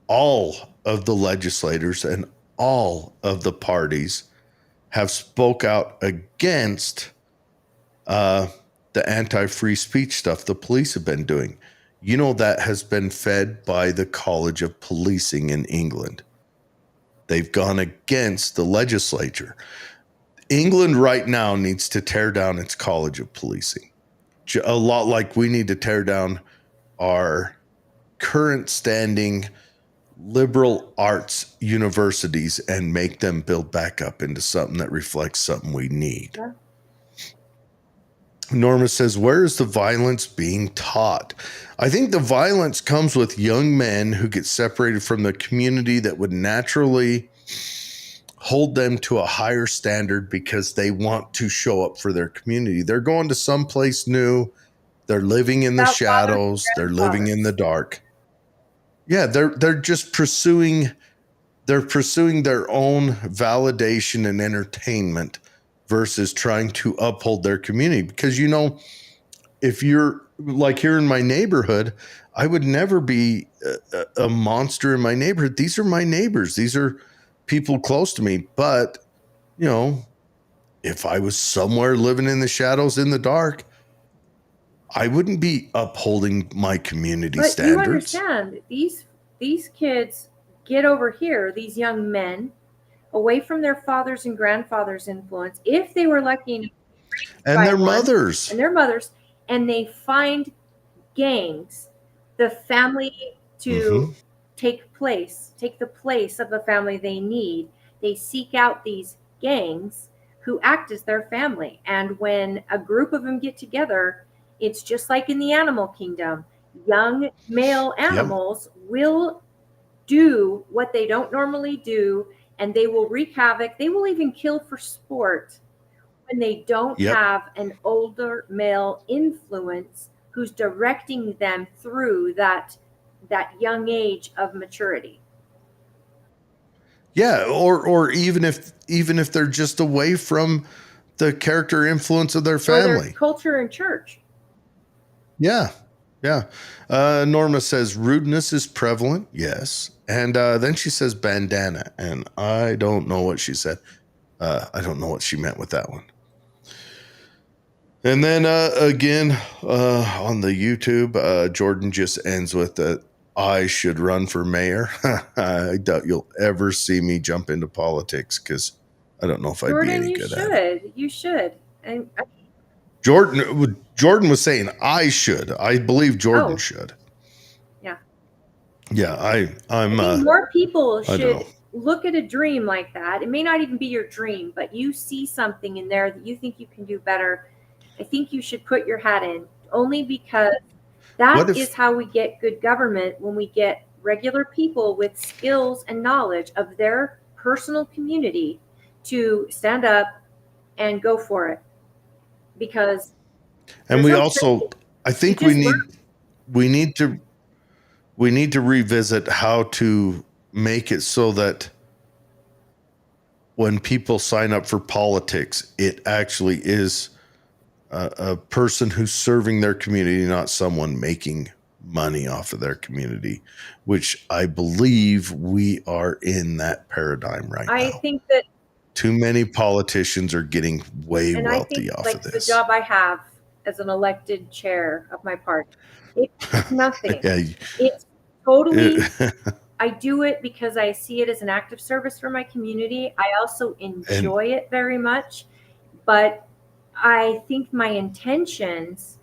all of the legislators and all of the parties have spoke out against the anti-free speech stuff the police have been doing? You know, that has been fed by the College of Policing in England. They've gone against the legislature. England right now needs to tear down its College of Policing. A lot like we need to tear down our current standing liberal arts universities and make them build back up into something that reflects something we need. Yeah. Norma says, where is the violence being taught? I think the violence comes with young men who get separated from the community that would naturally hold them to a higher standard because they want to show up for their community. They're going to someplace new. They're living in the Without fathers and shadows. They're living in the grandfathers. dark. Yeah, they're just pursuing their own validation and entertainment versus trying to uphold their community. Because, you know, if you're like here in my neighborhood, I would never be a monster in my neighborhood. These are my neighbors. These are people close to me. But, you know, if I was somewhere living in the shadows in the dark, I wouldn't be upholding my community But standards. you understand, these kids get over here, these young men, away from their fathers and grandfathers' influence, if they were lucky enough And their mothers. and their mothers, and they find gangs, the family to take the place of the family they need. They seek out these gangs who act as their family. And when a group of them get together, it's just like in the animal kingdom. Young male animals will do what they don't normally do, and they will wreak havoc. They will even kill for sport when they don't have an older male influence who's directing them through that young age of maturity. Yeah, or even if they're just away from the character influence of their family. Or their culture and church. Yeah. Norma says rudeness is prevalent. Yes. And then she says bandana. And I don't know what she said. I don't know what she meant with that one. And then again, on the YouTube, Jordan just ends with that I should run for mayor. I doubt you'll ever see me jump into politics because I don't know if I'd be any good at it. You should. And Jordan was saying I should. I believe Jordan should. Yeah. Yeah, I think more people should know. Look at a dream like that. It may not even be your dream, but you see something in there that you think you can do better. I think you should put your hat in, only because that is how we get good government, when we get regular people with skills and knowledge of their personal community to stand up and go for it. Because and we also I think we need to revisit how to make it so that when people sign up for politics, it actually is a person who's serving their community, not someone making money off of their community, which I believe we are in that paradigm right now. I think that too many politicians are getting way wealthy off of this. The job I have as an elected chair of my party, it's nothing. It's totally, I do it because I see it as an act of service for my community. I also enjoy it very much, but I think my intentions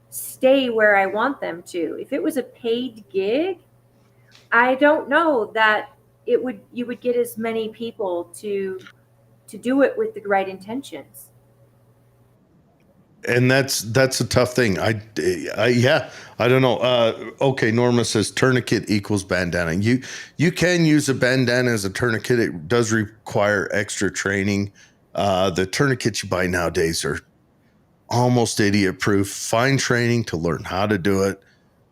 stay where I want them to. If it was a paid gig, I don't know that you would get as many people to do it with the right intentions. And that's a tough thing. I don't know. Okay, Norma says tourniquet equals bandana. You can use a bandana as a tourniquet. It does require extra training. The tourniquets you buy nowadays are almost idiot proof. Fine training to learn how to do it,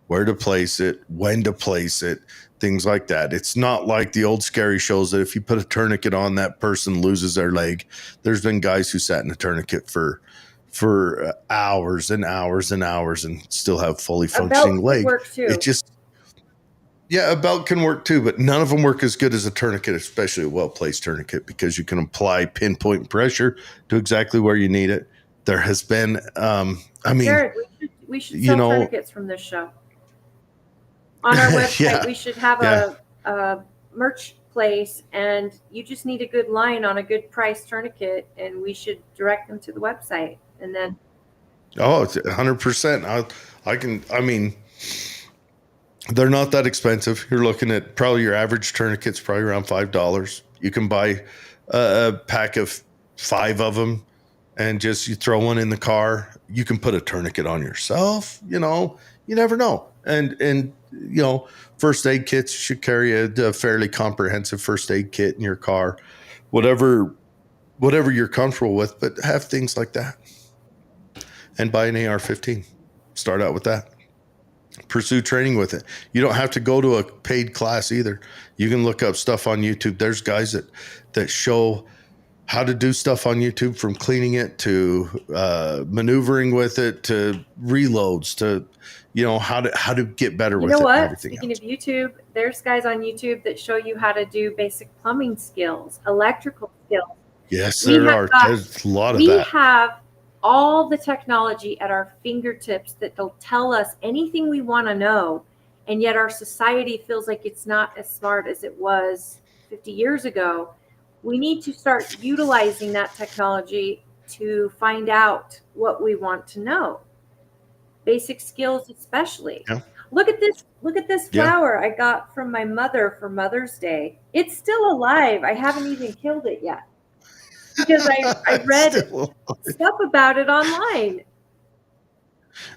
where to place it, when to place it, things like that. It's not like the old scary shows that if you put a tourniquet on, that person loses their leg. There's been guys who sat in a tourniquet for hours and hours and hours and still have fully functioning leg. Work too. It just, yeah, a belt can work too, but none of them work as good as a tourniquet, especially a well-placed tourniquet, because you can apply pinpoint pressure to exactly where you need it. There has been, Jared, we should sell tourniquets from this show. On our website, we should have a merch place, and you just need a good line on a good price tourniquet, and we should direct them to the website. And then, it's 100%. I mean, they're not that expensive. You're looking at probably your average tourniquet's probably around $5. You can buy a pack of 5 of them, and just you throw one in the car. You can put a tourniquet on yourself. You never know. And first aid kits, you should carry a fairly comprehensive first aid kit in your car, whatever you're comfortable with, but have things like that. And buy an AR-15. Start out with that. Pursue training with it. You don't have to go to a paid class either. You can look up stuff on YouTube. There's guys that show how to do stuff on YouTube, from cleaning it to maneuvering with it to reloads to how to get better with it. You know what? Speaking of YouTube, there's guys on YouTube that show you how to do basic plumbing skills, electrical skills. Yes, there are. There's a lot of that. We have all the technology at our fingertips that'll tell us anything we want to know, and yet our society feels like it's not as smart as it was 50 years ago. We need to start utilizing that technology to find out what we want to know. Basic skills, especially. Yeah. Look at this flower I got from my mother for Mother's Day. It's still alive. I haven't even killed it yet, because I read stuff about it online.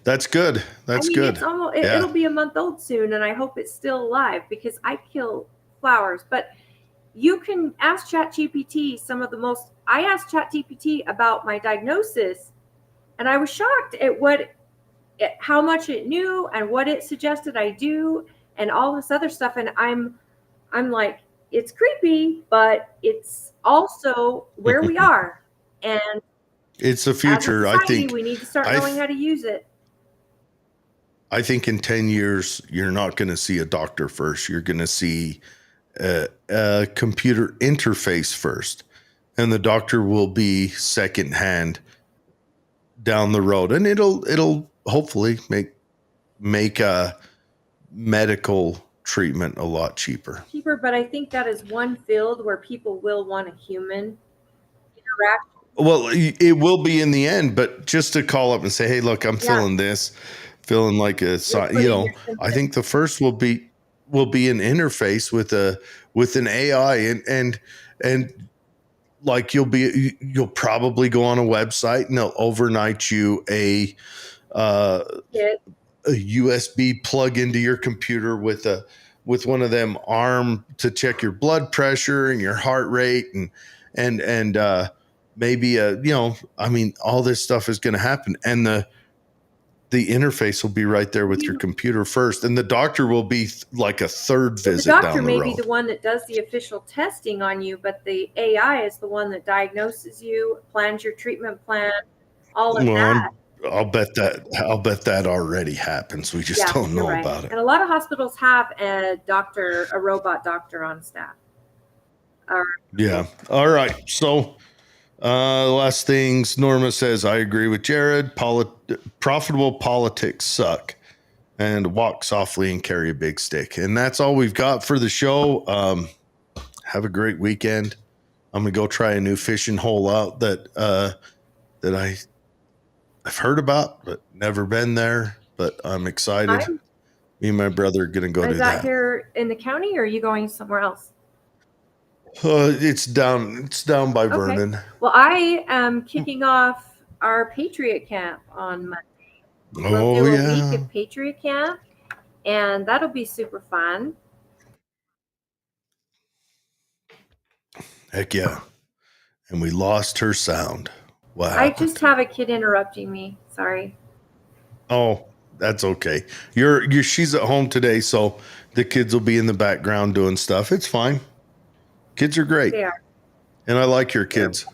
That's good. That's good. It'll be a month old soon, and I hope it's still alive, because I kill flowers. But you can ask ChatGPT I asked ChatGPT about my diagnosis, and I was shocked at how much it knew and what it suggested I do and all this other stuff. And I'm like, it's creepy, but it's also where we are. And it's the future. As a society, I think we need to start knowing how to use it. I think in 10 years, you're not going to see a doctor first. You're going to see a computer interface first, and the doctor will be secondhand down the road, and it'll hopefully make a medical treatment a lot cheaper. But I think that is one field where people will want a human interaction. Well, it will be in the end, but just to call up and say, hey, look, I'm feeling this, feeling like I think the first will be an interface with an AI, and like you'll probably go on a website and they'll overnight you a USB plug into your computer with one of them arm to check your blood pressure and your heart rate and maybe all this stuff is going to happen, and the interface will be right there with your computer first, and the doctor will be like a third visit down the road. The doctor may be the one that does the official testing on you, but the AI is the one that diagnoses you, plans your treatment plan, all of that. I'll bet that already happens. We just don't know about it. And a lot of hospitals have a robot doctor on staff. Yeah. All right. So last things, Norma says, I agree with Jared. Profitable politics suck, and walk softly and carry a big stick. And that's all we've got for the show. Have a great weekend. I'm going to go try a new fishing hole out that I've heard about, but never been there, but I'm excited. Me and my brother are going to go do that. Is that here in the county, or are you going somewhere else? It's down by Vernon. Well, I am kicking off our Patriot Camp on Monday. Oh, We'll do a yeah. week of Patriot Camp, and that'll be super fun. Heck yeah. And we lost her sound. What I happened? just have a kid interrupting me. Sorry. Oh, that's okay. She's at home today, so the kids will be in the background doing stuff. It's fine. Kids are great. They are. And I like your kids.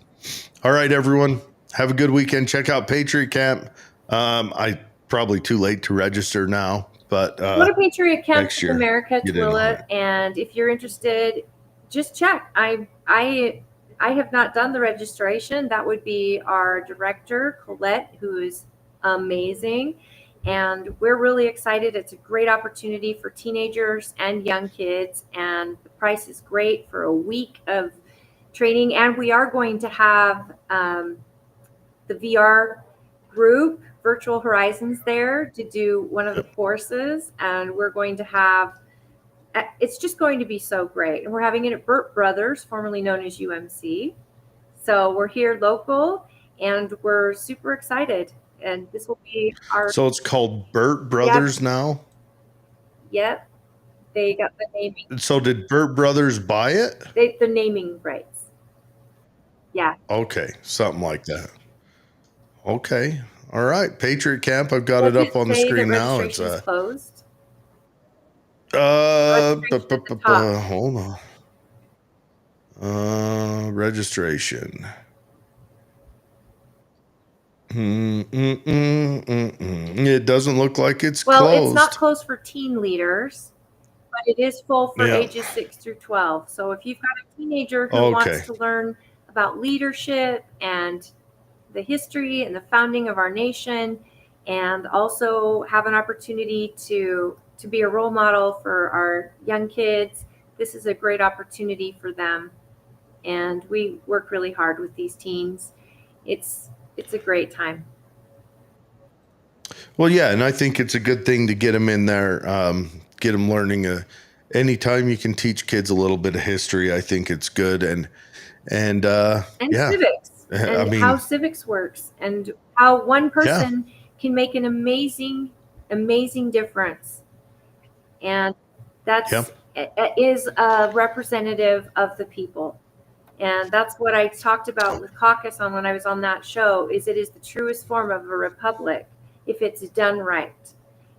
All right, everyone. Have a good weekend. Check out Patriot Camp. I probably too late to register now, but Go to Patriot Camp next in year, America, get in on Twilla, it. and if you're interested, just check. I have not done the registration. That would be our director, Colette, who is amazing. And we're really excited. It's a great opportunity for teenagers and young kids. And the price is great for a week of training. And we are going to have the VR group, Virtual Horizons, there to do one of the courses. And we're going to have, it's just going to be so great. And we're having it at Burt Brothers, formerly known as UMC. So we're here local and we're super excited. And this will be our. So it's called Burt Brothers now? Yep. They got the naming. So did Burt Brothers buy it? The naming rights. Yeah. Okay. Something like that. Okay. All right. Patriot Camp. I've got it up on the screen now. It's closed. Hold on. Registration. It doesn't look like it's closed. Well, it's not closed for teen leaders, but it is full for ages 6 through 12. So if you've got a teenager who wants to learn about leadership and the history and the founding of our nation, and also have an opportunity to be a role model for our young kids, this is a great opportunity for them. And we work really hard with these teens. It's a great time. Well, yeah, and I think it's a good thing to get them in there, get them learning. Anytime you can teach kids a little bit of history, I think it's good. And civics, and how civics works, and how one person can make an amazing difference. And that is a representative of the people. And that's what I talked about with caucus on when I was on that show, is it is the truest form of a republic if it's done right,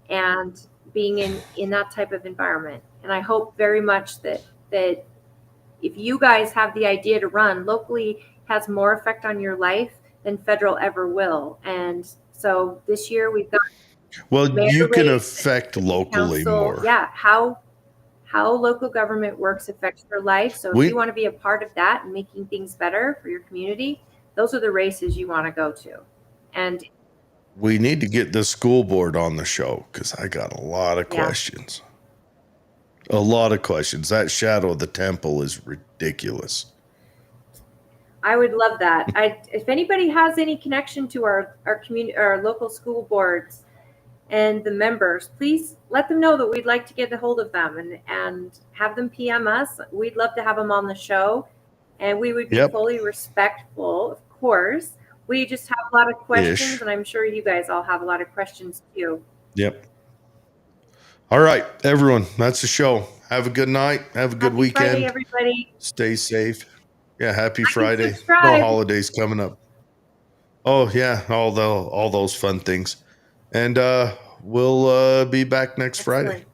and being in that type of environment. And I hope very much that if you guys have the idea to run locally, has more effect on your life than federal ever will. And so this year we've got you can affect locally more. Yeah, how local government works affects your life. So if you want to be a part of that and making things better for your community, those are the races you want to go to. And we need to get the school board on the show, because I got a lot of questions. A lot of questions. That shadow of the temple is ridiculous. I would love that. If anybody has any connection to our community, our local school boards and the members, please let them know that we'd like to get a hold of them and have them PM us. We'd love to have them on the show, and we would be fully respectful, of course. We just have a lot of questions, and I'm sure you guys all have a lot of questions too. Yep. All right, everyone, that's the show. Have a good night. Have a good weekend. Friday, everybody. Stay safe. Yeah, happy Friday. No holidays coming up. Oh, yeah, all those fun things. And we'll be back next Friday.